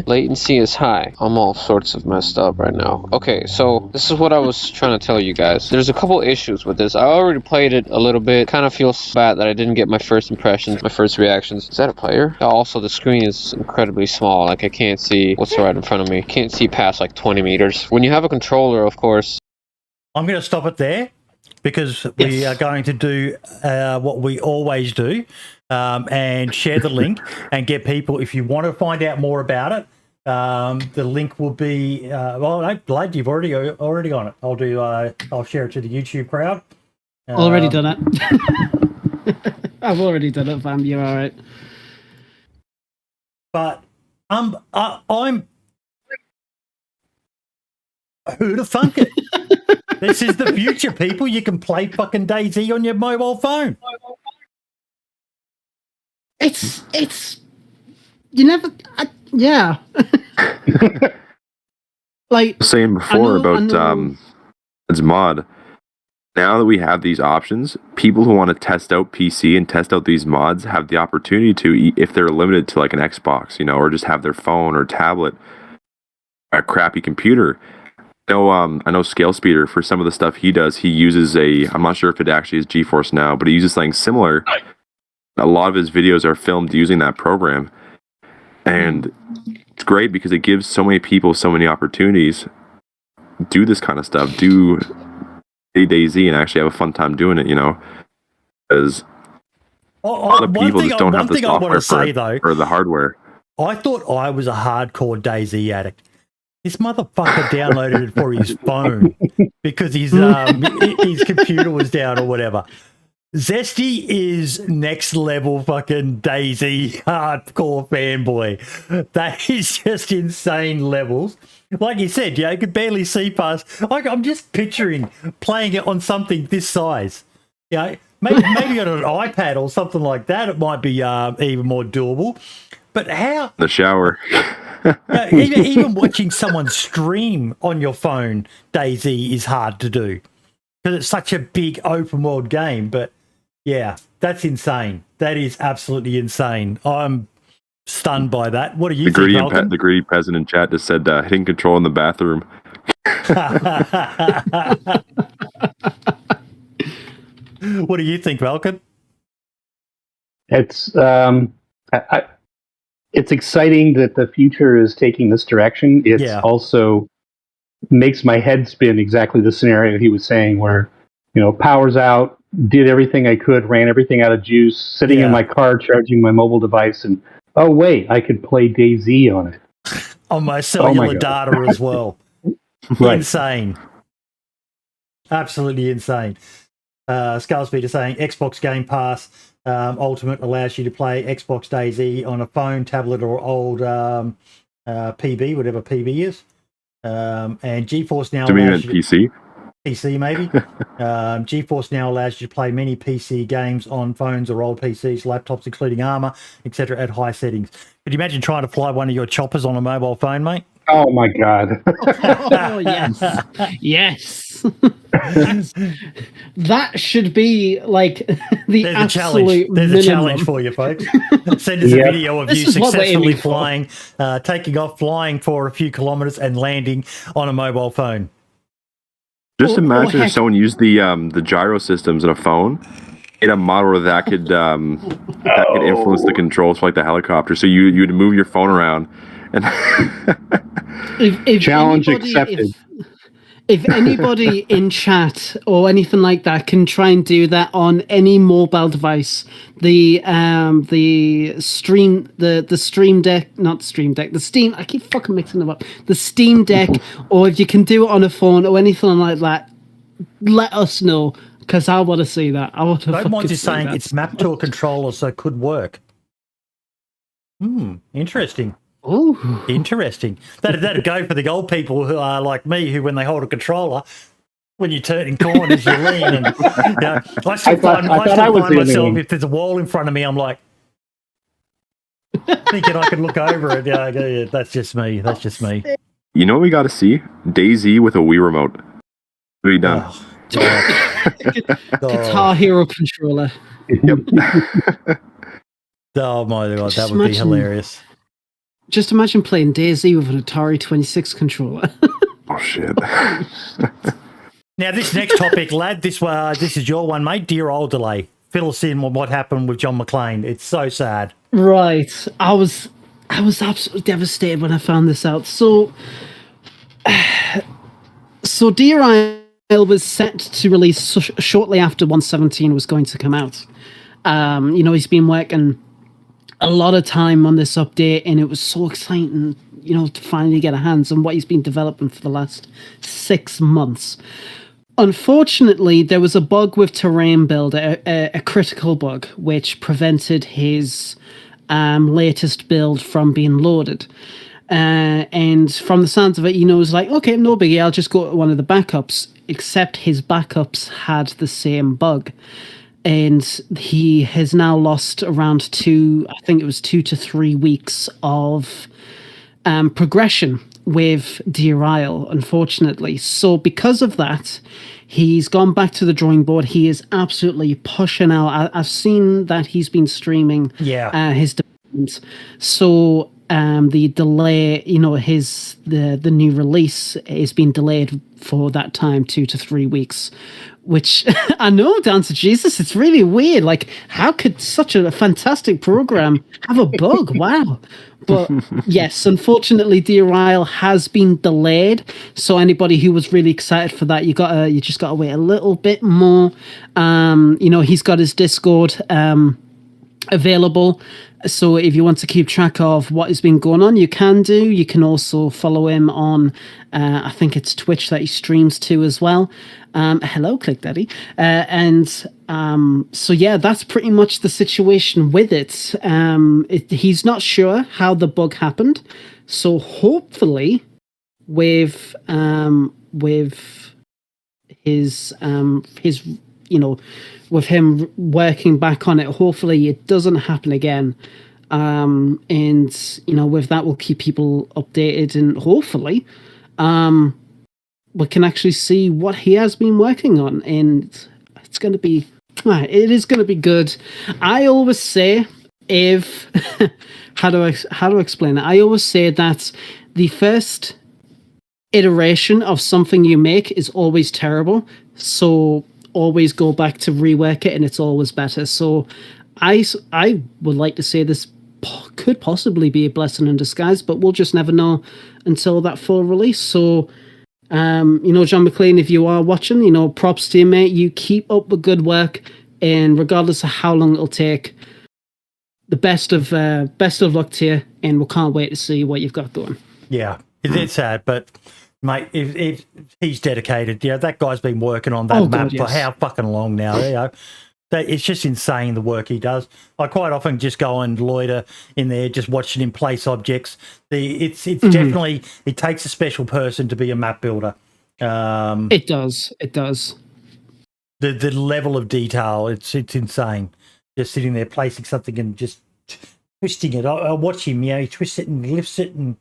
Latency is high. I'm all sorts of messed up right now. Okay, so this is what I was trying to tell you guys. There's a couple issues with this. I already played it a little bit. Kind of feels bad that I didn't get my first impressions, my first reactions. Is that a player? Also, the screen is incredibly small. Like, I can't see what's right in front of me. Can't see past like 20 meters. When you have a controller, of course. I'm going to stop it there because we are going to do what we always do and share the link and get people, if you want to find out more about it, the link will be, well, no, Blade, you've already on it. I'll share it to the YouTube crowd. Already done it. I've already done it, fam. You're all right. But I'm who to funk it? This is the future, people. You can play fucking DayZ on your mobile phone. It's you never yeah. Like saying before about it's mod. Now that we have these options, people who want to test out PC and test out these mods have the opportunity to, if they're limited to like an Xbox, you know, or just have their phone or tablet, a crappy computer. I know Scale Speeder, for some of the stuff he does, he uses I'm not sure if it actually is GeForce Now, but he uses something similar. A lot of his videos are filmed using that program. And it's great because it gives so many people so many opportunities. Do this kind of stuff. Do DayZ and actually have a fun time doing it, you know. Because a lot of people just don't have the software or the hardware. I thought I was a hardcore DayZ addict. This motherfucker downloaded it for his phone because his computer was down or whatever. Zesty is next level fucking DayZ hardcore fanboy. That is just insane levels. Like you said, you could barely see past. I'm just picturing playing it on something this size. You know, maybe on an iPad or something like that. It might be even more doable. But how? The shower. Even watching someone stream on your phone, DayZ, is hard to do because it's such a big open world game. But yeah, that's insane. That is absolutely insane. I'm stunned by that. What do you think, Malcolm? The greedy peasant in chat just said hitting control in the bathroom. What do you think, Malcolm? It's it's exciting that the future is taking this direction. It's also makes my head spin exactly the scenario he was saying where, you know, power's out, did everything I could, ran everything out of juice, sitting in my car charging my mobile device, and oh wait, I could play DayZ on it. On my cellular data as well. Right. Insane. Absolutely insane. Skullspeed is saying Xbox Game Pass Ultimate allows you to play Xbox DayZ on a phone, tablet, or old PB, whatever PB is. And GeForce Now allows you PC? PC maybe. GeForce Now allows you to play many PC games on phones or old PCs, laptops, including Armor, etc., at high settings. Could you imagine trying to fly one of your choppers on a mobile phone, mate? Oh my God! Oh yes, yes. That should be like the absolute challenge. There's minimum. a challenge for you, folks. Send us a video of you successfully flying, taking off, flying for a few kilometers, and landing on a mobile phone. Just imagine if someone used the gyro systems in a phone in a model where that could influence the controls for like the helicopter. So you'd move your phone around. And if challenge accepted. If anybody in chat or anything like that can try and do that on any mobile device, the Stream Deck, not Stream Deck, the Steam, I keep fucking mixing them up. The Steam Deck, or if you can do it on a phone or anything like that, let us know because I want to see that. I want to. Don't is saying it's mapped to a controller, so it could work. Interesting. Oh, interesting. That'd go for the old people who are like me, who when they hold a controller, when you turn in corners, you lean. And you know, I still find myself, if there's a wall in front of me, I'm like thinking I can look over it. Yeah, that's just me. That's just me. You know what we got to see? DayZ with a Wii remote. What have you done? Guitar Hero controller. Yep. Oh my god, Just that would be imagine- hilarious. Just imagine playing DayZ with an Atari 26 controller. Oh shit. Now, this next topic, lad, this is your one, mate. Dear old delay. Fill us in on what happened with John Mcclane. It's so sad. Right. I was absolutely devastated when I found this out. So Dear Isle was set to release shortly after 117 was going to come out. He's been working a lot of time on this update, and it was so exciting, to finally get a hands on what he's been developing for the last 6 months. Unfortunately, there was a bug with Terrain Builder, a critical bug, which prevented his latest build from being loaded. And from the sounds of it, he knows, like, okay, no biggie, I'll just go to one of the backups, except his backups had the same bug. And he has now lost around 2 to 3 weeks of progression with Dear Isle, unfortunately. So because of that, he's gone back to the drawing board. He is absolutely pushing out. I've seen that he's been streaming his development. So the delay, the new release is being delayed for that time, 2 to 3 weeks, which I know, DanceofJesus, it's really weird. Like, how could such a fantastic program have a bug? Wow. But yes, unfortunately, Dear Isle has been delayed. So anybody who was really excited for that, you just gotta wait a little bit more. He's got his Discord available. So if you want to keep track of what has been going on, you can do. You can also follow him on, I think it's Twitch that he streams to as well. Hello, Click Daddy. So yeah, that's pretty much the situation with it. He's not sure how the bug happened. So hopefully with his with him working back on it, hopefully it doesn't happen again. With that, we'll keep people updated, and hopefully we can actually see what he has been working on, and it is going to be good. I always say, how do I explain it? I always say that the first iteration of something you make is always terrible. So always go back to rework it, and it's always better. So I would like to say this could possibly be a blessing in disguise, but we'll just never know until that full release. So John Mcclane, if you are watching, props to you, mate. You keep up the good work, and regardless of how long it'll take, the best of luck to you, and we can't wait to see what you've got going. Yeah, it's sad, but mate, if he's dedicated. That guy's been working on that map for how fucking long now? It's just insane the work he does. I quite often just go and loiter in there, just watching him place objects. It's definitely, it takes a special person to be a map builder. It does. The level of detail, it's insane. Just sitting there placing something and just twisting it. I watch him. He twists it and lifts it and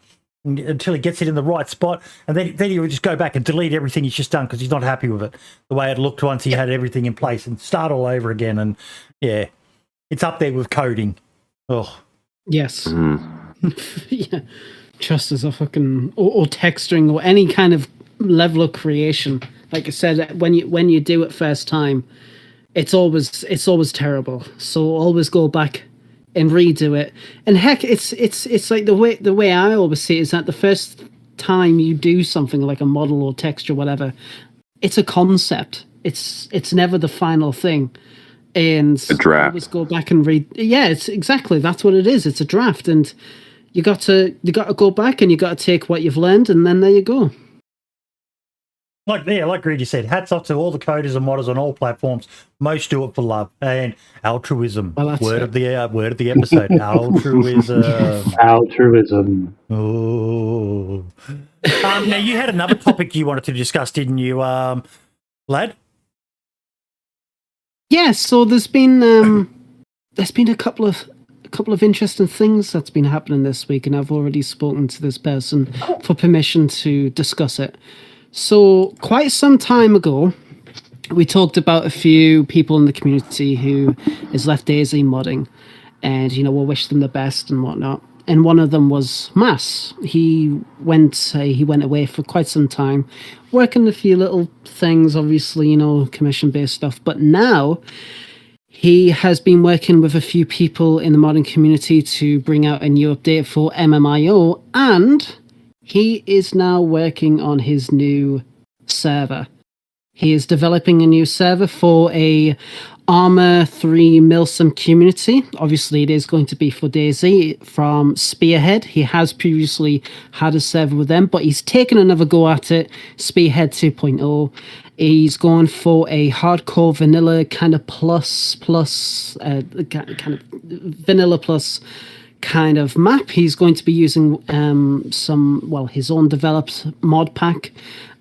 until he gets it in the right spot, and then he would just go back and delete everything he's just done because he's not happy with it, the way it looked once he had everything in place, and start all over again. And yeah, it's up there with coding. Oh yes. Yeah, just as a fucking or texturing or any kind of level of creation. Like I said, when you do it first time, it's always terrible. So always go back and redo it. And heck, it's like the way I always see it is that the first time you do something like a model or texture, whatever, it's a concept. It's never the final thing. And a draft. Always go back and read. Yeah, it's exactly, that's what it is. It's a draft, and you got to go back and you got to take what you've learned, and then there you go. Like Greedy said, hats off to all the coders and modders on all platforms. Most do it for love and altruism. Well, word of the episode. Altruism. Altruism. Oh. Now you had another topic you wanted to discuss, didn't you, lad? Yeah. So there's been a couple of interesting things that's been happening this week, and I've already spoken to this person for permission to discuss it. So quite some time ago, we talked about a few people in the community who has left DayZ modding, and we'll wish them the best and whatnot. And one of them was Mass. He went away for quite some time, working a few little things, obviously, commission-based stuff. But now he has been working with a few people in the modding community to bring out a new update for MMIO, and he is now working on his new server. He is developing a new server for a Armor 3 Milsim community. Obviously, it is going to be for DayZ from Spearhead. He has previously had a server with them, but he's taken another go at it, Spearhead 2.0. He's going for a hardcore vanilla kind of vanilla plus kind of map. He's going to be using his own developed mod pack,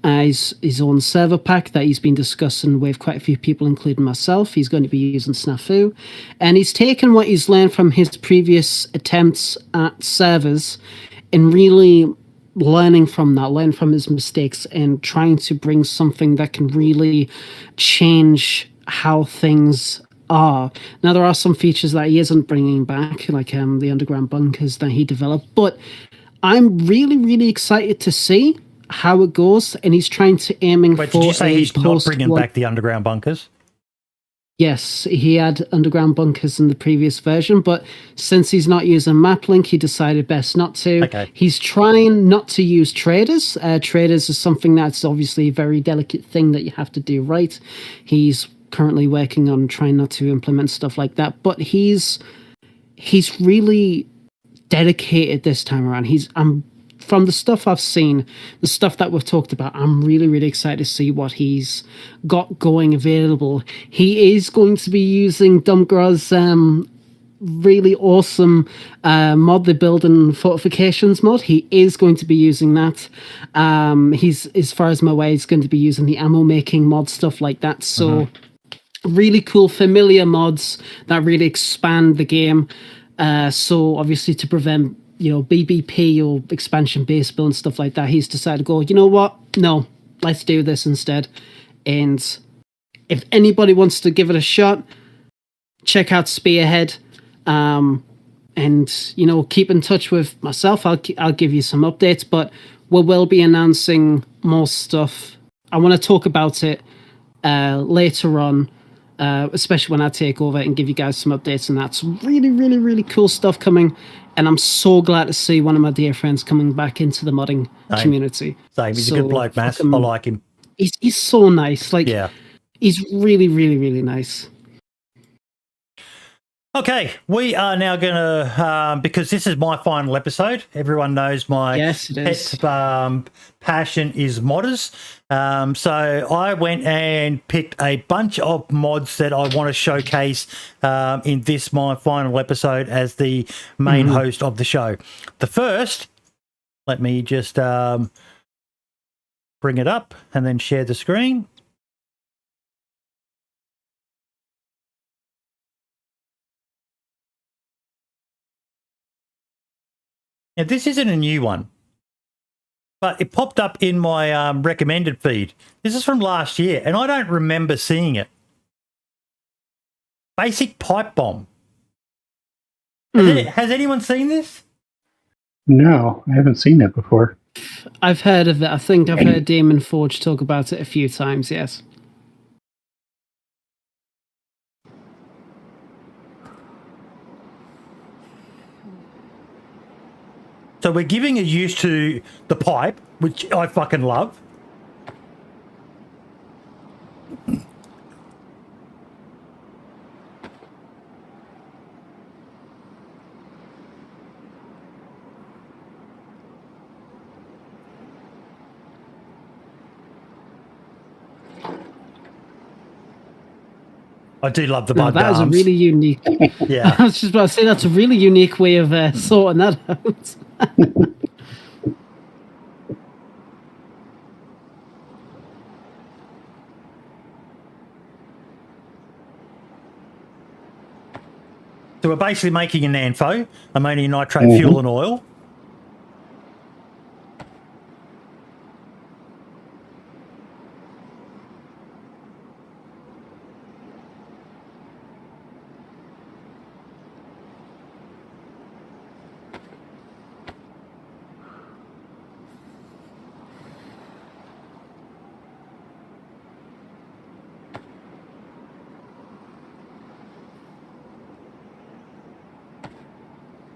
his own server pack that he's been discussing with quite a few people, including myself. He's going to be using Snafu, and he's taken what he's learned from his previous attempts at servers and really learning from his mistakes and trying to bring something that can really change how things are. Now, there are some features that he isn't bringing back, like the underground bunkers that he developed, but I'm really, really excited to see how it goes, and he's trying to aiming for. Did you say he's not bringing back the underground bunkers? Yes, he had underground bunkers in the previous version, but since he's not using MapLink, he decided best not to. Okay. He's trying not to use traders. Traders is something that's obviously a very delicate thing that you have to do right. He's currently working on trying not to implement stuff like that, but he's really dedicated this time around. From the stuff I've seen, the stuff that we've talked about, I'm really, really excited to see what he's got going available. He is going to be using Dumgra's really awesome mod, the building fortifications mod. He is going to be using that. He's, as far as my way, he's going to be using the ammo making mod, stuff like that. So really cool familiar mods that really expand the game. So obviously to prevent BBP or expansion based build and stuff like that, he's decided to go, you know what? No, let's do this instead. And if anybody wants to give it a shot, check out Spearhead. And keep in touch with myself. I'll give you some updates, but we will be announcing more stuff. I want to talk about it later on, especially when I take over and give you guys some updates, and that's really, really, really cool stuff coming. And I'm so glad to see one of my dear friends coming back into the modding community. Same. He's a good bloke, Mass. I like him. He's so nice. He's really, really, really nice. Okay, we are now going to, because this is my final episode, everyone knows my pet passion is modders. So I went and picked a bunch of mods that I want to showcase in this, my final episode as the main host of the show. The first, let me just bring it up and then share the screen. Now, this isn't a new one, but it popped up in my recommended feed. This is from last year, and I don't remember seeing it. Basic Pipe Bomb. Has anyone seen this? No, I haven't seen it before. I've heard of it. I think I've heard Damon Forge talk about it a few times, yes. So we're giving a use to the pipe, which I fucking love. I do love the bug That is arms. a really unique. Yeah. I was just about to say that's a really unique way of sorting that out. So we're basically making an ANFO, ammonium nitrate, fuel and oil.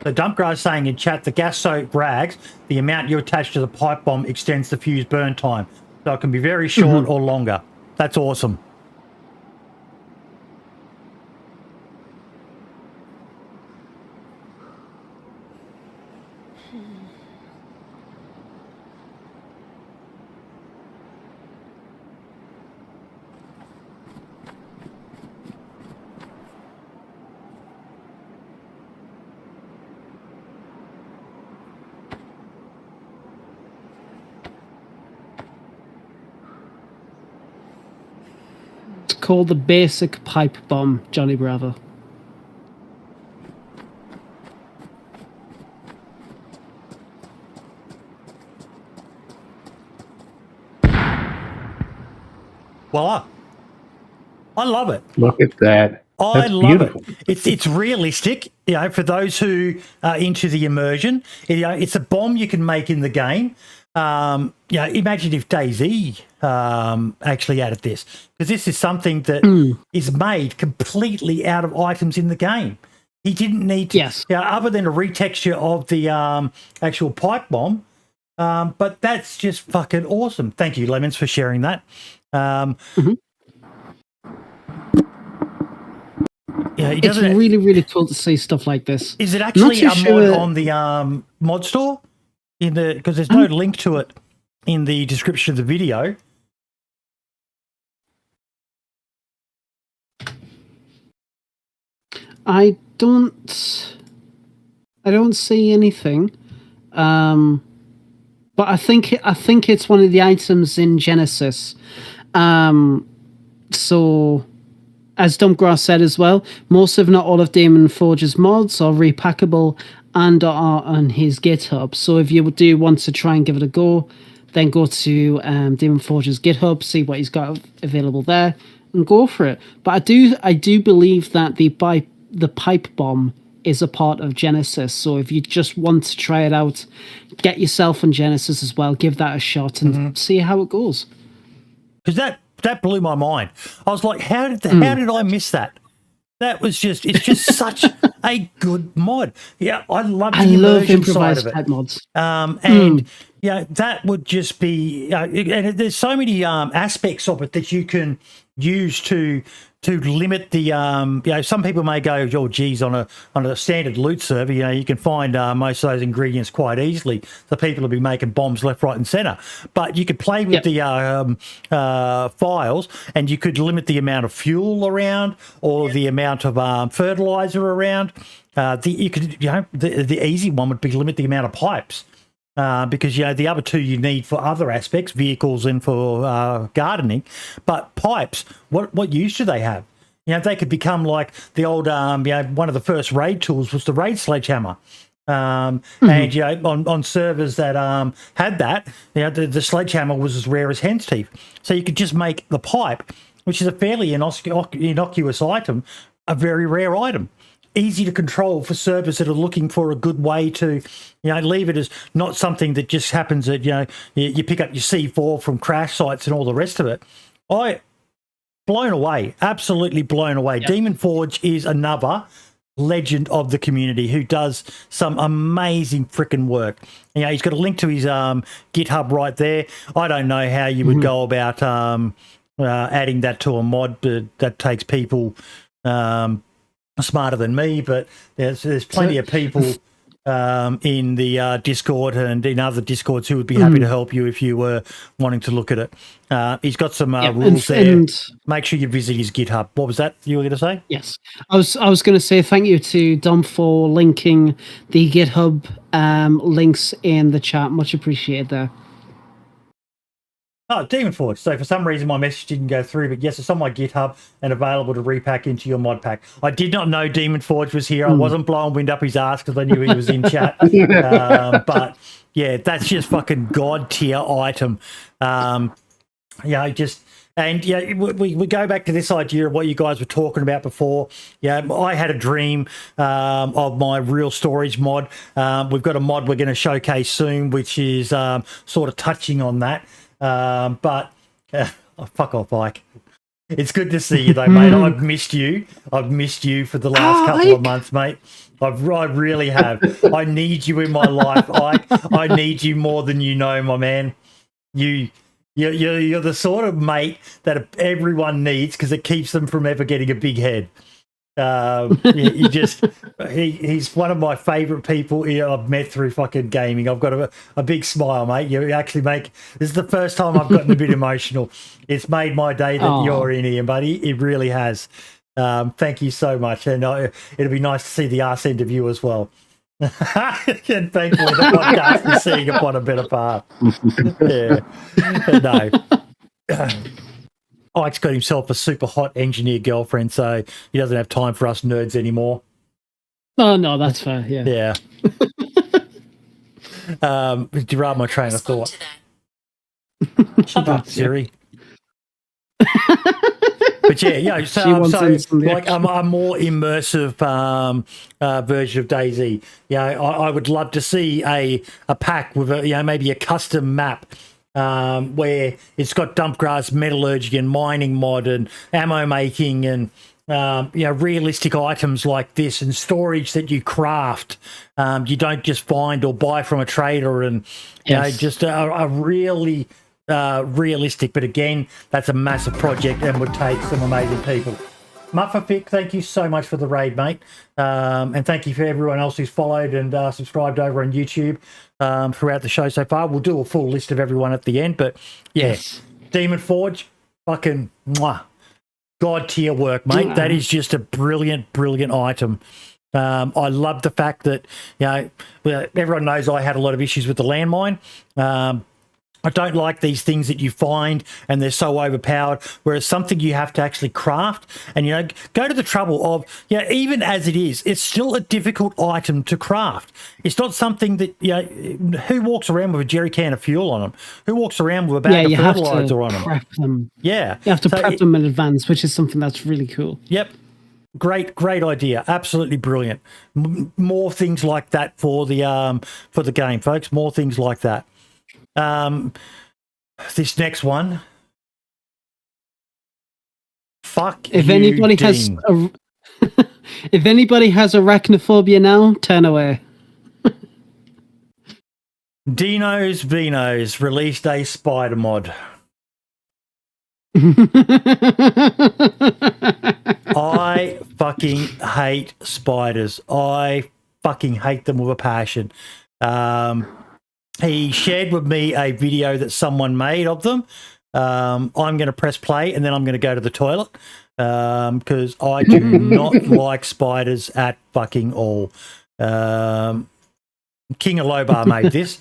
So Dumpgrass saying in chat, the gas-soaked rags, the amount you attach to the pipe bomb extends the fuse burn time. So it can be very short or longer. That's awesome. Called the basic pipe bomb, Johnny Bravo. Voila. I love it. Look at that. I That's love beautiful. it. It's realistic, you know, for those who are into the immersion. You know, it's a bomb you can make in the game. You know, imagine if DayZ actually added this, because this is something that is made completely out of items in the game. He didn't need to, you know, other than a retexture of the actual pipe bomb. But that's just fucking awesome. Thank you, Lemons, for sharing that. Yeah, it's really, really cool to see stuff like this. Is it actually a mod on the mod store? Because there's no link to it in the description of the video. I don't see anything. But I think it's one of the items in Genesis. So, as Dumpgrass said as well, most if not all of Demon Forge's mods are repackable and are on his GitHub. So if you do want to try and give it a go, then go to Demon Forge's GitHub, see what he's got available there, and go for it. But I do believe that the pipe bomb is a part of Genesis. So if you just want to try it out, get yourself on Genesis as well, give that a shot and see how it goes. Because that blew my mind. I was like, how did I miss that? That was it's just such a good mod. Yeah, I love the immersion side of it. Type mods. And yeah, that would just be, and there's so many aspects of it that you can use to limit the, you know, some people may go, oh, geez, on a standard loot server, you know, you can find most of those ingredients quite easily. So people will be making bombs left, right, and centre. But you could play with the files, and you could limit the amount of fuel around or the amount of fertilizer around. The easy one would be limit the amount of pipes. Because, you know, the other two you need for other aspects, vehicles and for gardening. But pipes, what use do they have? You know, they could become like the old, you know, one of the first raid tools was the raid sledgehammer. And, you know, on servers that had that, you know, the sledgehammer was as rare as hen's teeth. So you could just make the pipe, which is a fairly innocuous item, a very rare item. Easy to control for servers that are looking for a good way to, you know, leave it as not something that just happens that, you know, you pick up your C4 from crash sites and all the rest of it. Blown away, absolutely blown away. Yep. Demon Forge is another legend of the community who does some amazing freaking work. You know, he's got a link to his GitHub right there. I don't know how you would go about adding that to a mod, but that takes people smarter than me, but there's plenty of people in the Discord and in other Discords who would be happy to help you if you were wanting to look at it. He's got some rules there. Make sure you visit his GitHub. What was that you were going to say? Yes, I was going to say thank you to Dom for linking the GitHub links in the chat. Much appreciated there. Oh, Demon Forge. So for some reason my message didn't go through, but yes, it's on my GitHub and available to repack into your mod pack. I did not know Demon Forge was here. I wasn't blowing wind up his ass because I knew he was in chat. But yeah, that's just fucking god tier item. Yeah, we go back to this idea of what you guys were talking about before. Yeah, I had a dream of my real storage mod. We've got a mod we're going to showcase soon, which is sort of touching on that. But fuck off, Ike. It's good to see you, though, mate. I've missed you. I've missed you for the last couple of months, mate. I really have. I need you in my life. I need you more than you know, my man. You're the sort of mate that everyone needs because it keeps them from ever getting a big head. He's one of my favorite people I've met through fucking gaming. I've got a big smile, mate. You actually this is the first time I've gotten a bit emotional. It's made my day that you're in here, buddy. It really has. Thank you so much, and it'll be nice to see the arse end of you as well. And thankfully the podcast is seeing upon a better path. No. Ike's got himself a super hot engineer girlfriend, so he doesn't have time for us nerds anymore. Oh, no, that's fair, yeah. Derailed my train of thought. Shut up, Siri. But so like a more immersive version of DayZ. I would love to see a pack with maybe a custom map. Where it's got dump grass, metallurgy, and mining mod, and ammo making, and realistic items like this, and storage that you craft. You don't just find or buy from a trader, and just a really realistic. But again, that's a massive project and would take some amazing people. Muffafic, thank you so much for the raid, mate. And thank you for everyone else who's followed and subscribed over on YouTube throughout the show so far. We'll do a full list of everyone at the end. But, Demon Forge, fucking God tier work, mate. That is just a brilliant, brilliant item. I love the fact that, everyone knows I had a lot of issues with the landmine. I don't like these things that you find and they're so overpowered, whereas something you have to actually craft and, go to the trouble of, even as it is, it's still a difficult item to craft. It's not something that, who walks around with a jerry can of fuel on them? Who walks around with a bag of fertilizer on them? Prep them. Yeah. You have to prep them in advance, which is something that's really cool. Yep. Great idea. Absolutely brilliant. More things like that for the game, folks. More things like that. This next one. If anybody has arachnophobia now, turn away. Dino's Vinos released a spider mod. I fucking hate spiders. I fucking hate them with a passion. He shared with me a video that someone made of them. I'm going to press play and then I'm going to go to the toilet because I do not like spiders at fucking all. King of Lobar made this.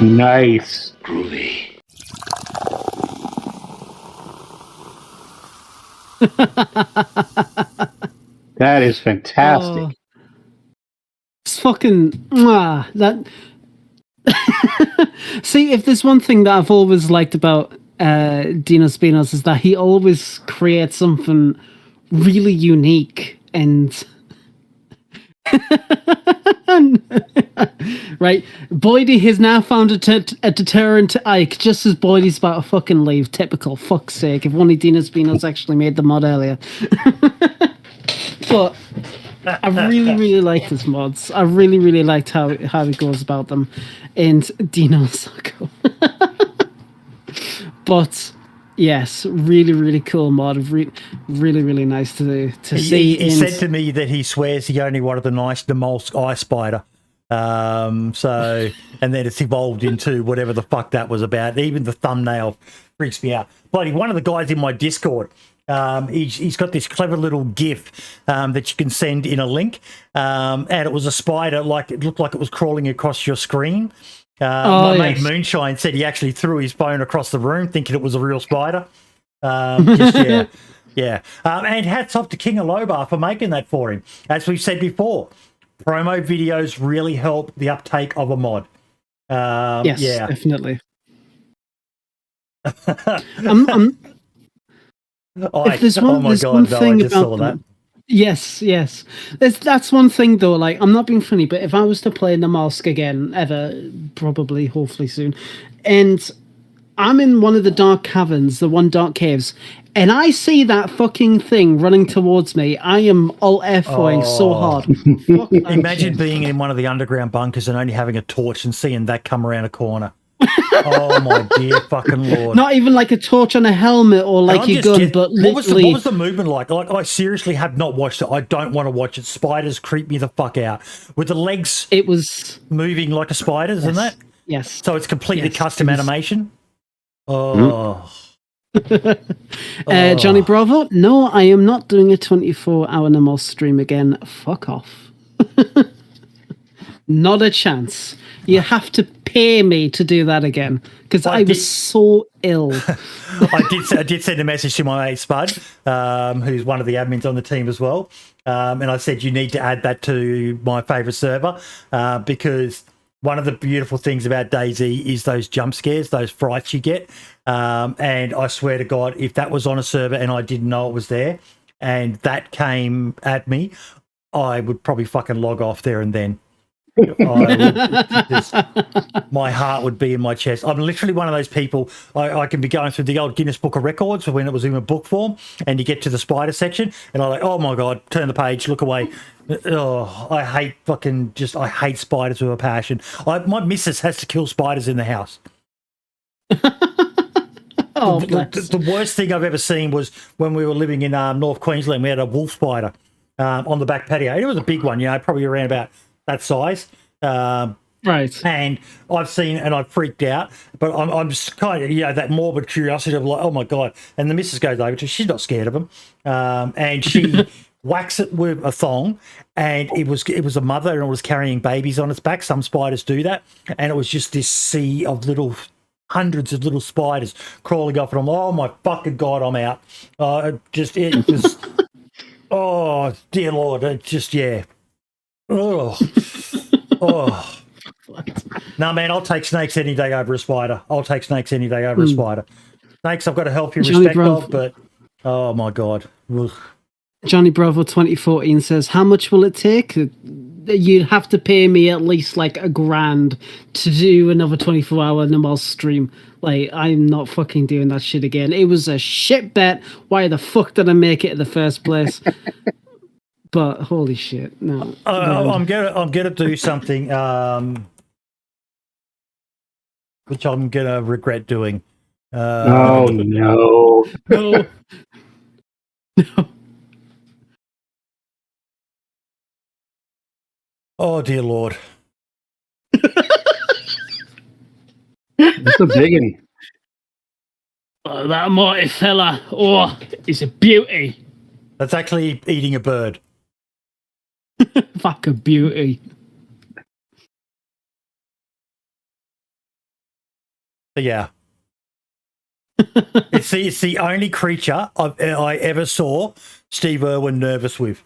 Nice. Groovy. That is fantastic. It's fucking that. See, if there's one thing that I've always liked about Dino Spinos is that he always creates something really unique and right. Boydie has now found a deterrent to Ike just as Boydie's about to fucking leave. Typical. Fuck's sake. If only Dino Spinos actually made the mod earlier. But I really like his mods. I really liked how he goes about them. And Dino's so cool. But yes, really cool mod. Really nice to see. He said to me that he swears he only wanted the nice Demolsk eye spider. So, and then it's evolved into whatever the fuck that was about. Even the thumbnail freaks me out. Bloody one of the guys in my Discord, he's got this clever little GIF that you can send in a link, and it was a spider, like it looked like it was crawling across your screen. My mate Moonshine said he actually threw his phone across the room thinking it was a real spider. Yeah. And hats off to King of Lobar for making that for him. As we've said before, promo videos really help the uptake of a mod. Yes, yeah, definitely. If there's one, I just saw that. Yes. That's one thing though. Like, I'm not being funny, but if I was to play Namalsk again, probably, hopefully soon, and I'm in one of the dark caverns, the one dark caves, and I see that fucking thing running towards me, I am alt F4ing so hard. Imagine being in one of the underground bunkers and only having a torch and seeing that come around a corner. Oh my dear fucking Lord. Not even like a torch on a helmet or like your gun, but literally... What was the movement like? Like, I seriously have not watched it. I don't want to watch it. Spiders creep me the fuck out. With the legs it was moving like a spider's, isn't that? Yes. So it's completely custom animation? Oh. Johnny Bravo, no, I am not doing a 24-hour Namos stream again. Fuck off. Not a chance. You have to pay me to do that again because I was so ill. I did send a message to my mate Spud, who's one of the admins on the team as well, and I said you need to add that to my favourite server because one of the beautiful things about DayZ is those jump scares, those frights you get, and I swear to God, if that was on a server and I didn't know it was there, and that came at me, I would probably fucking log off there and then. My heart would be in my chest. I'm literally one of those people. I can be going through the old Guinness Book of Records when it was in a book form, and you get to the spider section, and I'm like, oh my God, turn the page, look away. Oh, I hate spiders with a passion. My missus has to kill spiders in the house. The worst thing I've ever seen was when we were living in North Queensland. We had a wolf spider on the back patio. It was a big one, probably around about that size. Right. And I've seen and I've freaked out, but I'm just kind of, that morbid curiosity of like, oh my God. And the missus goes over to, she's not scared of them. And she whacks it with a thong, and it was a mother and it was carrying babies on its back. Some spiders do that. And it was just this sea of hundreds of little spiders crawling up, and I'm, oh my fucking God, I'm out. It was, oh dear Lord, it just, yeah. Oh. No, man, I'll take snakes any day over a spider. Snakes, I've got a healthy respect of, but oh my God. Ugh. Johnny Bravo 2014 says, how much will it take? You'd have to pay me at least like $1,000 to do another 24-hour Namal stream. Like, I'm not fucking doing that shit again. It was a shit bet. Why the fuck did I make it in the first place? But holy shit, no. I'm gonna do something which I'm gonna regret doing. Oh no. No. Oh dear Lord. That's a big one. Oh, that mighty fella. Oh, he's a beauty. That's actually eating a bird. Fuck a beauty. Yeah. It's the only creature I ever saw Steve Irwin nervous with.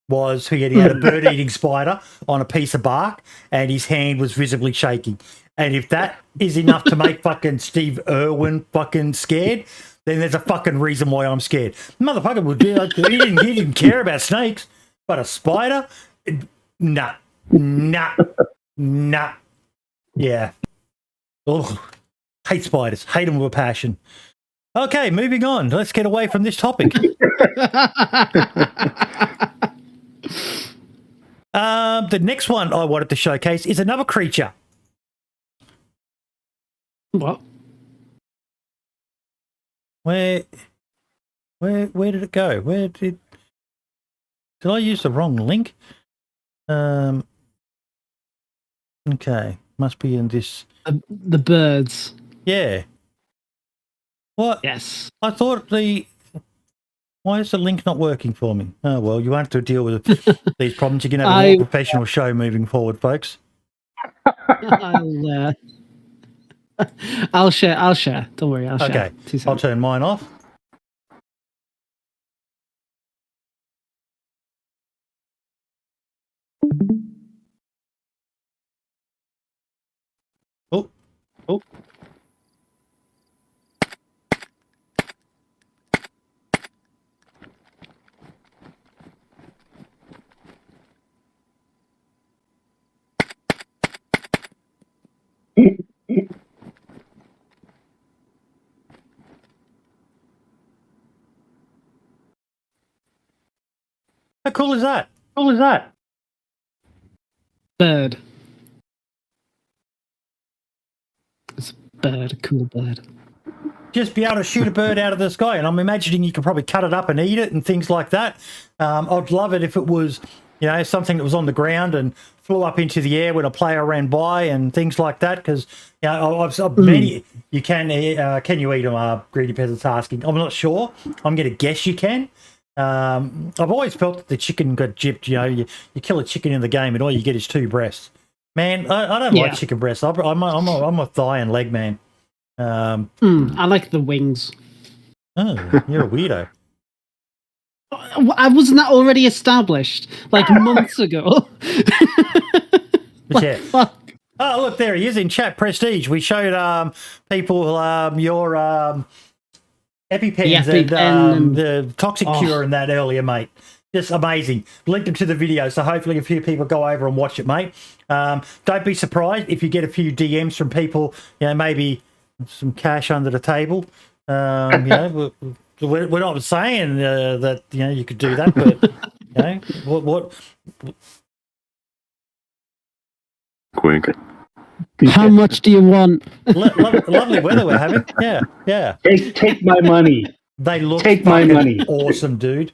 He had a bird-eating spider on a piece of bark, and his hand was visibly shaking. And if that is enough to make fucking Steve Irwin fucking scared, then there's a fucking reason why I'm scared. Motherfucker would be like, he didn't care about snakes, but a spider, nah. Yeah. Ugh. Hate spiders. Hate them with a passion. Okay, moving on. Let's get away from this topic. The next one I wanted to showcase is another creature. What? Where did it go? Did I use the wrong link? Okay, must be in this. The birds. Yeah. What? Yes. I thought Why is the link not working for me? Oh, well, you won't have to deal with these problems. You can have a more professional show moving forward, folks. I'll share. Don't worry, I'll share. Okay, I'll turn mine off. Oh. How cool is that? Bird. It's a bird, a cool bird. Just be able to shoot a bird out of the sky, and I'm imagining you could probably cut it up and eat it and things like that. I'd love it if it was, something that was on the ground and flew up into the air when a player ran by and things like that. Because many you can you eat them? Greedy Peasant's asking. I'm not sure. I'm going to guess you can. I've always felt that the chicken got gypped. You kill a chicken in the game and all you get is 2 breasts. Man, I don't like chicken breasts. I'm a thigh and leg man. I like the wings. Oh, you're a weirdo. Wasn't that already established like months ago? Yeah. Oh, look, there he is in chat. Prestige. We showed people your EpiPens and the toxic cure and that earlier, mate. Just amazing. Linked them to the video, so hopefully a few people go over and watch it, mate. Don't be surprised if you get a few DMs from people, maybe some cash under the table. We're not saying that you could do that, but what? Quink. How much do you want? Lovely weather we're having. Yeah. Take my money. They look awesome, dude.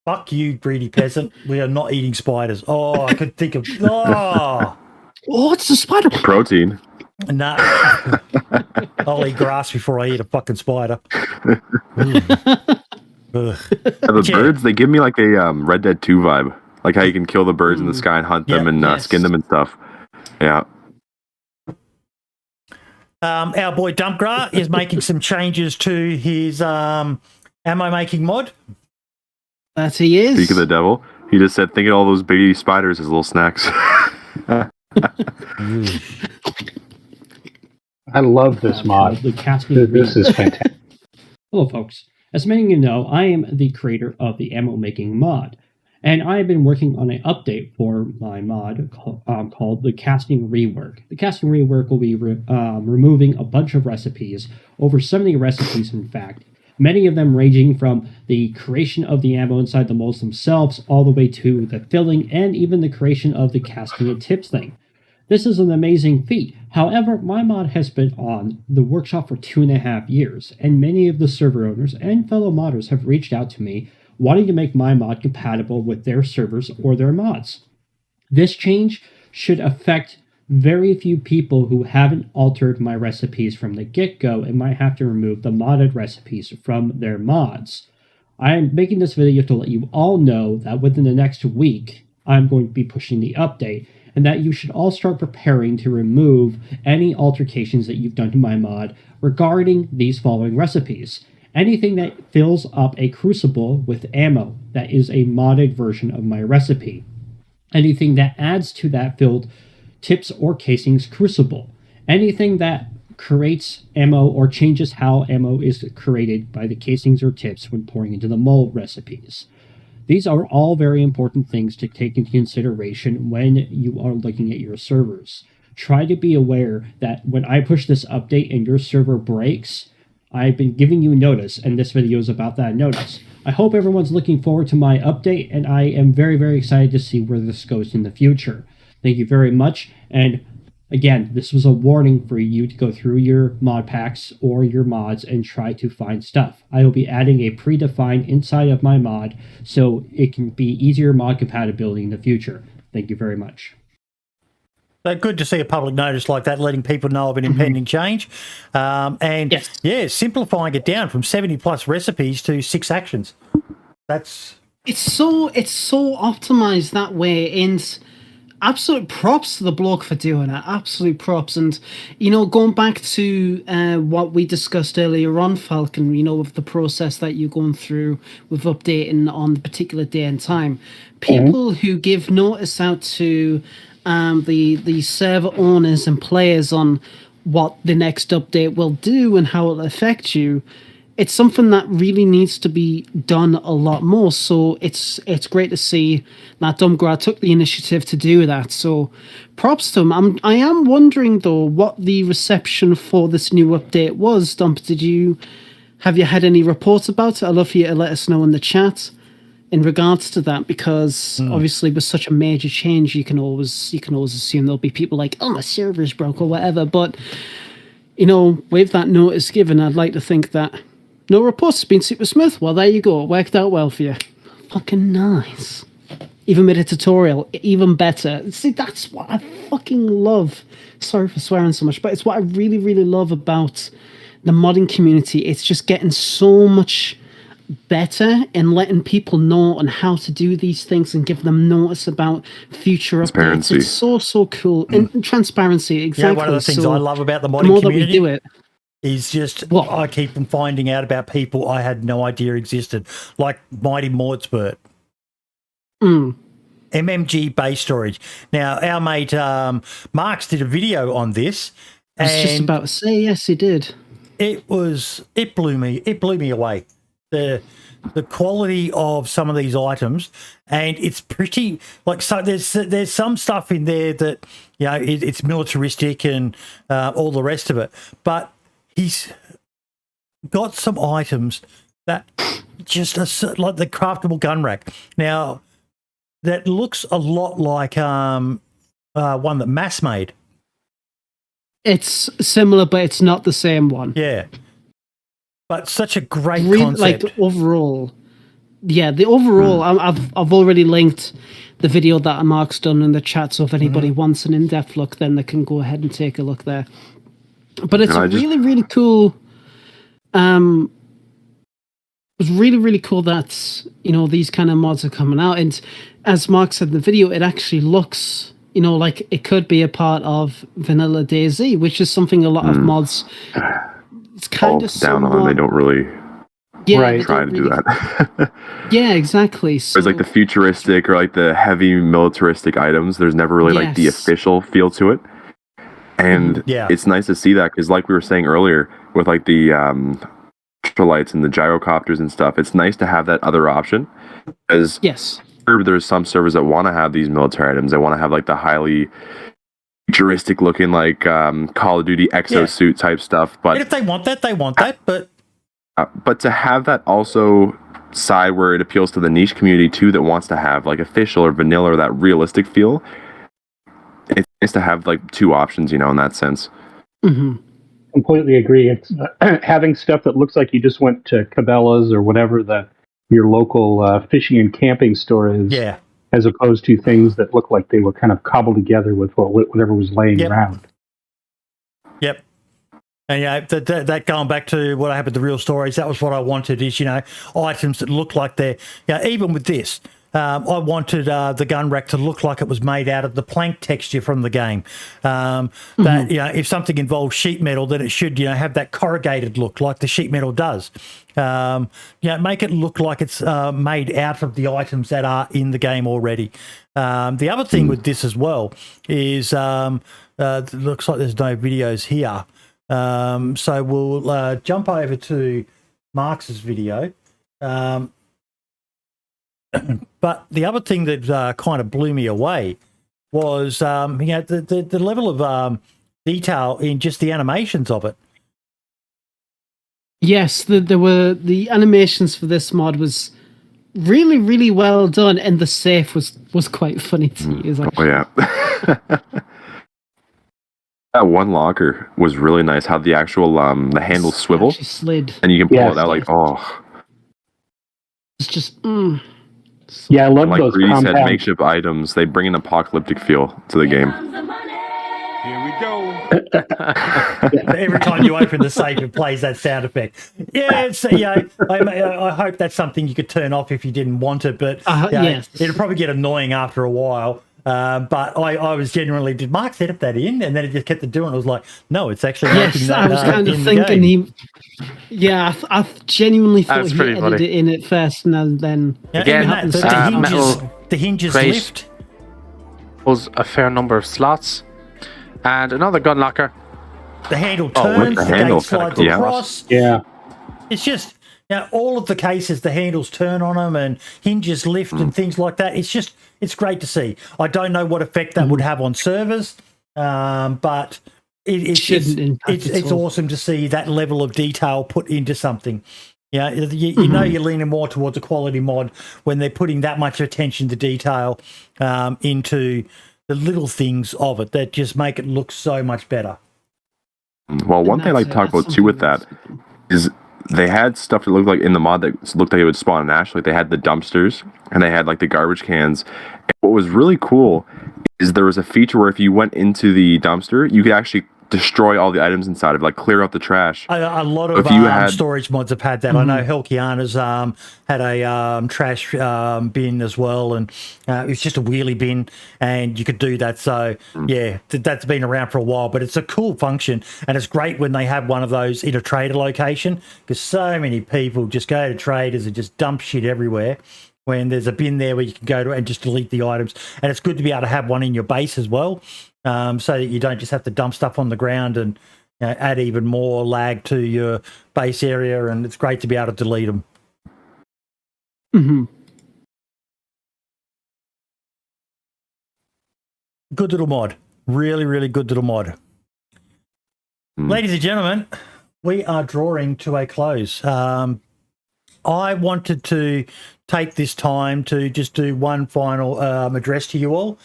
Fuck you, greedy peasant. We are not eating spiders. Oh, I could think of. Oh, it's a spider. Protein. Nah. I'll eat grass before I eat a fucking spider. The birds, they give me like a Red Dead 2 vibe. Like how you can kill the birds in the sky and hunt them and skin them and stuff. Yeah. Our boy Dumpgra is making some changes to his ammo making mod. That he is. Speak of the devil. He just said, think of all those baby spiders as little snacks. I love this mod. The casting This is fantastic. Hello, folks. As many of you know, I am the creator of the ammo making mod, and I have been working on an update for my mod called the Casting Rework. The Casting Rework will be removing a bunch of recipes, over 70 recipes in fact, many of them ranging from the creation of the ammo inside the molds themselves all the way to the filling and even the creation of the casting and tips thing. This is an amazing feat. However, my mod has been on the workshop for 2.5 years, and many of the server owners and fellow modders have reached out to me wanting to make my mod compatible with their servers or their mods. This change should affect very few people who haven't altered my recipes from the get-go and might have to remove the modded recipes from their mods. I am making this video to let you all know that within the next week, I'm going to be pushing the update, and that you should all start preparing to remove any altercations that you've done to my mod regarding these following recipes. Anything that fills up a crucible with ammo that is a modded version of my recipe. Anything that adds to that filled tips or casings crucible. Anything that creates ammo or changes how ammo is created by the casings or tips when pouring into the mold recipes. These are all very important things to take into consideration when you are looking at your servers. Try to be aware that when I push this update and your server breaks, I've been giving you notice, and this video is about that notice. I hope everyone's looking forward to my update, and I am very, very excited to see where this goes in the future. Thank you very much, and again, this was a warning for you to go through your mod packs or your mods and try to find stuff. I will be adding a predefined inside of my mod so it can be easier mod compatibility in the future. Thank you very much. So good to see a public notice like that, letting people know of an impending change. And Yes. simplifying it down from 70 plus recipes to 6 actions. It's so optimized that way, and absolute props to the bloke for doing it. Absolute props. And going back to what we discussed earlier on, Falcon, with the process that you're going through with updating on the particular day and time, people who give notice out to the server owners and players on what the next update will do and how it'll affect you, it's something that really needs to be done a lot more. So it's great to see that Dumgrad took the initiative to do that. So props to him. I am wondering though what the reception for this new update was. Dump, have you had any reports about it? I'd love for you to let us know in the chat in regards to that, because obviously with such a major change, you can always assume there'll be people like, oh, my server's broke or whatever. But with that notice given, I'd like to think that no reports have been super smooth. Well, there you go. It worked out well for you. Fucking nice. Even made a tutorial. Even better. See, that's what I fucking love. Sorry for swearing so much, but it's what I really, really love about the modding community. It's just getting so much better and letting people know on how to do these things and give them notice about future updates. It's so cool. And transparency, exactly. Yeah, one of the things I love about the modding community. That we do it, is just I keep finding out about people I had no idea existed, like Mighty Maudspurt, MMG base storage. Now, our mate Marks did a video on this. I was just about to say, yes, he did. It blew me away. The quality of some of these items, and it's pretty so. There's some stuff in there that it's militaristic and all the rest of it, but he's got some items that just are like the craftable gun rack. Now, that looks a lot like one that Mass made. It's similar, but it's not the same one. Yeah. But such a great concept. Like the overall. Yeah, the overall, I've already linked the video that Mark's done in the chat, so if anybody wants an in-depth look, then they can go ahead and take a look there. But it's really, really cool. It's really, really cool that, these kind of mods are coming out. And as Mark said in the video, it actually looks, like it could be a part of vanilla DayZ, which is something a lot of mods, it's kind of down on. They don't really try to do that. Yeah, exactly. So, there's like the futuristic or like the heavy militaristic items. There's never really like the official feel to it. And it's nice to see that, because like we were saying earlier with like the ultralights and the gyrocopters and stuff, it's nice to have that other option. Because there's some servers that want to have these military items. They want to have like the highly futuristic looking like Call of Duty exosuit type stuff. But and if they want that, they want that. But to have that also side where it appeals to the niche community too, that wants to have like official or vanilla or that realistic feel, it's nice to have like two options, in that sense. Completely agree. It's having stuff that looks like you just went to Cabela's or whatever your local fishing and camping store is, as opposed to things that look like they were kind of cobbled together with whatever was laying around. Yep. And that going back to what I had with the real stories, that was what I wanted, is items that look like they're even with this. I wanted the gun rack to look like it was made out of the plank texture from the game. That if something involves sheet metal, then it should have that corrugated look like the sheet metal does. Make it look like it's made out of the items that are in the game already. The other thing with this as well is it looks like there's no videos here. So we'll jump over to Marx's video. But the other thing that kind of blew me away was the level of detail in just the animations of it. Yes, the animations for this mod was really, really well done, and the safe was quite funny to use. Oh yeah. That one locker was really nice. How the actual the handle swivel slid, and you can pull it out like It's just I love like those Greedy compound said, makeshift items. They bring an apocalyptic feel to the game. Here we go. Every time you open the safe, it plays that sound effect. Yeah, it's, I hope that's something you could turn off if you didn't want it, but yes. it'll probably get annoying after a while. But I was genuinely, did Mark set that in? And then it just kept doing it. I was like, no, it's actually making that I was kind of thinking I genuinely thought he edited it in at first, and then again, the hinges great. lift. Was a fair number of slots, and another gun locker. The handle turns, the gate slides across. Yeah. It's just, all of the cases, the handles turn on them and hinges lift and things like that. It's great to see. I don't know what effect that would have on servers, but it's awesome to see that level of detail put into something. Yeah, you know you're leaning more towards a quality mod when they're putting that much attention to detail into the little things of it that just make it look so much better. Well, one thing I like to talk about too with that is they had stuff that looked like in the mod that looked like it would spawn naturally. They had the dumpsters and they had like the garbage cans. And what was really cool is there was a feature where if you went into the dumpster, you could actually destroy all the items inside of it, like clear out the trash. A lot of storage mods have had that. I know Helkiana's had a trash bin as well, and it's just a wheelie bin, and you could do that. So that's been around for a while, but it's a cool function, and it's great when they have one of those in a trader location, because so many people just go to traders and just dump shit everywhere. When there's a bin there where you can go to and just delete the items, and it's good to be able to have one in your base as well. So that you don't just have to dump stuff on the ground and add even more lag to your base area, and it's great to be able to delete them. Good little mod. Really, really good little mod. Ladies and gentlemen, we are drawing to a close. I wanted to take this time to just do one final address to you all.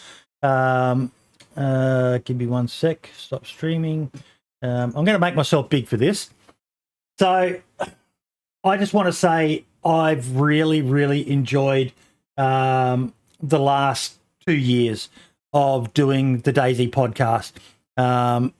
Give me 1 sec. Stop streaming. I'm going to make myself big for this. So I just want to say I've really, really enjoyed the last 2 years of doing the DayZ podcast. I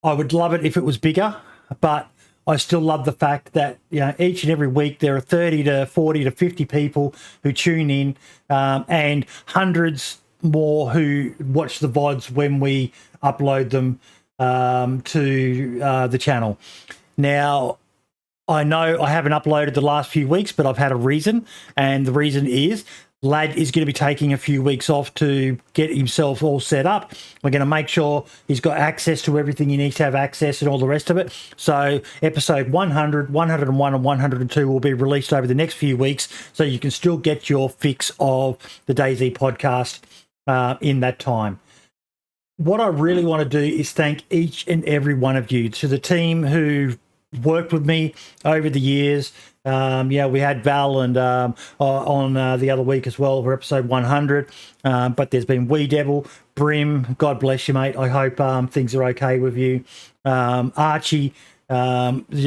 would love it if it was bigger, but I still love the fact that each and every week there are 30 to 40 to 50 people who tune in, and hundreds more who watch the VODs when we upload them to the channel. Now, I know I haven't uploaded the last few weeks, but I've had a reason, and the reason is Lad is going to be taking a few weeks off to get himself all set up. We're going to make sure he's got access to everything he needs to have access and all the rest of it. So episode 100, 101 and 102 will be released over the next few weeks, so you can still get your fix of the DayZ podcast in that time. What I really want to do is thank each and every one of you, to the team who worked with me over the years. We had Val and on the other week as well for episode 100. But there's been Wee Devil, Brim, God bless you, mate. I hope things are okay with you. Archie, Daone.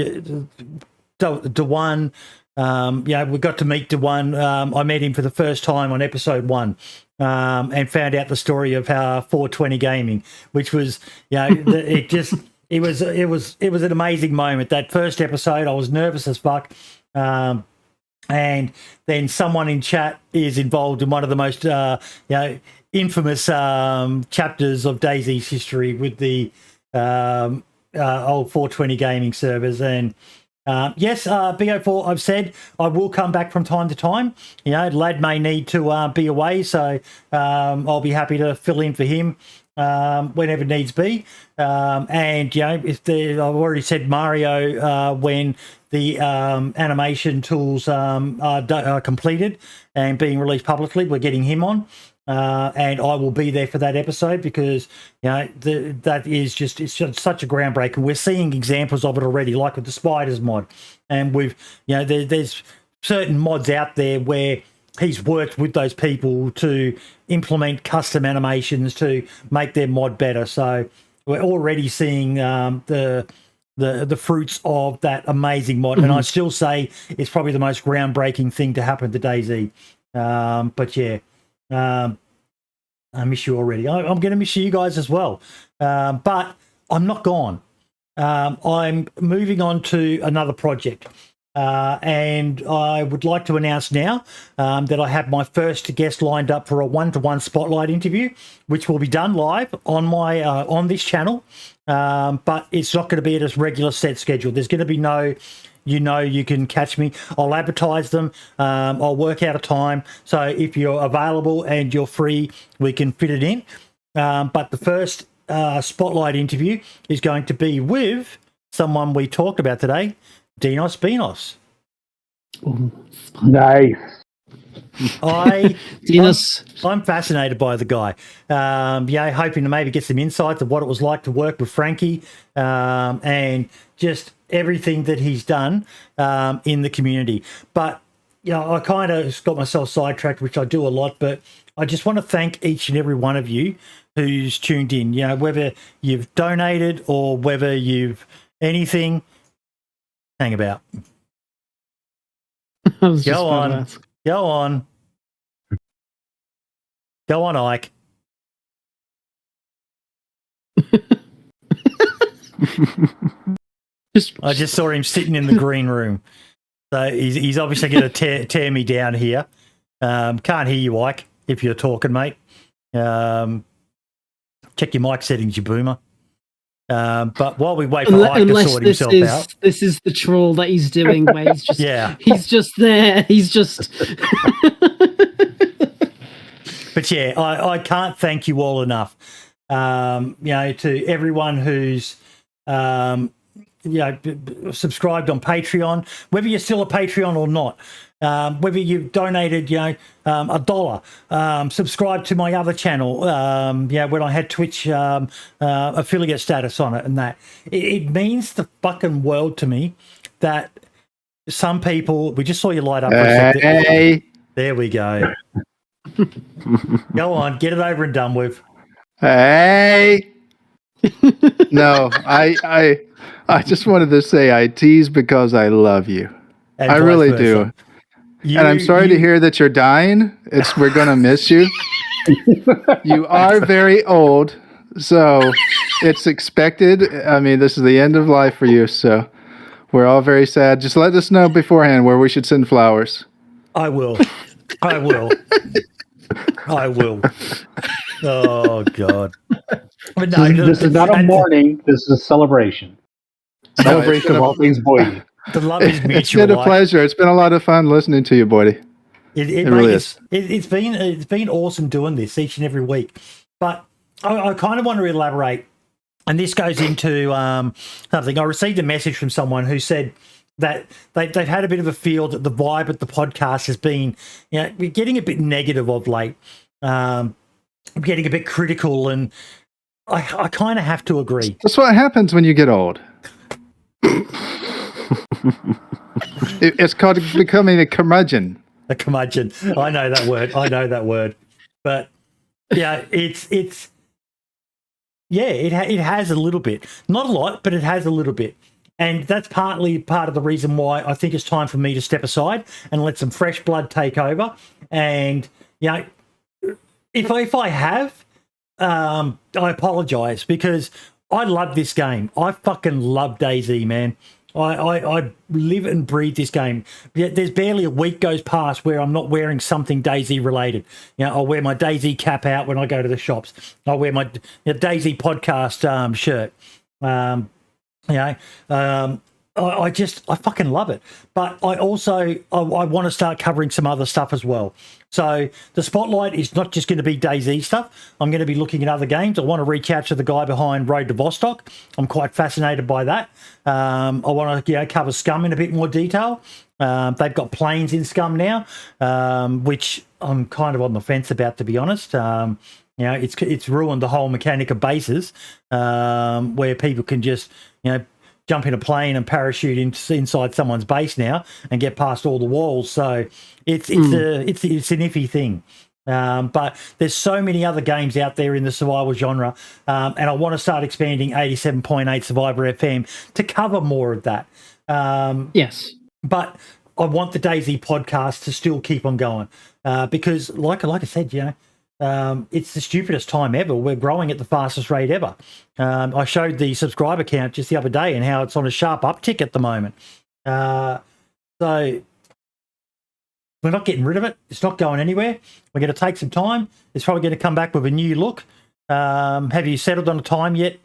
We got to meet Daone. I met him for the first time on episode 1. And found out the story of how 420 gaming, which was, it was an amazing moment. That first episode, I was nervous as fuck. And then someone in chat is involved in one of the most, infamous chapters of DayZ's history with the old 420 gaming servers. And yes, BO4, I've said I will come back from time to time. Lad may need to be away, so I'll be happy to fill in for him whenever needs be. I've already said Mario when the animation tools are completed and being released publicly, we're getting him on. And I will be there for that episode because that is just, it's just such a groundbreaker. We're seeing examples of it already, like with the Spiders mod, and we've there's certain mods out there where he's worked with those people to implement custom animations to make their mod better. So we're already seeing the fruits of that amazing mod, and I still say it's probably the most groundbreaking thing to happen to DayZ. I miss you already. I'm going to miss you guys as well. But I'm not gone. I'm moving on to another project. And I would like to announce now that I have my first guest lined up for a one-to-one spotlight interview, which will be done live on my on this channel. But it's not going to be at a regular set schedule. There's going to be no, you can catch me. I'll advertise them. I'll work out a time. So if you're available and you're free, we can fit it in. But the first spotlight interview is going to be with someone we talked about today, Dinos Benos. Nice. I'm fascinated by the guy. Hoping to maybe get some insights of what it was like to work with Frankie, and just everything that he's done in the community. But I kind of got myself sidetracked, which I do a lot. But I just want to thank each and every one of you who's tuned in. Whether you've donated or whether you've anything. Hang about. Go on. Go on, Ike. I just saw him sitting in the green room. So he's obviously going to tear me down here. Can't hear you, Ike, if you're talking, mate. Check your mic settings, you boomer. But while we wait for Ike to sort himself out. This is the troll that he's doing where he's just he's just there. He's just But I can't thank you all enough. To everyone who's subscribed on Patreon, whether you're still a Patreon or not, whether you've donated, $1, subscribe to my other channel, when I had Twitch affiliate status on it, and that it means the fucking world to me that some people. We just saw you light up. For a second. Hey, there we go. Go on, get it over and done with. Hey. No, I just wanted to say I tease because I love you. I really do. And I'm sorry to hear that you're dying. We're going to miss you. You are very old, so it's expected. I mean, this is the end of life for you, so we're all very sad. Just let us know beforehand where we should send flowers. I will. Oh, God. But no, this is not a mourning. This is a celebration. Celebration of all things Boydie. The love is mutual. It's been a pleasure. It's been a lot of fun listening to you, Boydie. It really is. It's been awesome doing this each and every week. But I kind of want to elaborate, and this goes into something. I received a message from someone who said that they've had a bit of a feel that the vibe at the podcast has been, we're getting a bit negative of late, getting a bit critical, and I kind of have to agree. That's what happens when you get old. It's called becoming a curmudgeon. A curmudgeon. I know that word. But it has a little bit. Not a lot, but it has a little bit. And that's partly part of the reason why I think it's time for me to step aside and let some fresh blood take over. And, if I have, I apologize, because I love this game. I fucking love DayZ, man. I live and breathe this game. There's barely a week goes past where I'm not wearing something DayZ related. I'll wear my DayZ cap out when I go to the shops. I'll wear my DayZ podcast shirt. I fucking love it. But I want to start covering some other stuff as well. So the spotlight is not just going to be DayZ stuff. I'm going to be looking at other games. I want to reach out to the guy behind Road to Vostok. I'm quite fascinated by that. I want to cover Scum in a bit more detail. They've got planes in Scum now, which I'm kind of on the fence about, to be honest. It's ruined the whole mechanic of bases, where people can just jump in a plane and parachute inside someone's base now and get past all the walls. So it's an iffy thing. But there's so many other games out there in the survival genre, and I want to start expanding 87.8 Survivor FM to cover more of that. Yes. But I want the DayZ podcast to still keep on going, because like I said, it's the stupidest time ever. We're growing at the fastest rate ever. I showed the subscriber count just the other day and how it's on a sharp uptick at the moment. So we're not getting rid of it. It's not going anywhere. We're going to take some time. It's probably going to come back with a new look. Have you settled on a time yet?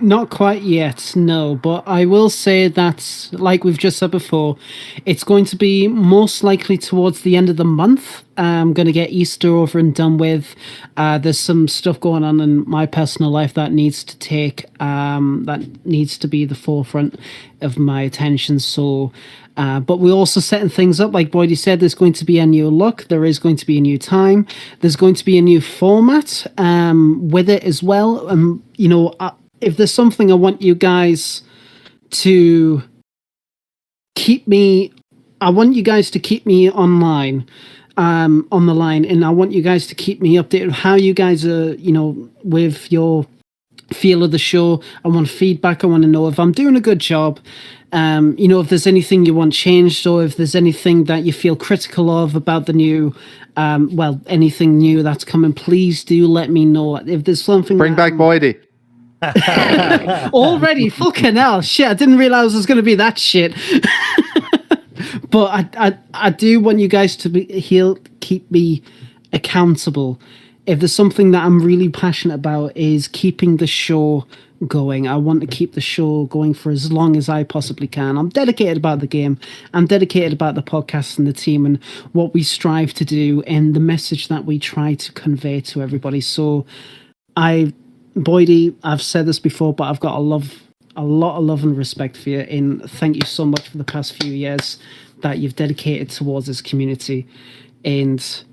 Not quite yet, no, but I will say that, like we've just said before, it's going to be most likely towards the end of the month. I'm going to get Easter over and done with. There's some stuff going on in my personal life that needs to be the forefront of my attention. So, but we're also setting things up. Like Boydie said, there's going to be a new look. There is going to be a new time. There's going to be a new format with it as well. If there's something I want you guys to keep me, online, on the line, and I want you guys to keep me updated how you guys are, with your feel of the show. I want feedback. I want to know if I'm doing a good job. If there's anything you want changed, or if there's anything that you feel critical of about the new, anything new that's coming, please do let me know. If there's something, bring back Boydie. Already, fucking hell, shit! I didn't realize it was going to be that shit. But I do want you guys to keep me accountable. If there's something that I'm really passionate about, is keeping the show going. I want to keep the show going for as long as I possibly can. I'm dedicated about the game. I'm dedicated about the podcast and the team and what we strive to do and the message that we try to convey to everybody. So Boydie, I've said this before, but I've got a lot of love and respect for you, and thank you so much for the past few years that you've dedicated towards this community, and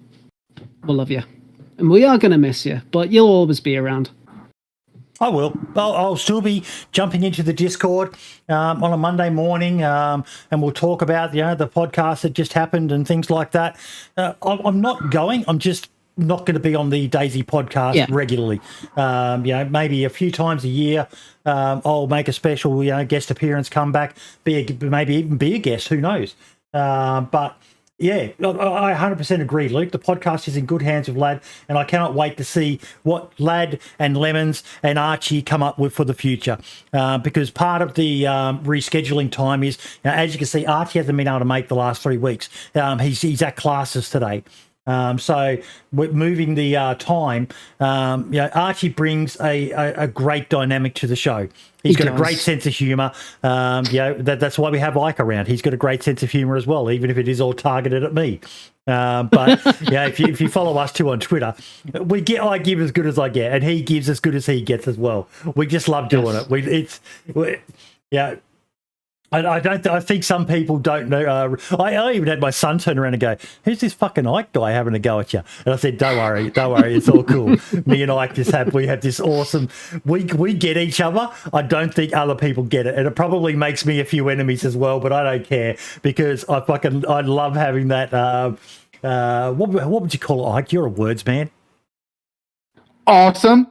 we'll love you. And we are going to miss you, but you'll always be around. I will. I'll still be jumping into the Discord on a Monday morning, and we'll talk about the podcast that just happened and things like that. I'm not going. I'm just not going to be on the DayZ podcast regularly. Maybe a few times a year, I'll make a special guest appearance, come back, maybe even be a guest. Who knows? But yeah, I 100% agree, Luke. The podcast is in good hands with Lad, and I cannot wait to see what Lad and Lemons and Archie come up with for the future. Because part of the rescheduling time is, as you can see, Archie hasn't been able to make the last 3 weeks. He's at classes today. So we're moving the time. Archie brings a great dynamic to the show. He's got a great sense of humour. That's why we have Ike around. He's got a great sense of humour as well, even if it is all targeted at me. But if you follow us too on Twitter, I give as good as I get, and he gives as good as he gets as well. We just love doing it. I think some people don't know. I even had my son turn around and go, "Who's this fucking Ike guy having a go at you?" And I said, "Don't worry, it's all cool." Me and Ike we have this awesome. We get each other. I don't think other people get it, and it probably makes me a few enemies as well. But I don't care because I love having that. What would you call it, Ike? You're a words man. Awesome.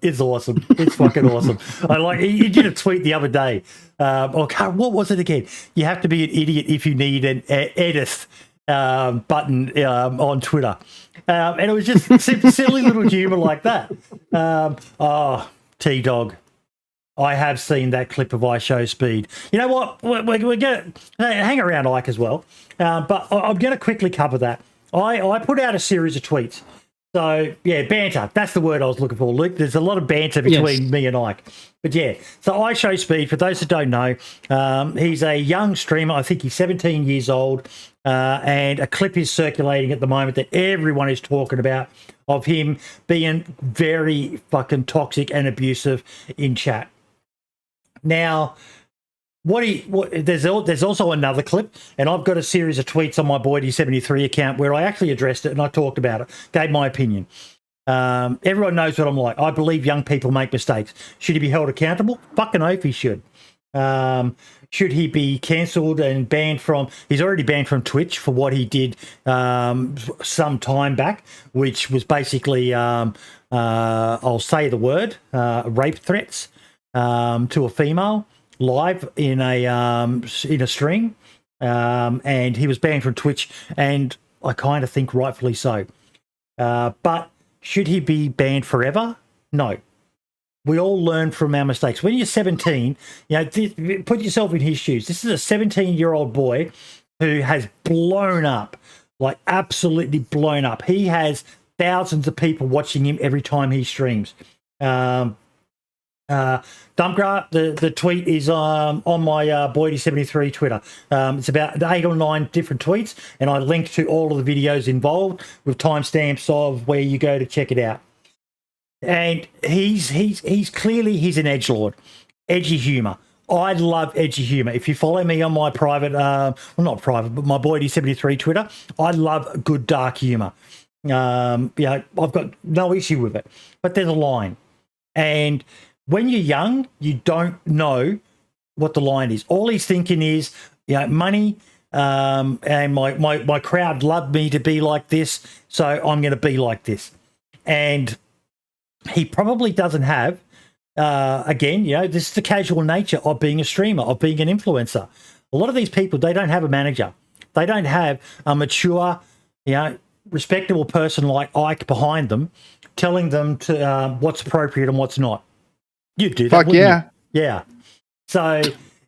It's awesome. It's fucking awesome. He did a tweet the other day. What was it again? You have to be an idiot if you need an AEST button on Twitter. And it was just silly little humor like that. T-Dog. I have seen that clip of I Show Speed. You know what? We're going to hang around Ike as well. But I'm going to quickly cover that. I put out a series of tweets. So, banter. That's the word I was looking for, Luke. There's a lot of banter between me and Ike. But, so I Show Speed, for those that don't know, he's a young streamer. I think he's 17 years old. And a clip is circulating at the moment that everyone is talking about of him being very fucking toxic and abusive in chat. Now, there's also another clip, and I've got a series of tweets on my Boydie73 account where I actually addressed it and I talked about it, gave my opinion. Everyone knows what I'm like. I believe young people make mistakes. Should he be held accountable? Fucking oath he should. Should he be cancelled and banned from... He's already banned from Twitch for what he did some time back, which was basically, I'll say the word, rape threats to a female. Live in a stream, and he was banned from Twitch. And I kind of think rightfully so. But should he be banned forever? No. We all learn from our mistakes. When you're 17, put yourself in his shoes. This is a 17-year-old boy who has blown up, like absolutely blown up. He has thousands of people watching him every time he streams. Dumpgra, the tweet is on my Boydie73 Twitter. It's about 8 or 9 different tweets, and I link to all of the videos involved with timestamps of where you go to check it out. And he's clearly an edgelord, edgy humor. I love edgy humor. If you follow me on my private, well, not private, but my Boydie73 Twitter, I love good dark humor. I've got no issue with it, but there's a line. And when you're young, you don't know what the line is. All he's thinking is, money, and my crowd love me to be like this, so I'm going to be like this. And he probably doesn't have, again, this is the casual nature of being a streamer, of being an influencer. A lot of these people, they don't have a manager. They don't have a mature, respectable person like Ike behind them telling them to what's appropriate and what's not. You'd do that, Fuck yeah. you? Yeah. So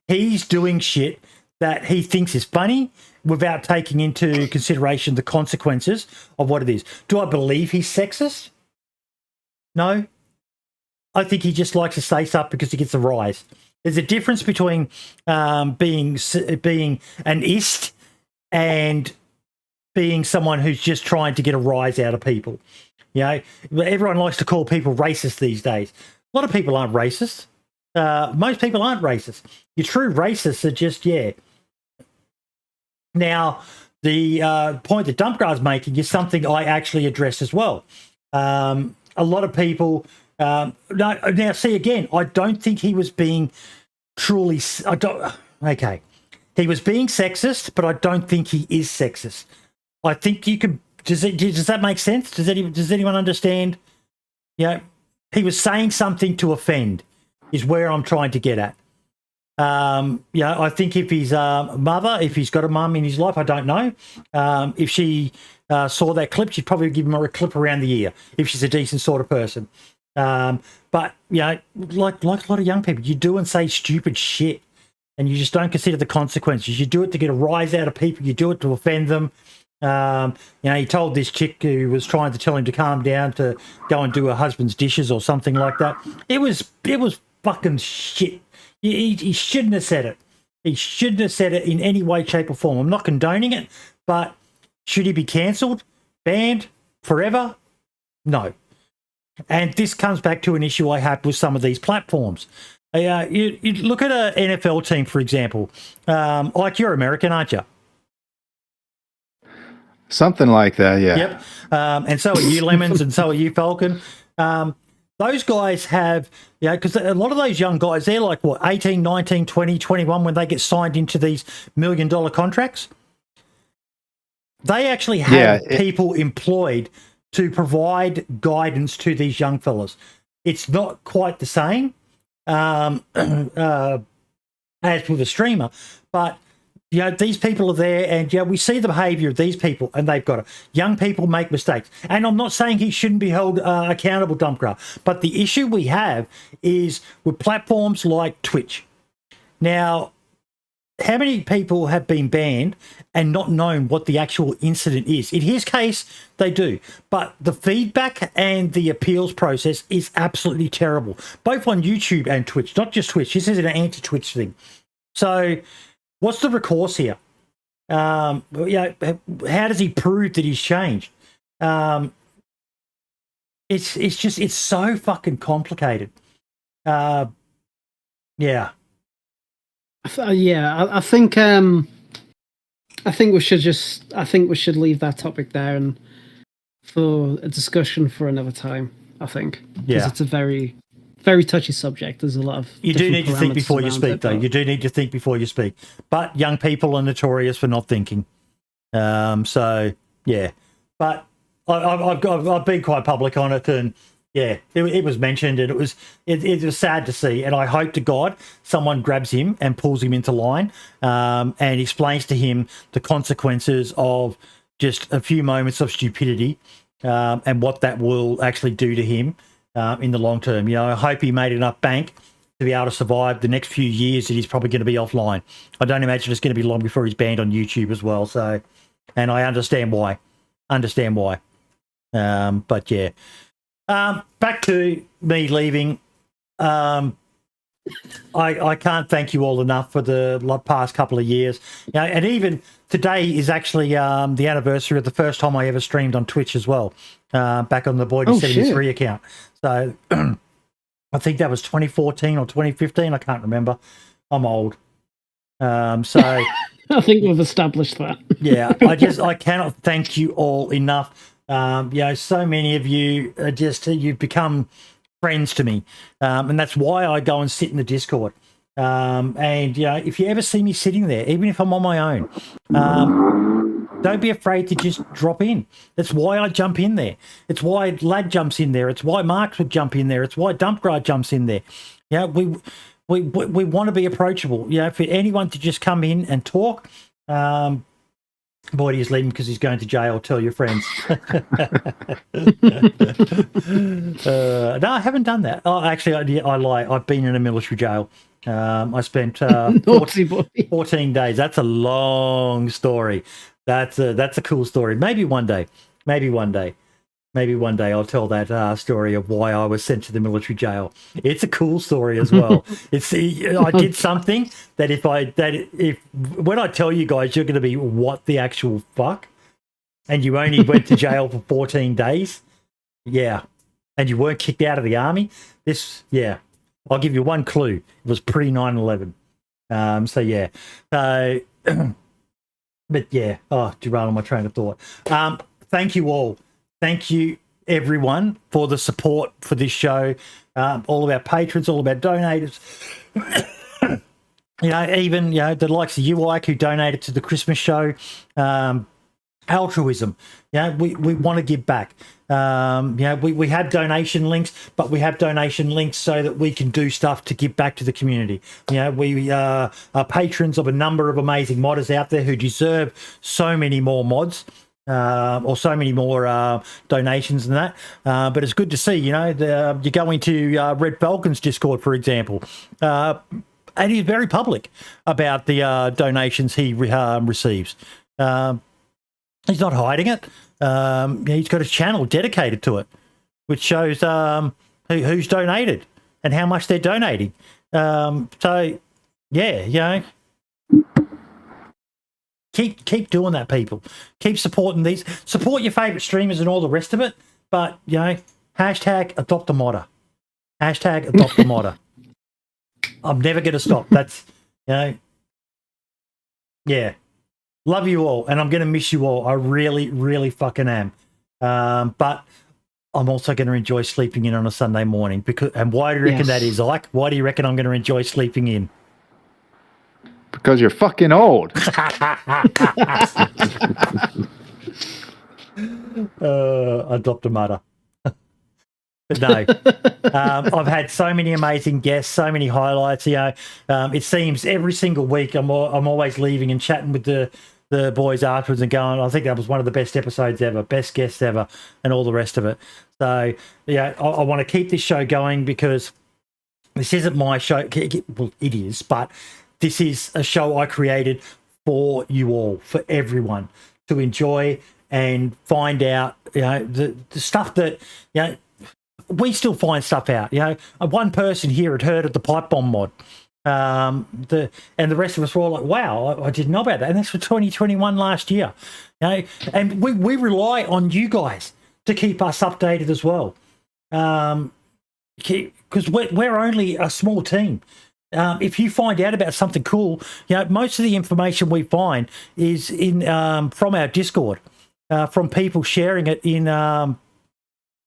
he's doing shit that he thinks is funny without taking into consideration the consequences of what it is. Do I believe he's sexist? No. I think he just likes to say stuff because he gets a rise. There's a difference between being an ist and being someone who's just trying to get a rise out of people. Everyone likes to call people racist these days. A lot of people aren't racist. Most people aren't racist. Your true racists are just, Now, the point that Dumpgra's making is something I actually address as well. A lot of people now see again. I don't think he was being truly. Okay, he was being sexist, but I don't think he is sexist. I think you could. Does that make sense? Does anyone understand? He was saying something to offend. Is where I'm trying to get at. I think if his mother, if he's got a mum in his life, I don't know. If she saw that clip, she'd probably give him a clip around the ear if she's a decent sort of person. But like a lot of young people, you do and say stupid shit, and you just don't consider the consequences. You do it to get a rise out of people. You do it to offend them. He told this chick who was trying to tell him to calm down to go and do her husband's dishes or something like that. It was fucking shit. He shouldn't have said it. He shouldn't have said it in any way, shape, or form. I'm not condoning it, but should he be cancelled, banned forever? No. And this comes back to an issue I have with some of these platforms. You look at an NFL team, for example. Like, you're American, aren't you? Something like that, yeah. Yep. And so are you, Lemons, and so are you, Falcon. Those guys have, because a lot of those young guys, they're like, 18, 19, 20, 21 when they get signed into these $1 million contracts. They actually have people employed to provide guidance to these young fellas. It's not quite the same as with a streamer, but these people are there, and we see the behaviour of these people, and they've got it. Young people make mistakes, and I'm not saying he shouldn't be held accountable, Dumpgra, but the issue we have is with platforms like Twitch. Now, how many people have been banned and not known what the actual incident is? In his case, they do, but the feedback and the appeals process is absolutely terrible, both on YouTube and Twitch, not just Twitch. This is an anti-Twitch thing. So what's the recourse here? How does he prove that he's changed? It's so fucking complicated. I think we should leave that topic there and for a discussion for another time. I think because it's a very, very touchy subject. There's a lot of you do need to think before you speak, though. You do need to think before you speak. But young people are notorious for not thinking. But I've been quite public on it, and it was mentioned, and it was sad to see. And I hope to God someone grabs him and pulls him into line, and explains to him the consequences of just a few moments of stupidity and what that will actually do to him in the long term. You know, I hope he made enough bank to be able to survive the next few years that he's probably going to be offline. I don't imagine it's going to be long before he's banned on YouTube as well. So, and I understand why. But yeah, back to me leaving. I can't thank you all enough for the past couple of years. You know, and even today is actually the anniversary of the first time I ever streamed on Twitch as well, back on the Boydie73 account. So I think that was 2014 or 2015. I can't remember. I'm old. So I think we've established that. Yeah, I cannot thank you all enough. You know, so many of you are just, you've become friends to me, and that's why I go and sit in the Discord. And you know, if you ever see me sitting there, even if I'm on my own, don't be afraid to just drop in. That's why I jump in there. It's why Lad jumps in there. It's why Marks would jump in there. It's why Dumpgrad jumps in there. Yeah, we want to be approachable. You know, for anyone to just come in and talk. Boydie is leaving because he's going to jail. Tell your friends. No, I haven't done that. Oh, actually, I lie. I've been in a military jail. I spent 14 days. That's a long story. That's a cool story. Maybe one day I'll tell that story of why I was sent to the military jail. It's a cool story as well. I did something that if when I tell you guys, you're going to be, what the actual fuck? And you only went to jail for 14 days? Yeah. And you weren't kicked out of the army? I'll give you one clue. It was pre 9/11. So yeah. But yeah. Oh, derailed on my train of thought. Thank you all. Thank you, everyone, for the support for this show. All of our patrons, all of our donators. You know, even, you know, the likes of you, Ike, who donated to the Christmas show. Altruism. You know, we want to give back. You know, we have donation links, but we have donation links so that we can do stuff to give back to the community. You know, we are patrons of a number of amazing modders out there who deserve so many more mods. Or so many more donations than that. But it's good to see, you know, you go into RedFalcon's Discord, for example, and he's very public about the donations he receives. He's not hiding it. He's got a channel dedicated to it, which shows who's donated and how much they're donating. So, yeah, you know. Keep doing that, people. Keep supporting these. Support your favourite streamers and all the rest of it. But, you know, hashtag adopt a modder. Hashtag adopt a modder. I'm never going to stop. That's, you know, yeah. Love you all, and I'm going to miss you all. I really, really fucking am. But I'm also going to enjoy sleeping in on a Sunday morning. And why do you reckon that is, Ike? Why do you reckon I'm going to enjoy sleeping in? Because you're fucking old. Adopt a mother. But no, I've had so many amazing guests, so many highlights. You know, it seems every single week I'm always leaving and chatting with the boys afterwards and going, I think that was one of the best episodes ever, best guests ever, and all the rest of it. So yeah, I want to keep this show going because this isn't my show. Well, it is, but this is a show I created for you all, for everyone to enjoy and find out, you know, the stuff that, you know, we still find stuff out. You know, one person here had heard of the pipe bomb mod. And the rest of us were all like, wow, I didn't know about that. And that's for 2021 last year. You know, and we rely on you guys to keep us updated as well. Because we're only a small team. If you find out about something cool, you know, most of the information we find is in from our Discord, from people sharing it in the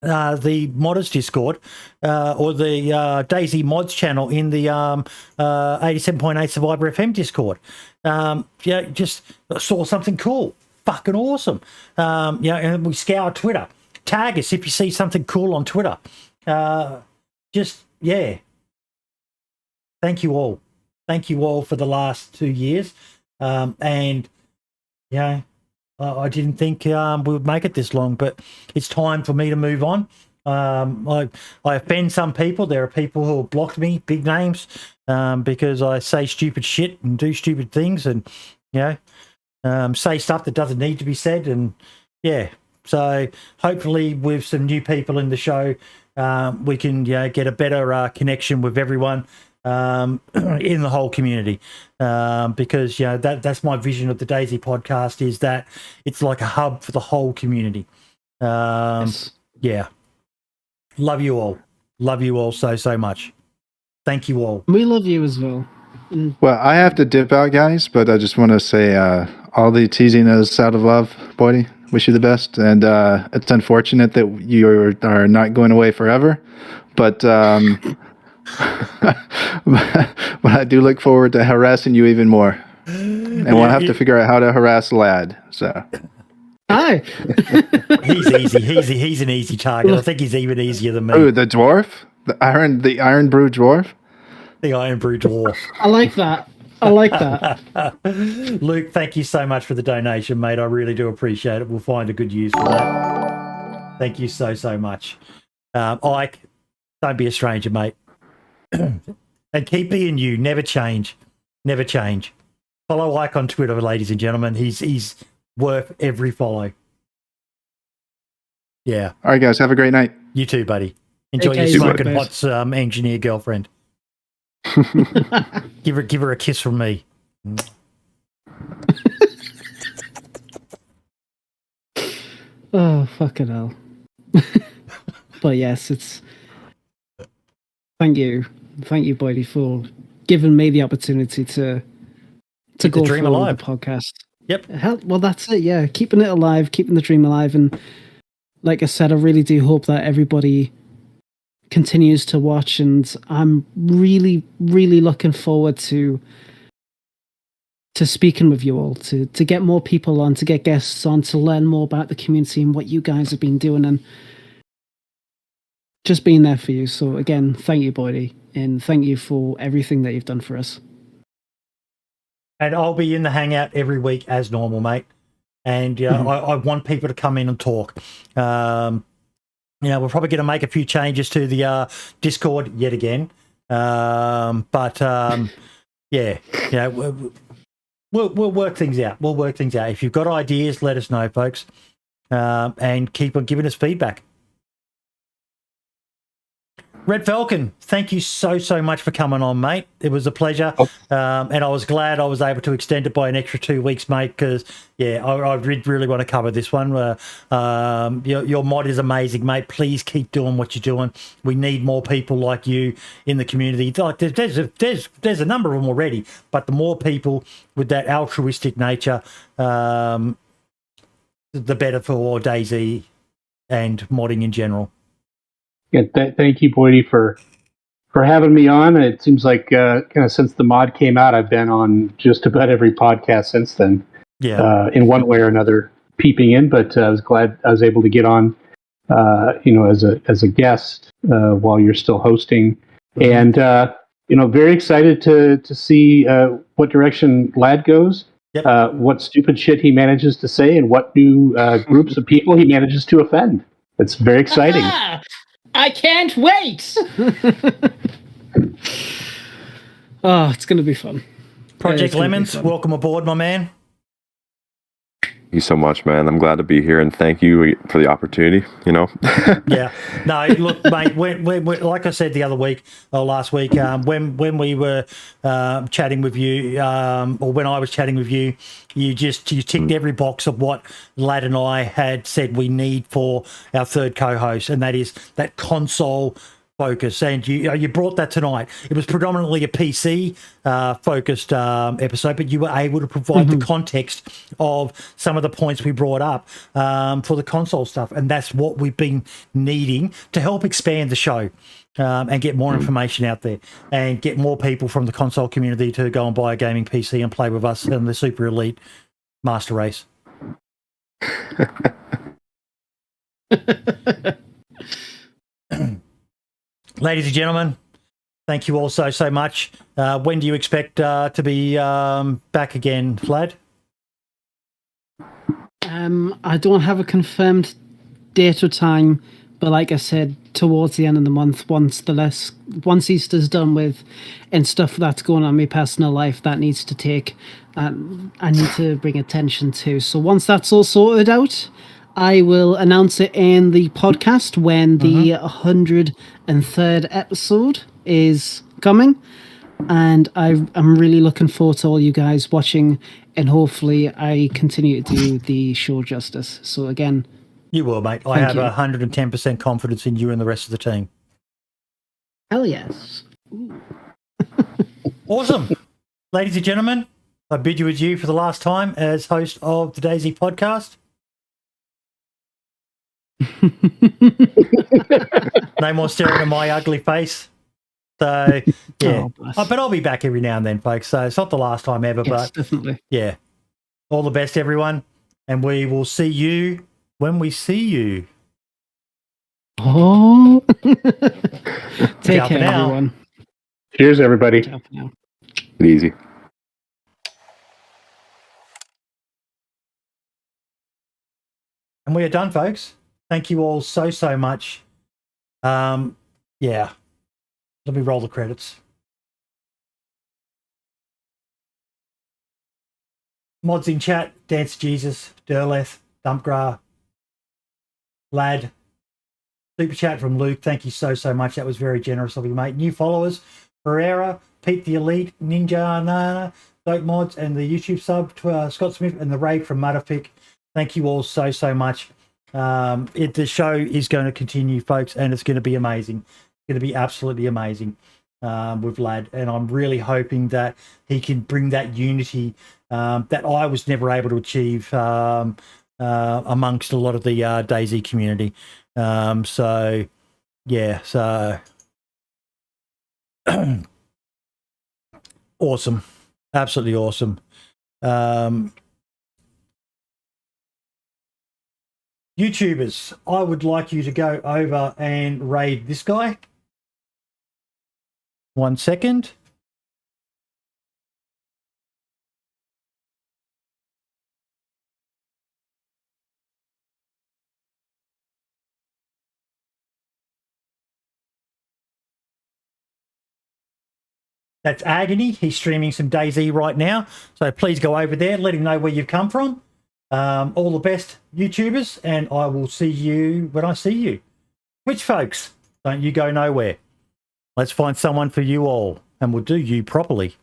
Modders Discord or the DayZ Mods channel in the 87.8 Survivor FM Discord. Yeah, just saw something cool, fucking awesome. Yeah, and we scour Twitter. Tag us if you see something cool on Twitter. Just yeah. Thank you all. Thank you all for the last 2 years. And, you know, I didn't think we would make it this long, but it's time for me to move on. I offend some people. There are people who have blocked me, big names, because I say stupid shit and do stupid things, and say stuff that doesn't need to be said. And yeah, so hopefully with some new people in the show, we can get a better connection with everyone in the whole community, because that's my vision of the DayZ podcast, is that it's like a hub for the whole community. Yes. Yeah. Love you all so much. Thank you all. We love you as well. Well, I have to dip out, guys, but I just want to say all the teasing is out of love, Boydie. Wish you the best, and it's unfortunate that you are not going away forever, but but I do look forward to harassing you even more, and we'll have to figure out how to harass Lad. So. Hi. He's easy. He's an easy target. I think he's even easier than me. Oh, the dwarf, the Iron Brew dwarf. The Iron Brew dwarf. I like that. Luke, thank you so much for the donation, mate. I really do appreciate it. We'll find a good use for that. Thank you so much. Ike, don't be a stranger, mate. And keep being you. Never change. Never change. Follow Ike on Twitter, ladies and gentlemen. He's worth every follow. Yeah. All right, guys. Have a great night. You too, buddy. Enjoy Okay, your smoking bye. hot engineer girlfriend. Give her a kiss from me. Oh, fucking hell. But yes, it's... Thank you, Boydie, for giving me the opportunity to go dream through alive. the podcast. Yep. Well, that's it, yeah. Keeping it alive, keeping the dream alive. And like I said, I really do hope that everybody continues to watch. And I'm really, really looking forward to speaking with you all, to get more people on, to get guests on, to learn more about the community and what you guys have been doing, and just being there for you. So again, thank you, Boydie, and thank you for everything that you've done for us. And I'll be in the hangout every week as normal, mate. And I want people to come in and talk. We're probably going to make a few changes to the Discord yet again. We'll work things out. We'll work things out. If you've got ideas, let us know, folks, and keep on giving us feedback. RedFalcon, thank you so much for coming on, mate. It was a pleasure. And I was glad I was able to extend it by an extra 2 weeks, mate, because, I really want to cover this one. Your mod is amazing, mate. Please keep doing what you're doing. We need more people like you in the community. Like there's a number of them already, but the more people with that altruistic nature, the better for DayZ and modding in general. Yeah, thank you, Boydie, for having me on. It seems like kind of since the mod came out, I've been on just about every podcast since then. Yeah. In one way or another, peeping in. But I was glad I was able to get on, as a guest while you're still hosting, and very excited to see what direction Lad goes. Yep. What stupid shit he manages to say, and what new groups of people he manages to offend. It's very exciting. I can't wait. Oh, it's going to be fun. Project Lemons, welcome aboard, my man. Thank you so much, man. I'm glad to be here, and thank you for the opportunity. Yeah. No, look, mate. When like I said the other week or last week, when we were chatting with you, or when I was chatting with you, you ticked every box of what Lad and I had said we need for our third co-host, and that is that console focus. And you brought that tonight. It was predominantly a PC focused episode, but you were able to provide the context of some of the points we brought up for the console stuff, and that's what we've been needing to help expand the show and get more information out there and get more people from the console community to go and buy a gaming PC and play with us in the Super Elite Master Race. Ladies and gentlemen, thank you all so much. When do you expect to be back again, Vlad? I don't have a confirmed date or time, but like I said, towards the end of the month, once Easter's done with and stuff that's going on in my personal life that needs to take, I need to bring attention to. So once that's all sorted out, I will announce it in the podcast when the 103rd episode is coming. And I'm really looking forward to all you guys watching, and hopefully I continue to do the show justice. So again, you will, mate. I have 110% confidence in you and the rest of the team. Hell yes. Awesome. Ladies and gentlemen, I bid you adieu for the last time as host of the DayZ podcast. No more staring at my ugly face. So, yeah. But I'll be back every now and then, folks. So it's not the last time ever, but definitely. Yeah. All the best, everyone. And we will see you when we see you. Oh. Take Ciao care, everyone. Cheers, everybody. Ciao for now. Easy. And we are done, folks. Thank you all so much. Yeah. Let me roll the credits. Mods in chat, DanceofJesus, Derleth, Dumpgra, Lad. Super chat from Luke. Thank you so much. That was very generous of you, mate. New followers, Pereira, Pete the Elite, Ninja Nana, Dope Mods, and the YouTube sub to Scott Smith, and the raid from Mudderfic. Thank you all so much. The show is going to continue, folks, and it's going to be amazing. It's going to be absolutely amazing with Lad, and I'm really hoping that he can bring that unity that I was never able to achieve amongst a lot of the DayZ community. So yeah, so awesome, absolutely awesome. YouTubers, I would like you to go over and raid this guy. 1 second. That's Agony. He's streaming some DayZ right now. So please go over there, let him know where you've come from. All the best, YouTubers, and I will see you when I see you. Which folks, don't you go nowhere. Let's find someone for you all, and we'll do you properly.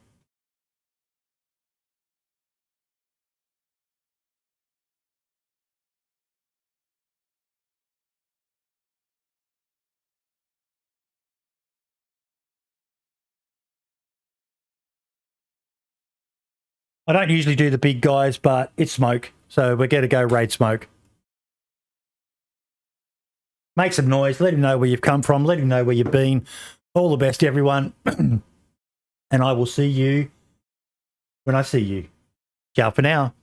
I don't usually do the big guys, but it's Smoke, so we're going to go raid Smoke. Make some noise, let him know where you've come from, let him know where you've been. All the best, everyone. And I will see you when I see you. Ciao for now.